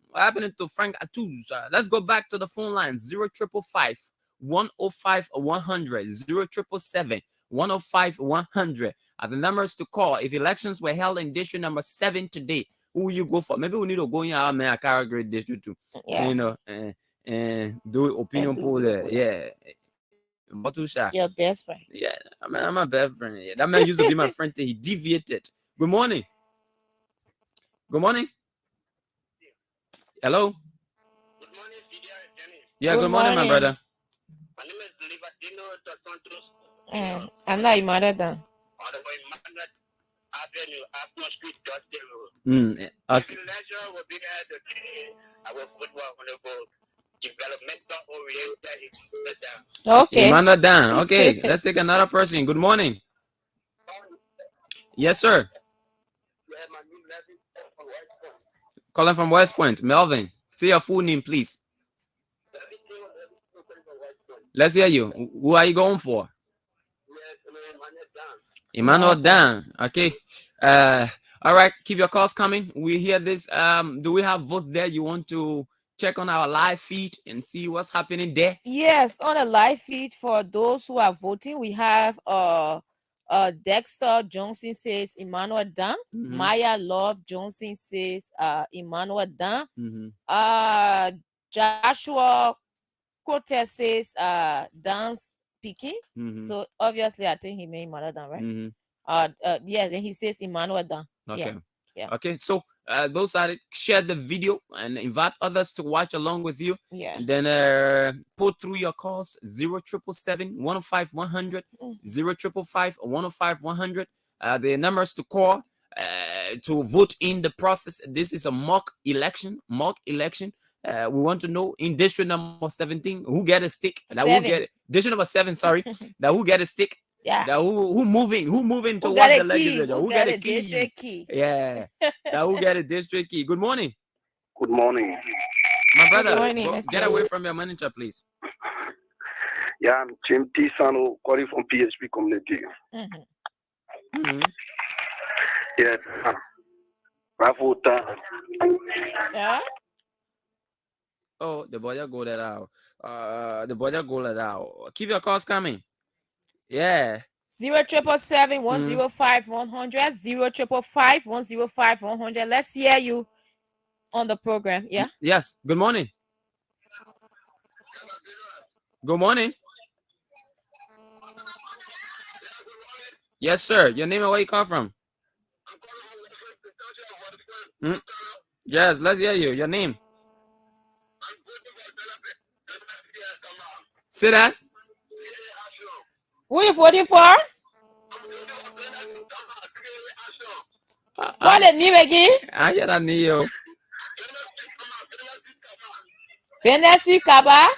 What happened to Frank Atus? Let's go back to the phone line. 0555 105 100 0777 105 100 are the numbers to call if elections were held in district number 7 today. Who will you go for? Maybe we need to go in our America grade district too. Yeah. You know, and do opinion poll there. Yeah. Your best friend. Yeah, I'm my best friend. Yeah. That man used to be my friend till he deviated. Good morning. Good morning. Hello. Good morning, Fidel and Dennise. Yeah, good morning, my brother. My name is Libertino dos Santos. I'm not Emmanuel Dan. Avenue, Afton Street, Dustin Road. Okay. The leisure will be there today. I will put one on the board. Developmental oriented. Okay. Emmanuel Dan. Okay, let's take another person. Good morning. Yes, sir. Calling from West Point. Melvin, say your full name, please. Let's hear you. Who are you going for? Emmanuel Dan. Okay. All right. Keep your calls coming. We hear this. Do we have votes there? You want to check on our live feed and see what's happening there? Yes, on the live feed for those who are voting, we have Dexter Johnson says Emmanuel Dan. Maya Love Johnson says Emmanuel Dan. Joshua Cortez says Dan speaking. So obviously I think he made Emmanuel Dan, right? Yeah, then he says Emmanuel Dan. Okay. Yeah. Okay. So those are it. Share the video and invite others to watch along with you. Yeah. And then put through your calls 0777 105 100 0555 105 100. The numbers to call to vote in the process. This is a mock election. We want to know in district number 17 who get a stick. That who get it. District number 7, sorry. That who get a stick. Yeah. That who moving towards the legislature. Who get a district key? Yeah. That who get a district key. Good morning. Good morning. My brother, Good morning, get away from your manager, please. Yeah, I'm Jim T. Sano, calling from PHP community. Yeah. Yeah. Oh, the boy go that out. The boy go that out. Keep your calls coming. Yeah. 0777 105 100 0555 105 100. Let's hear you on the program. Yeah. Yes. Good morning. Good morning. Yes, sir. Your name and where you come from? Yes, let's hear you. Your name. Say that. Who you voting for? What the name again? I hear that name. Dennise Kaba.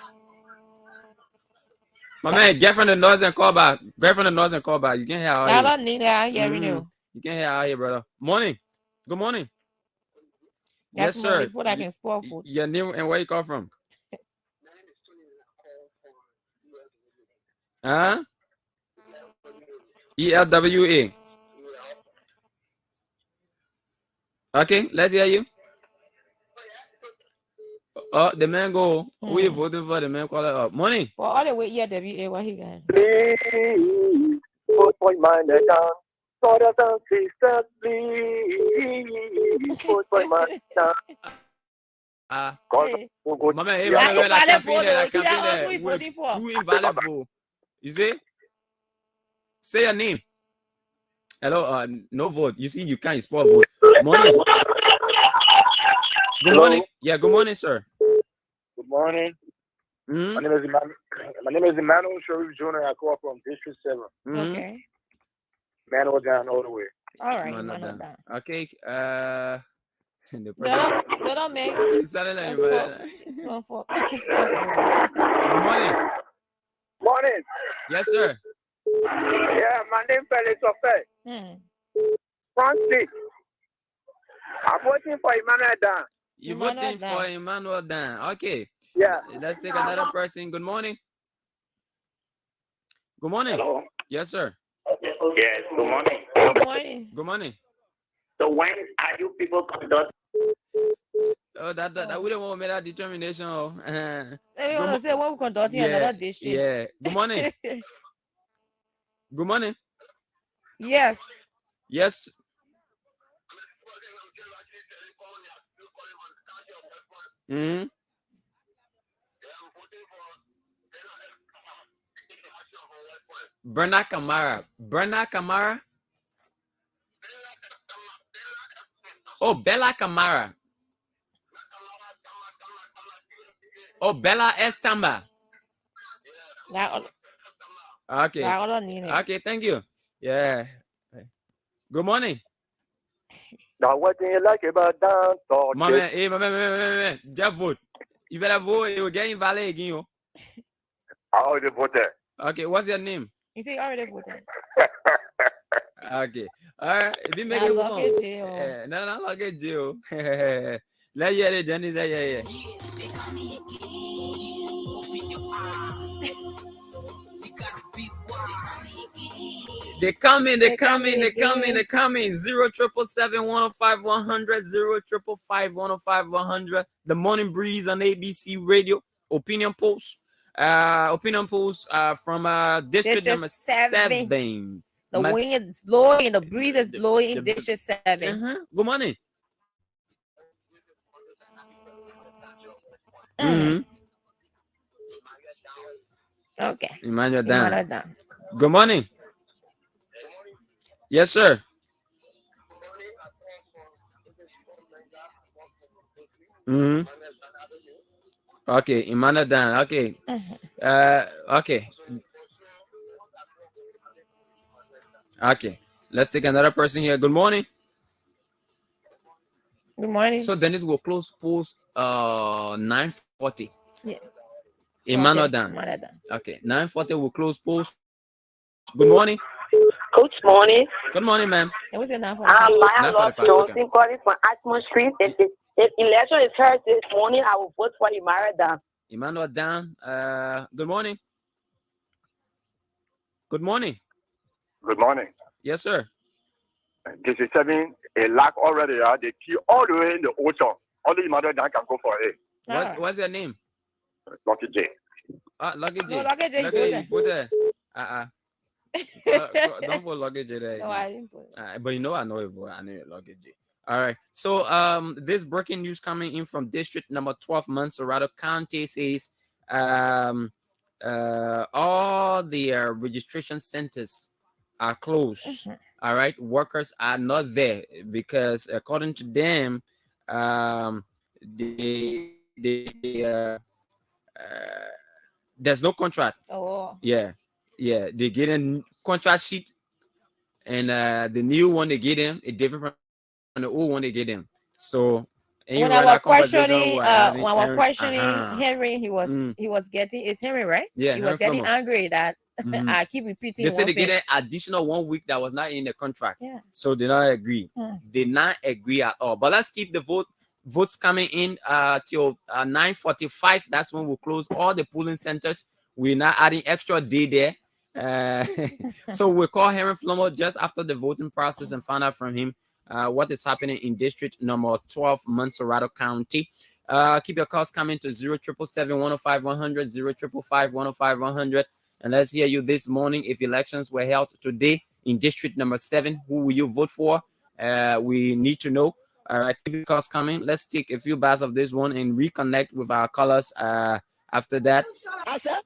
My man, get from the noise and call back. Get from the noise and call back. You can hear out I here. don't need that. I'm hearing you. You can hear out here, brother. Morning. Good morning. That's Yes, more sir. people that can spoil food. Your name and where you come from? Huh? ELWA. Okay, let's hear you. Oh, the man go. Who you voting for? The man call it up. Money. Well, all the way ELWA, what he got? Please, put my mind down. Brothers and sisters, please, put my mind down. Mama, hey, mama, I can't feel that. I can't feel that. Too invaluable. You see? Say your name. Hello, no vote. You see, you can't spell vote. Morning. Good morning. Yeah, good morning, sir. Good morning. My name is Emmanuel Sharif Jr. I call from District 7. Okay. Emmanuel down all the way. All right, Emmanuel down. Okay. The They don't make. It's not like It's one for. Good morning. Morning. Yes, sir. Yeah, my name is Felix Ofe. Francis. I'm voting for Emmanuel Dan. You're voting for Emmanuel Dan. Okay. Yeah. Let's take another person. Good morning. Good morning. Hello. Yes, sir. Yes, good morning. Good morning. Good morning. So when are you people conduct? Oh, that we don't want to make that determination. Oh. They want to say when we conducting another district. Yeah. Good morning. Good morning. Yes. Yes. Mm-hmm. Bernard Camara. Oh, Bella Camara. Oh, Bella Estamba. Okay. Okay, thank you. Yeah. Good morning. Now, what do you like about dance? My man, just vote. You better vote, you will get invalid again. Yo. I already voted. Okay, what's your name? You say already voted. Okay. All right. If you make it one. No, not like it, Joe. Let's hear it, Dennise. Yeah. They coming. 0777105105055105100. The Morning Breeze on ABC Radio. Opinion polls from district number 7. The wind is blowing, the breeze is blowing in District 7. Good morning. Okay. Emmanuel Dan. Good morning. Yes, sir. Okay, Emmanuel Dan. Okay. Okay. Okay. Let's take another person here. Good morning. Good morning. So Dennise will close polls 9:40. Yeah. Emmanuel Dan. Okay. 9:40 will close polls. Good morning. Good morning. Good morning, ma'am. What's your name? I love Johnson calling from Ashmore Street. If election is held this morning, I will vote for Emmanuel Dan. Emmanuel Dan. Good morning. Good morning. Good morning. Yes, sir. This is 7. A lack already. They queue all the way in the ocean. Only Emmanuel Dan can go for it. What's your name? Lucky J. Lucky J. No, Lucky J. You put there. Don't put Lucky J there. No, I didn't put it. But you know I know it. I know Lucky J. All right. So this breaking news coming in from district number 12, Montserrat County says all the registration centers are closed. All right, workers are not there because according to them, there's no contract. Yeah, they get a contract sheet, and the new one they get them is different from the old one they get them. So When I was questioning, Henry, he was getting, is Henry, right? Yeah, he was getting angry that I keep repeating. They said they get an additional 1 week that was not in the contract. Yeah. So they not agree. Did not agree at all. But let's keep the votes coming in till 9:45. That's when we'll close all the polling centers. We're not adding extra day there. So we'll call Henry Flomo just after the voting process and find out from him what is happening in district number 12, Montserrat County. Keep your calls coming to 0777-105-100, 0555-105-100. And let's hear you this morning. If elections were held today in district number 7, who will you vote for? We need to know. All right, keep your calls coming. Let's take a few bars of this one and reconnect with our callers after that. I said,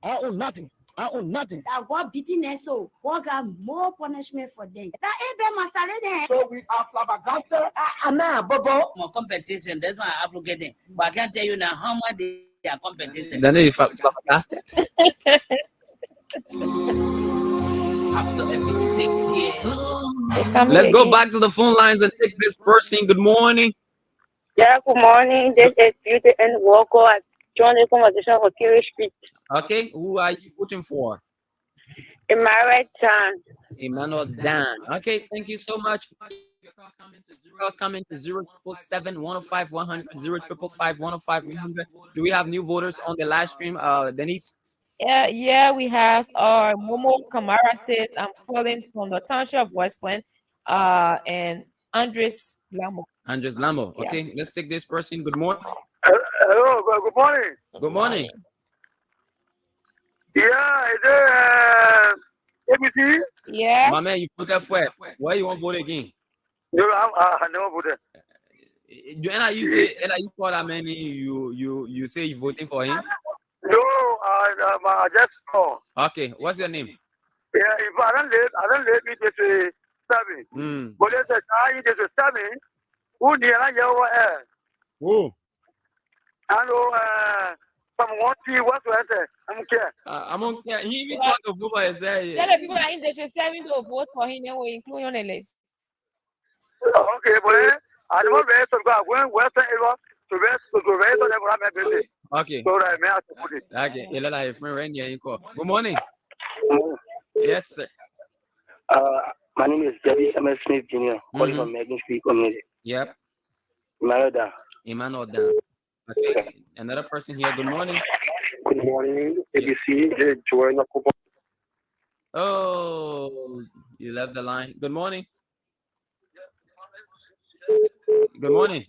I own nothing. I own nothing. I got beating there, so God got more punishment for them. So we are flabbergasted. I'm not Bobo. More competition. That's why I'm getting. But I can't tell you now how much they are competition. Then you flabbergasted. After every 6 years. Let's go back to the phone lines and take this person. Good morning. Yeah, good morning. This is Beauty and Walker. I joined the conversation for Kerry Street. Okay, who are you voting for? Emmanuel Dan. Emmanuel Dan. Okay, thank you so much. Calls coming to 0777-105-100, 0555-105-100. Do we have new voters on the live stream, Dennise? Yeah, we have Momo Kamara says I'm calling from the township of West Point, and Andres Blamo. Andres Blamo. Okay, let's take this person. Good morning. Hello, good morning. Good morning. Yeah, is it ABC? Yes. My man, you put that for why you want to vote again? No, I never voted. And you call that man, you say you voting for him? No, I just call. Okay, what's your name? Yeah, if I don't let me just say 7. But there's a guy just 7. Who near your air? Who? I know someone see what's the I'm okay. He even got the vote by say. Tell the people that in District 7 to vote for him, then we include on the list. Okay, but I don't know to go when Western Eva to rest to rest on the busy. Okay. So I may have to put it. Okay, you let your friend Randy and you call. Good morning. Yes, sir. My name is Debbie Smith Jr. Calling from Megan Street Community. Yep. Emmanuel Dan. Okay. Another person here. Good morning. Good morning, ABC. Join. Oh, you left the line. Good morning. Good morning.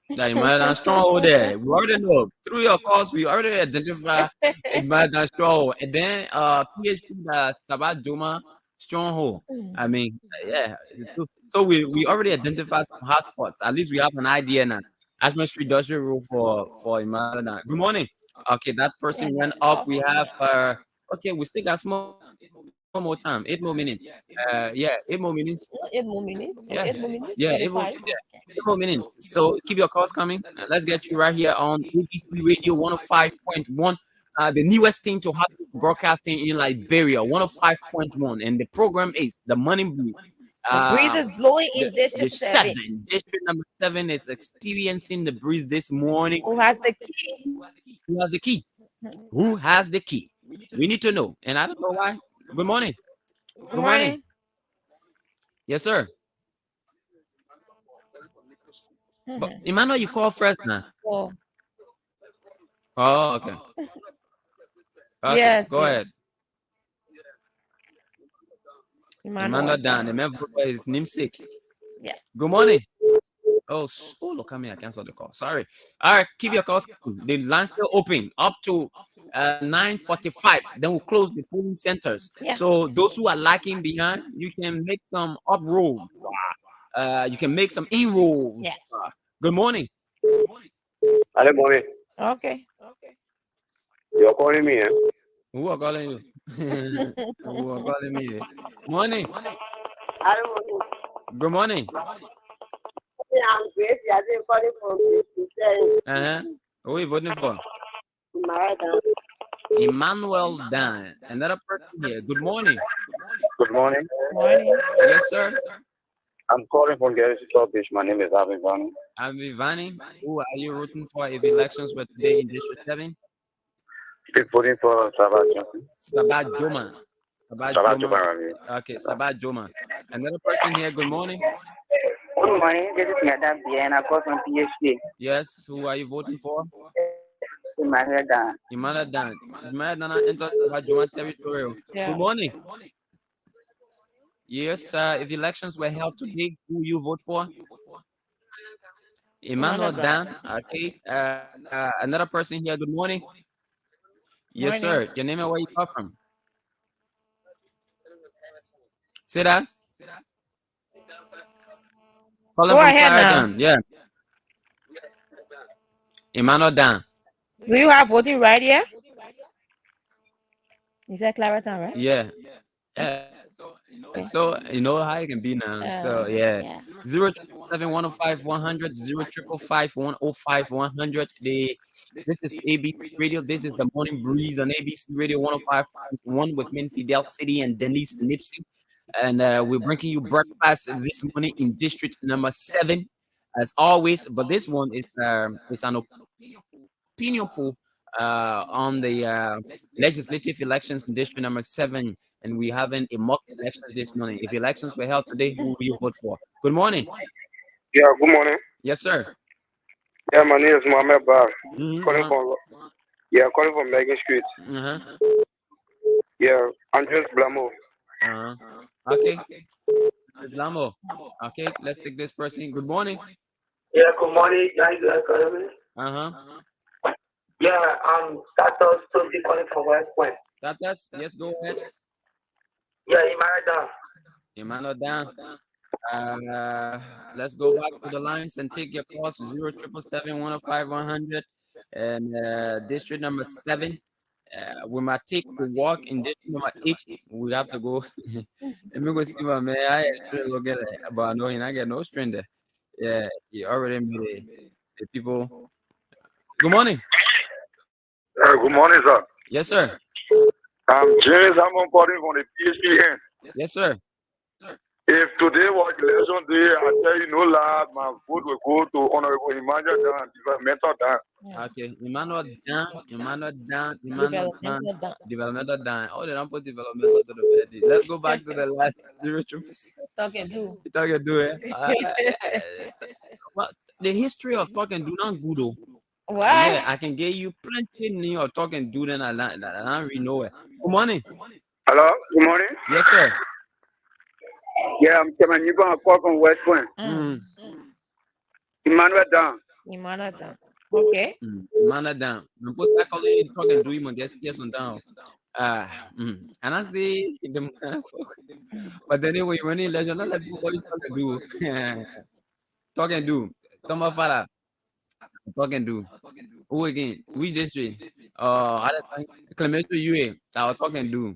Imagine strong there. We already know through your calls. We already identify Imagine strong, and then PHP Sabat Juma stronghold. I mean, yeah. So we already identified some hotspots. At least we have an idea now. Ashman Street Industrial Road for Imagine. Good morning. Okay, that person went up. We have okay, we still got small. One more time, 8 more minutes. 8 more minutes. 8 more minutes. Yeah, 8 more minutes. yeah, 8 more minutes. So keep your calls coming. Let's get you right here on ABC Radio 105.1, the newest thing to happen broadcasting in Liberia, 105.1, and the program is the Money Breeze. The breeze is blowing in District 7. District number 7 is experiencing the breeze this morning. Who has the key? Who has the key? Who has the key? We need to know, and I don't know why. Good morning. Good morning. Yes, sir. But Emmanuel, you call first now. Oh, okay. Okay, yes. go ahead. Emmanuel Dan. The member is Nimpson. Yeah. Good morning. Oh, look at me. I canceled the call. Sorry. All right, keep your calls. The line's still open up to 9:45. Then we'll close the polling centers. Yeah. So those who are lagging behind, you can make some up-rolls. You can make some in-rolls. Yeah. Good morning. Good morning. Okay. You're calling me, eh? Who are calling you? Who are calling me? Morning. Good morning. I'm great. I didn't call it for Who are you voting for? Emmanuel Dan. Another person here. Good morning. Good morning. Morning. Yes, sir. I'm calling from Garrison Beach. My name is Avivani. Vivani. Who are you rooting for if elections were today in District 7? Still voting for Sabat Johnson. Sabat Joma. Sabat Joma. Joma. Okay, Sabat Joma. Another person here. Good morning. Good morning. This is Madam Bien. I call from PhD. Yes. Who are you voting for? Emmanuel Dan. Emmanuel Dan. Emmanuel Dan enters Sabat Joma territorial. Yeah. Good morning. Yes, if elections were held today, who you vote for? Emmanuel Dan. Okay. Another person here. Good morning. Yes, sir. Your name and where you come from? Say that. Calling Go from ahead now. Clarendon. Yeah. Emmanuel Dan. Do you have voting right here? Is that Clarendon, right? Yeah. So you know how it can be now. So yeah. 077-105-100, 055-105-100. This is ABC Radio. This is the Morning Breeze on ABC Radio 105.1 with me, Fidel City and Dennise Nimpson. And we're bringing you breakfast this morning in District number 7, as always. But this one is an opinion poll on the legislative elections in District number 7. And we're having a mock elections this morning. If elections were held today, who will you vote for? Good morning. Yeah, good morning. Yes, sir. Yeah, my name is Mohamed Bar. Calling from Megan Street. Yeah, Andres Blamo. Okay. Blamo. Okay, let's take this person. Good morning. Yeah, good morning. Yeah, Tatos to be calling from West Point. Tatas, yes, go ahead. Yeah, Emmanuel Dan. Let's go back to the lines and take your calls. 077-105-100 and district number 7. We might take the walk in district number 8. We have to go. Let me go see my man. I actually look at it, but I know I get no strength there. Yeah, he already made the people. Good morning. Good morning, sir. Yes, sir. I'm James. I'm calling from the PhD. Yes, sir. If today was election day, I tell you no lie, my vote will go to Honorable Emmanuel Dan, developmental Dan. Okay, Emmanuel Dan, developmental Dan. Oh, they don't put developmental to the bed. Let's go back to the last 0 troops. Talk and do. Talk and do it. But the history of talk and do not good though. Why? Yeah, I can get you plenty new or talk and do then I don't really know it. Good morning. Hello, good morning. Yes, sir. Yeah, I'm Kevin. You're going to call from West Point. Emmanuel Dan. Emmanuel Dan. Okay. Emmanuel Dan. I'm supposed to call you talk and do him on this yes on down. And I say the but then anyway, when you legend, not let people talk and do. Talk and do. Toma Fala. Talk and do. Who again? We district. Clemente UA. I'll talk and do.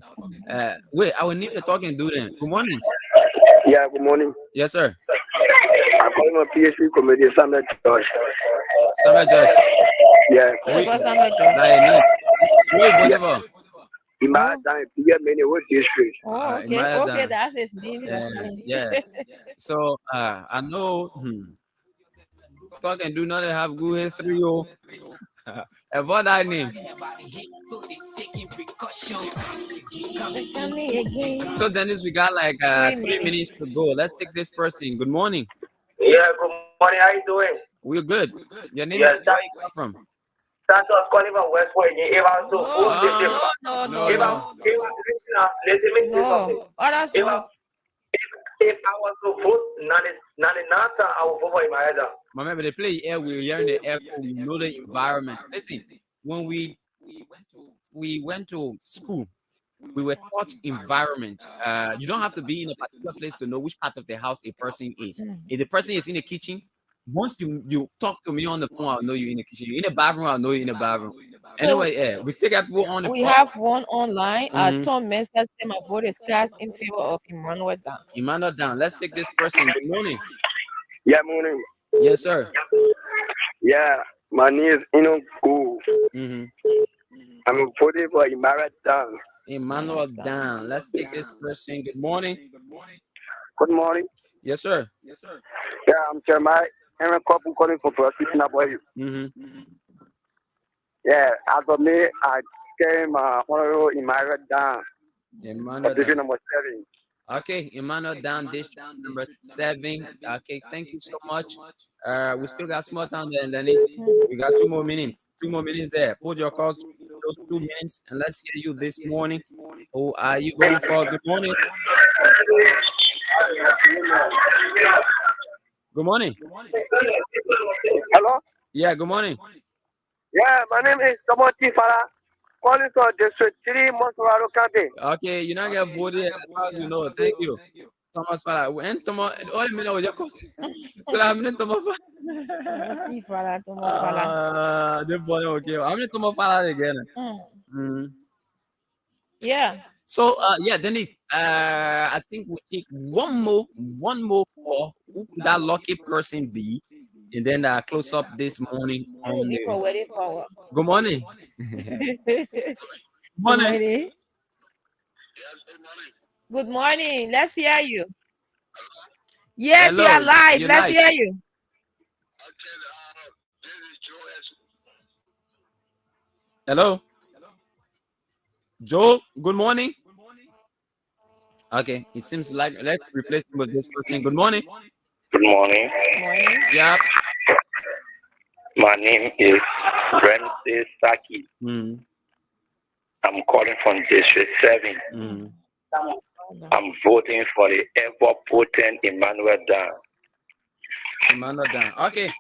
Wait, I will need to talk and do then. Good morning. Yeah, good morning. Yes, sir. I'm calling my PhD committee, Samuel Josh. Samuel Josh. Yeah. Who got Samuel Josh? Wait, whatever. Emmanuel Dan, many what district. Oh, okay. Okay, that's his name. Yeah. So I know talk and do not have good history, yo. Avoid that name. So Dennise, we got like 3 minutes to go. Let's take this person. Good morning. Yeah, good morning. How you doing? We're good. Your name Yes, is where you come from? Santos calling from West Point. If I was to if I was to vote, Nasa, I would vote for Emmanuel. My man, they play air. We're hearing the air. We know the environment. Listen, when we went to school, we were taught environment. You don't have to be in a particular place to know which part of the house a person is. If the person is in the kitchen, once you talk to me on the phone, I'll know you're in the kitchen. You're in the bathroom, I'll know you're in the bathroom. Anyway, yeah, we still got people on the phone. We have one online. Tom Mensa said my vote is cast in favor of Emmanuel Dan. Emmanuel Dan. Let's take this person. Good morning. Yeah, morning. Yes, sir. Yeah, my name is Inoku. I'm voting for Emmanuel Dan. Emmanuel Dan. Let's take this person. Good morning. Good morning. Yes, sir. Yeah, I'm Jeremiah. I'm calling for prosecution about you. Yeah, as of me, I came honorable Emmanuel Dan. Emmanuel Position Dan. number 7. Okay, Emmanuel Dan, district number 7. Okay, thank you so much. We still got small time there, Dennise. We got 2 more minutes. 2 more minutes there. Put your calls to those 2 minutes, and let's hear you this morning. Who are you going for? Good morning. Good morning. Hello? Yeah, good morning. Yeah, my name is Timothy Fala, calling from District 3, Monterey County. Okay, you're not getting voted as far as you know. Thank you. Thomas Fala. When Thomas, all the minute was your coach. So I'm in Thomas Fala. The boy, okay. I'm in Thomas Fala again. Yeah. So yeah, Dennise, I think we take one more call. Who could that lucky person be? And then close up this morning on the... Good morning. Good morning. Good morning. Let's hear you. Yes, Hello, you are live. you're Let's live. hear you. Hello. Joe, good morning. Okay, it seems like let's replace him with this person. Good morning. Good morning. Yeah. My name is Ramsey Saki. I'm calling from District 7. I'm voting for the ever potent Emmanuel Dan. Emmanuel Dan. Okay.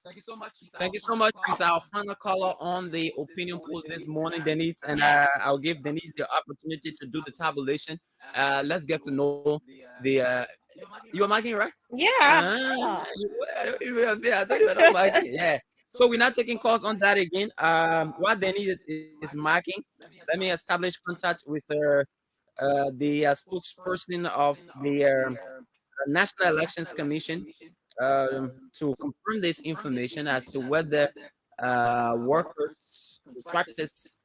Thank you so much. Thank you so much. It's our final caller on the opinion polls this morning, Dennise, and I'll give Dennise the opportunity to do the tabulation. Let's get to know the. You are marking, right? Yeah. I thought you were not marking. Yeah. So we're not taking calls on that again. What Dennise is marking, let me establish contact with the spokesperson of the National Elections Commission to confirm this information as to whether workers, contractors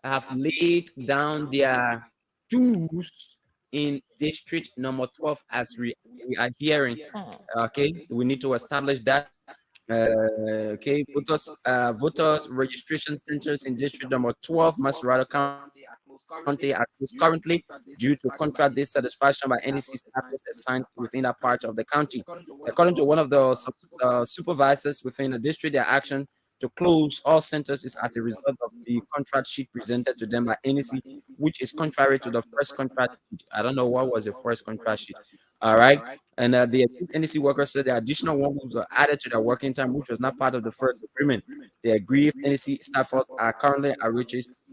have laid down their dues in district number 12 as we are hearing. Okay, we need to establish that. Okay, voters registration centers in district number 12, Maserado County are closed currently due to contract dissatisfaction by NEC staffers assigned within that part of the county. According to one of the supervisors within the district, their action to close all centers is as a result of the contract sheet presented to them by NEC, which is contrary to the first contract. I don't know what was the first contract sheet. All right. And the NEC workers said the additional 1 week were added to their working time, which was not part of the first agreement. They agree if NEC staffers are currently at Richards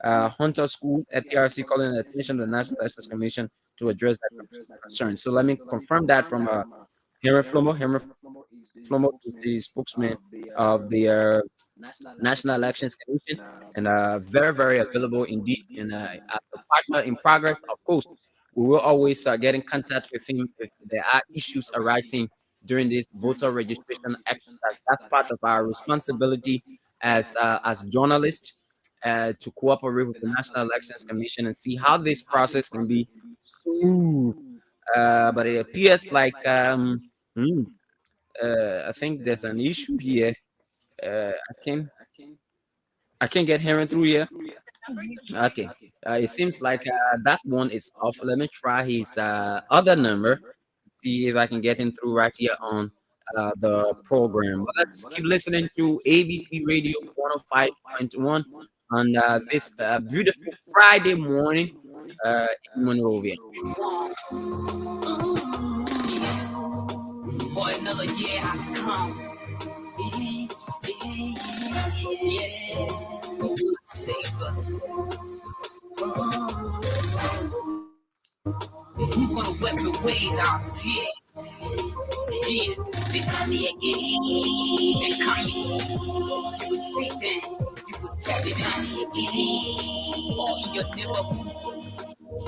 Hunter School at PRC, calling attention to the National Elections Commission to address that concern. So let me confirm that from Henry Flomo. Henry Flomo is the spokesman of the National Elections Commission, and very, very available indeed. And as a partner in progress, of course, we will always get in contact with him if there are issues arising during this voter registration exercise. That's part of our responsibility as journalists to cooperate with the National Elections Commission and see how this process can be smooth. But it appears like I think there's an issue here. I can't get Heron through here. Okay. It seems like that one is off. Let me try his other number. See if I can get him through right here on the program. But let's keep listening to ABC Radio 105.1 on this beautiful Friday morning in Monrovia. Boy, another year has come. Yeah, save us. Who gonna whip the ways out? Yeah, they call me again. They call me. You will see them. You will tap it on me again. Or in your neighborhood.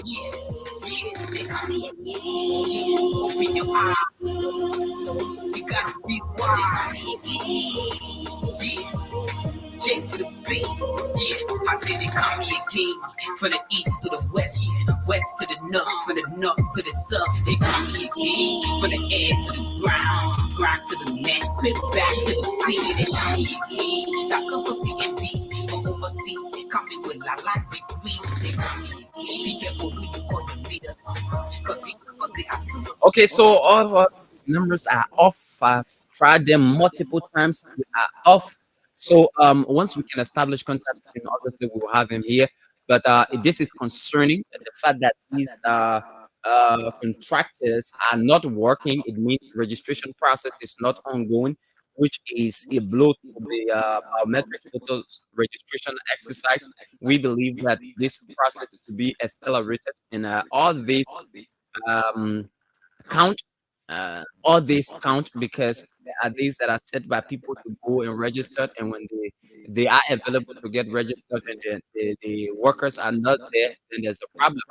Yeah, they call me again. Open your eyes. We gotta be wise. Yeah, check to the be. Yeah, I said they call me a king. From the east to the west, west to the north, from the north to the south. They call me a king. From the air to the ground, grind to the next, quick back to the sea. They call me a king. That's also CMB. From overseas, coming with la la degree. They call me a king. Be careful who you call your leaders. Cause they are so. Okay, so all of our numbers are off. I've tried them multiple times. They are off. So once we can establish contact with him, obviously we will have him here. But this is concerning the fact that these contractors are not working. It means the registration process is not ongoing, which is a blow to the biometric photo registration exercise. We believe that this process to be accelerated, and all these um, count. All these count because there are days that are set by people to go and register, and when they are available to get registered and the workers are not there, then there's a problem.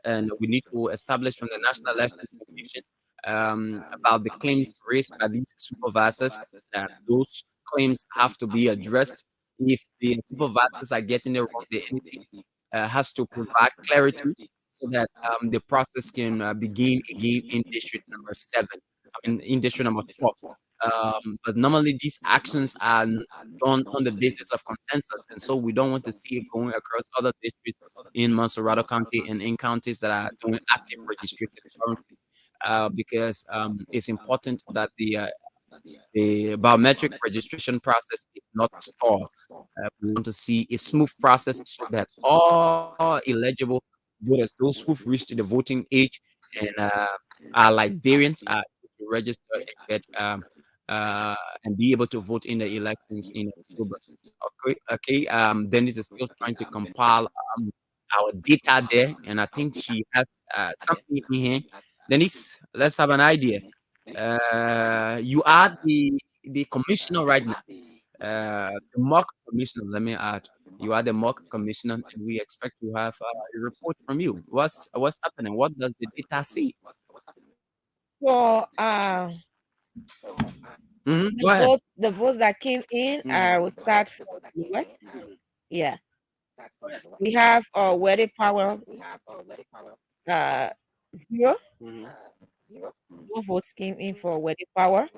And we need to establish from the National Elections Commission about the claims raised by these supervisors. That those claims have to be addressed. If the supervisors are getting it wrong, the NEC has to provide clarity so that the process can begin again in district number 7. I mean, in district number 12. But normally these actions are done on the basis of consensus, and so we don't want to see it going across other districts in Monserrato County and in counties that are doing active registration currently, because it's important that the biometric registration process is not stalled. We want to see a smooth process so that all eligible voters, those who've reached the voting age and are Liberians, are able to register and get and be able to vote in the elections in October. Okay. Dennise is still trying to compile our data there, and I think she has something in here. Dennise, let's have an idea. You are the commissioner right now. The mock commissioner, let me add. You are the mock commissioner, and we expect to have a report from you. What's happening? What does the data say? So Go ahead. the votes that came in, I will start from the west. Yeah. We have Wedding Power 0. No votes came in for Wedding Power.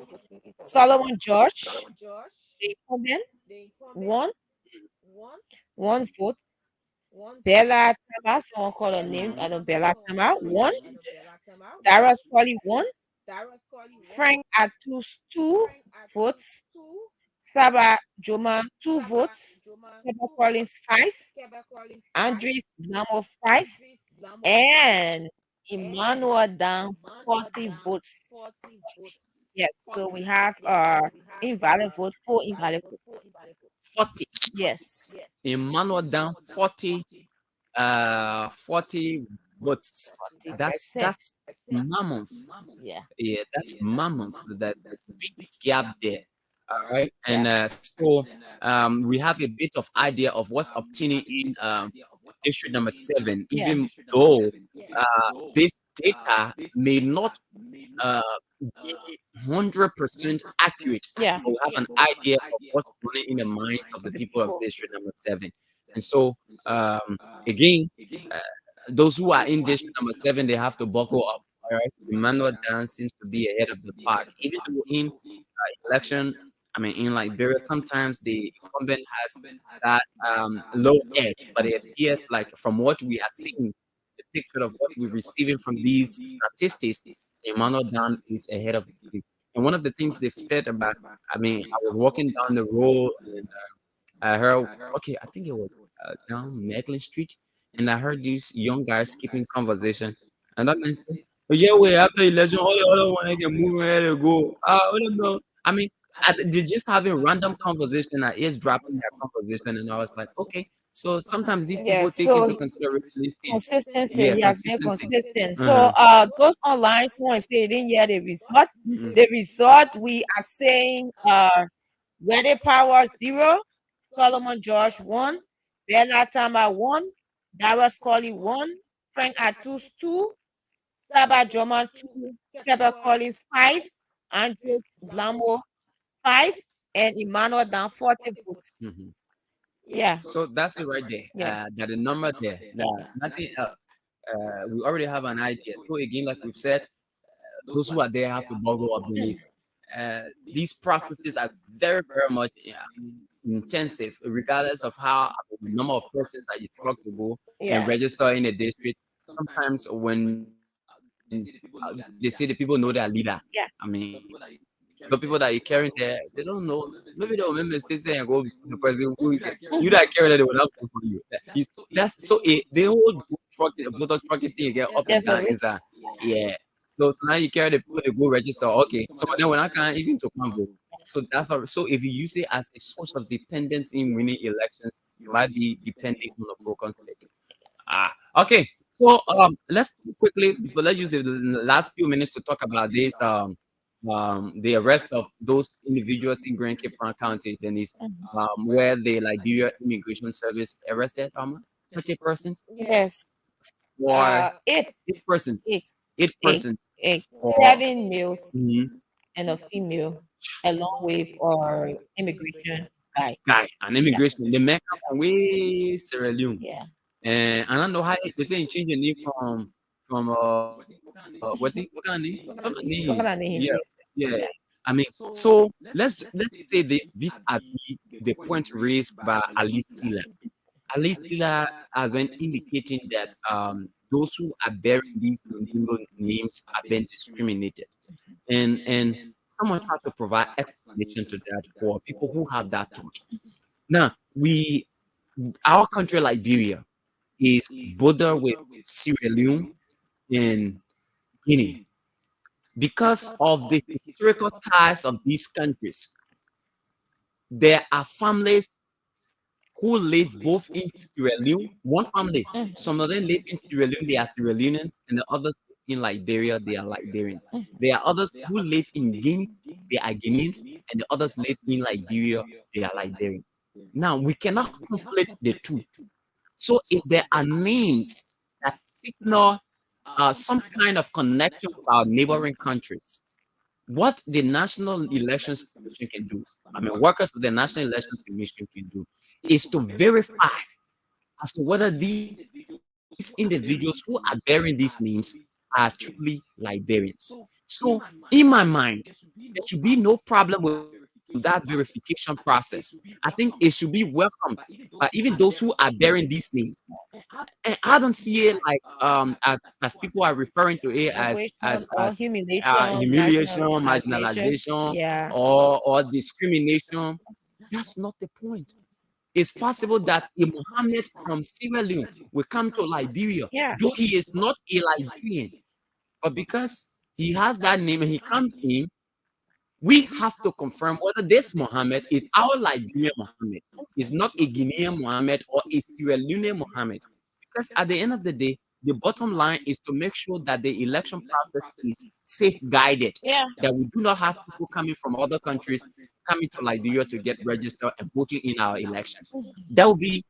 Solomon George, the incumbent, 1 vote. Bella Tama, someone called her name, I know Bella Tama, 1. Dara Scully, 1. Frank Atus, 2 votes. Saba Joma, 2 votes. Pepper Collins, 5. Andres Blamo, 5. And Emmanuel down 40 votes. Yes, so we have invalid vote, 4 invalid votes. 40. Yes. Emmanuel down 40 40 votes. That's mammoth. Yeah. Yeah, that's mammoth. That's a big gap there. All right. And so we have a bit of idea of what's obtaining in district number 7, even though this data may not be 100% accurate. Yeah. But we have an idea of what's running in the minds of the people of district number 7. And so again, those who are in district number 7, they have to buckle up. All right. Emmanuel Dan seems to be ahead of the pack. Even though in election, I mean, in Liberia, sometimes the incumbent has that low edge, but it appears like from what we are seeing, the picture of what we're receiving from these statistics, Emmanuel Dan is ahead of the. And one of the things they've said about, I mean, I was walking down the road and I heard, okay, I think it was down Macklin Street, and I heard these young guys keeping conversation. And that means, "Oh, yeah, wait, after election, all the other one I can move where to go. I don't know. I mean, they're just having random conversation, eavesdropping their conversation, and I was like, okay. So sometimes these people take into consideration these things. Consistency, Yeah, he has been consistency. consistent. So those online points they didn't hear the result. The result we are saying Wedding Power 0, Solomon George 1, Bella Tama 1, Dara Scully 1, Frank Atus 2, Saba Joma 2, Keba Collins 5, Andres Blamo 5, and Emmanuel down 40 votes. Yeah. So that's it right there. Yes. That the number there. Nothing else. We already have an idea. So again, like we've said, those who are there have to boggle up the list. These processes are very, very much intensive, regardless of how the number of persons that you truck to go and Yeah. register in a district. Sometimes when they say the people know their leader, Yeah. I mean, the people that you carrying there, they don't know. Maybe they'll remember stay there and go the person who you that carry they will not vote for you. That's so the whole voter trucking thing you get up and There's a down inside. risk. Yeah. So now you carry the people to go register. Okay. So then when I can't even to come vote. So that's how, so if you use it as a source of dependence in winning elections, you might be depending on a broken stick. Okay. So let's quickly before let's use the last few minutes to talk about this the arrest of those individuals in Grand Cape County, Dennise, where the Liberia Immigration Service arrested 30 persons Yes. for Eight. 8 persons. Eight. 8 persons. For, 7 males Mhm. and a female, along with our immigration guy. An immigration. The man come from way Sierra Leone. Yeah. And I don't know how they say he changed the name from what kind of name? Some Some name. kind of name. Yeah, yeah. I mean, so let's say this. These are the point raised by Ali Sila. Ali Sila has been indicating that those who are bearing these Ndingo names are being discriminated, and someone tried to provide explanation to that for people who have that thought. Now, our country, Liberia, is border with Sierra Leone and Guinea. Because of the historical ties of these countries, there are families who live both in Sierra Leone, one family. Some of them live in Sierra Leone, they are Sierra Leoneans, and the others in Liberia, they are Liberians. There are others who live in Guinea, they are Guineans, and the others live in Liberia, they are Liberians. Now, we cannot conflate the two. So if there are names that signal some kind of connection with our neighboring countries, what the National Elections Commission can do, I mean, workers of the National Elections Commission can do, is to verify as to whether these individuals who are bearing these names are truly Liberians. So, in my mind, there should be no problem with that verification process. I think it should be welcomed by even those who are bearing these names. And I don't see it like as people are referring to it Or as humiliation, humiliation, marginalization. marginalization, Yeah. or discrimination. That's not the point. It's possible that a Mohammed from Sierra Leone will come to Liberia, Yeah. though he is not a Liberian, but because he has that name and he comes in, we have to confirm whether this Mohammed is our Liberian Mohammed, is not a Guinean Mohammed or a Sierra Leone Mohammed. Because at the end of the day, the bottom line is to make sure that the election process is safe guided. Yeah. That we do not have people coming from other countries coming to Liberia to get registered and voting in our elections. That would be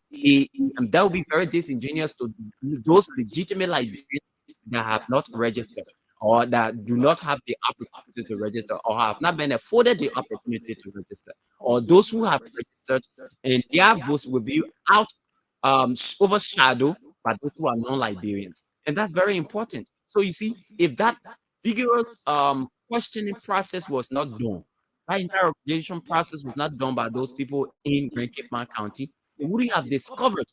that would be very disingenuous to those legitimate Liberians that have not registered or that do not have the opportunity to register or have not been afforded the opportunity to register, or those who have registered and their votes will be out overshadowed by those who are non-Liberians. And that's very important. So you see, if that vigorous questioning process was not done, that interrogation process was not done by those people in Grand Cape County, they wouldn't have discovered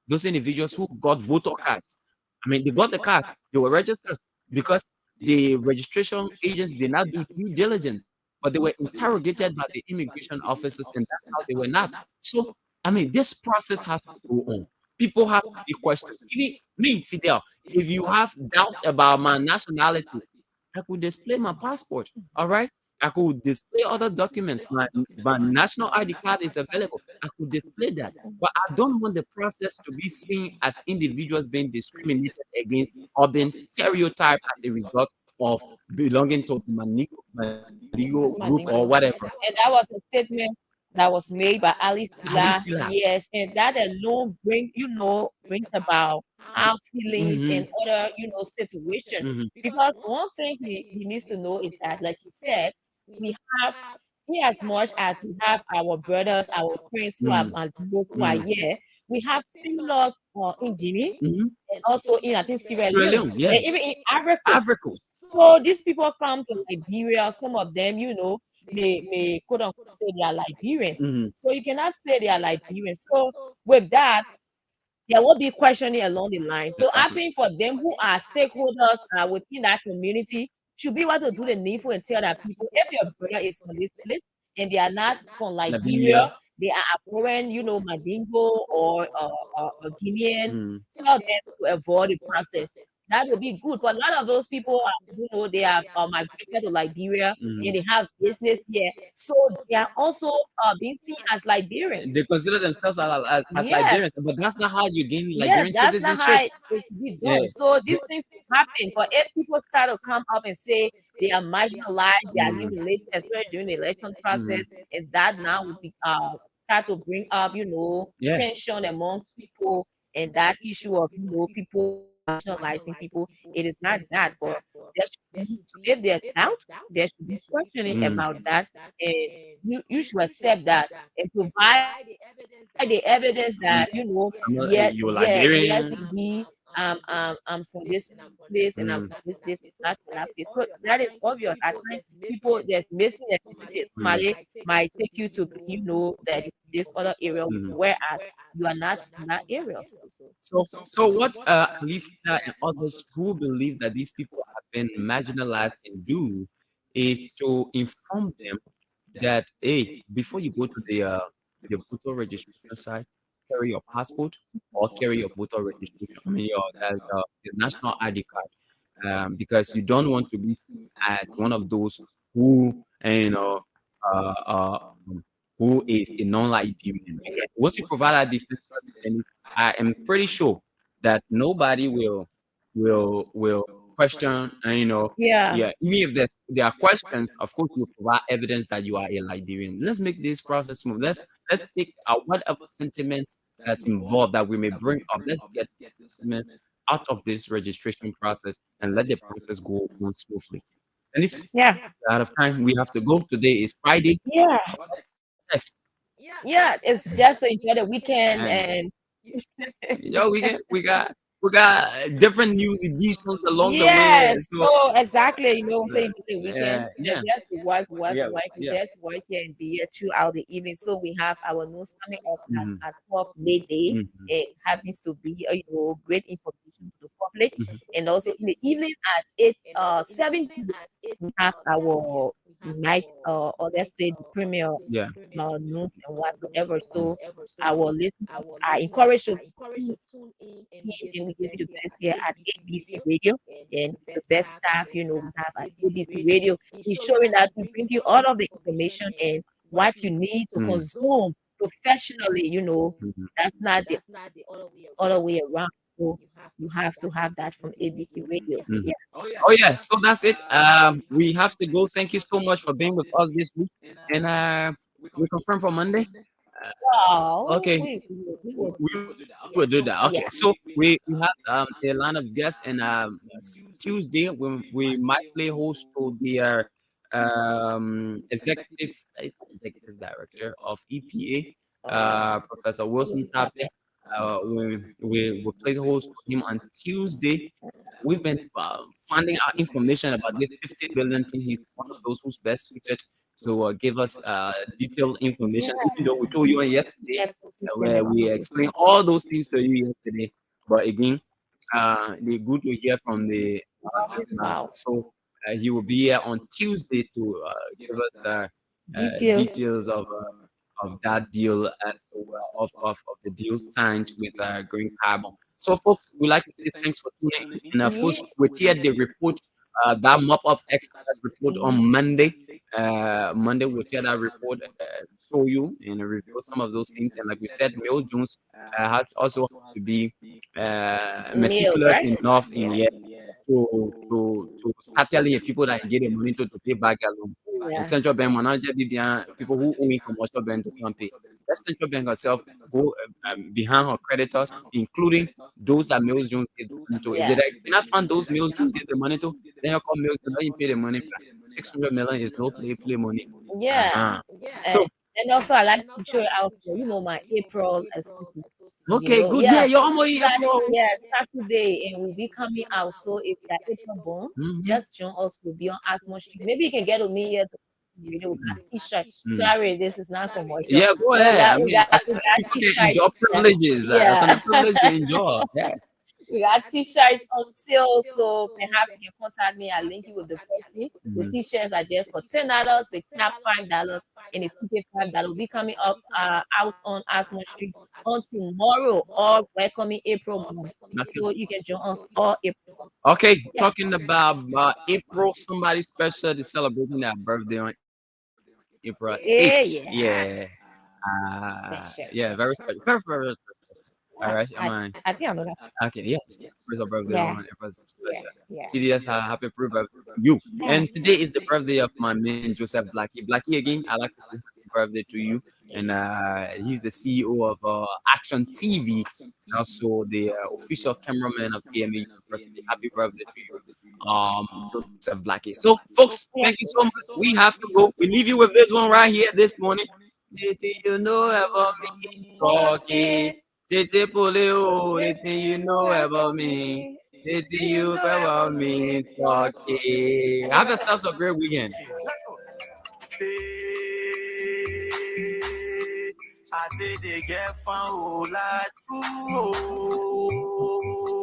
those individuals who got voter cards. I mean, they got the card, they were registered because the registration agents did not do due diligence, but they were interrogated by the immigration officers, and that's how they were not. So, I mean, this process has to go on. People have to be questioned. Even me, Fidel, if you have doubts about my nationality, I could display my passport. All right. I could display other documents. My national ID card is available. I could display that. But I don't want the process to be seen as individuals being discriminated against or being stereotyped as a result of belonging to the Manigo group or whatever. And that was a statement that was made by Ali Ali Sila. Sila. Yes, and that alone brings about our feelings and other situations. Mhm. Because one thing he needs to know is that, like you said, we have in as much as we have our brothers, our friends who are who are here, we have similar in Guinea and also in I think Sierra Sierra Leone Leone, yeah. and even in Africa. Africa. So these people come to Liberia. Some of them, you know, may quote unquote say they are Liberians. So you cannot say they are Liberians. So with that, there will be questioning along the line. So I think for them who are stakeholders within that community should be able to do the needful and tell that people, if your brother is from this place and they are not from Liberia, they are abhorrent, you know, Mandingo or Guinean, tell them to avoid the process. That would be good. But a lot of those people, you know, they have migrated to Liberia and they have business here. So they are also being seen as Liberians. They consider themselves as Yes. Liberians, but that's not how you gain Yes, Liberian that's not how citizenship. it should be done. So these things happen. But if people start to come up and say they are marginalized, they are humiliated, especially during the election process, and that now would be start to bring up, you know, tension among people and that issue of, you know, people marginalizing people. It is not that, but there should be, if there's doubt, there should be questioning about that, and you should accept that and provide the evidence that you know, yes, You're yes, Liberian. indeed, I'm from this place and I'm from this place, and not from that place. So that is obvious. At times, people there's missing activities. Somebody might take you to, you know, that this other area, whereas you are not from that area. So what Lisa and others who believe that these people have been marginalized can do is to inform them that, hey, before you go to the voter registration site, carry your passport or carry your voter registration, I mean the national ID card, because you don't want to be seen as one of those who, you know, uh, uh, um, who is a non-Liberian. Because once you provide that defense, then I am pretty sure that nobody will question, and you know, Yeah. even if there are questions, of course you provide evidence that you are a Liberian. Let's make this process smooth. Let's take whatever sentiments that's involved that we may bring up. Let's get those sentiments out of this registration process and let the process go on smoothly. And it's out of time. We have to go. Today is Friday. Yeah. Next. Yeah, it's just to enjoy the weekend And- and Yo, we got different news editions along the way. yes, So, so exactly, you know, saying the weekend, yeah. just to work, Yeah. just work here and be here throughout the evening. So we have our news coming up at 12 midday. It happens to be, you know, great information to the public, and also in the evening at 7 we have our night, or let's say the premiere news and whatsoever. So our listeners are encouraged to tune in and we give you the best here at ABC Radio, and it's the best staff, you know, we have at ABC Radio. It's showing that we bring you all of the information and what you need to consume professionally, you know. That's not the other way around. So you have to have that from ABC Radio. Yeah. Oh yeah, so that's it. We have to go. Thank you so much for being with us this week, and we confirm for Monday. Okay, we will do that. Okay, so we have a line of guests, and Tuesday we might play host to the executive director of EPA, Professor Wilson Tape. We play host to him on Tuesday. We've been finding out information about this 50 billion thing. He's one of those who's best suited to give us detailed information. Even though we told you yesterday, where we explained all those things to you yesterday, but again, they're good to hear from the mouth. So he will be here on Tuesday to give us details of that deal of the deal signed with Green Carbon. So, folks, we'd like to say thanks for tuning in. And of course, we heard the report, that mop-up expert report on Monday. Monday, we'll hear that report, show you and review some of those things. And like we said, Mail Jones has also to be meticulous enough in here to start telling people that get the money to pay back their loan. And central bank manager people who own commercial bank to come pay. Let central bank herself go behind her creditors, including those that Mills Jones get the money to. If they cannot find those Mills Jones get the money to, then you call Mills, they don't pay the money. 600 million is no play money. Yeah. So And also I like to show out for my April exclusive. okay, good. Yeah, you're almost April. Saturday, and we'll be coming out. So if you're April born, Mm-hmm. just join us. We'll be on Asmo Street. Maybe you can get with me here to we got t-shirt. Sorry, this is not commercial. Yeah, go ahead. I mean, We got people can enjoy privileges. That's a privilege to enjoy. Yeah. We got t-shirts on sale, so perhaps you can contact me. I'll link you with the person. The t-shirts are just for $10, the cap $5, and the ticket $5. Will be coming up out on Asmo Street on tomorrow or welcoming April month. So you can join us all April. Okay, talking about April, somebody special is celebrating their birthday on April 8th. Yeah. Very special. Very, very special. All right, I think I know that. Okay, yes. First birthday on April special. Yeah. CDS, happy birthday to you. And today is the birthday of my man Joseph Blackie. Blackie, again, I like to say happy birthday to you. And he's the CEO of Action TV, and also the official cameraman of AMA University. Happy birthday to you, Joseph Blackie. So, folks, thank you so much. We have to go. We leave you with this one right here this morning. Did you know about me talking? Anything you know about me? Anything you know about me? Talking. Have yourselves a great weekend. I say they get found like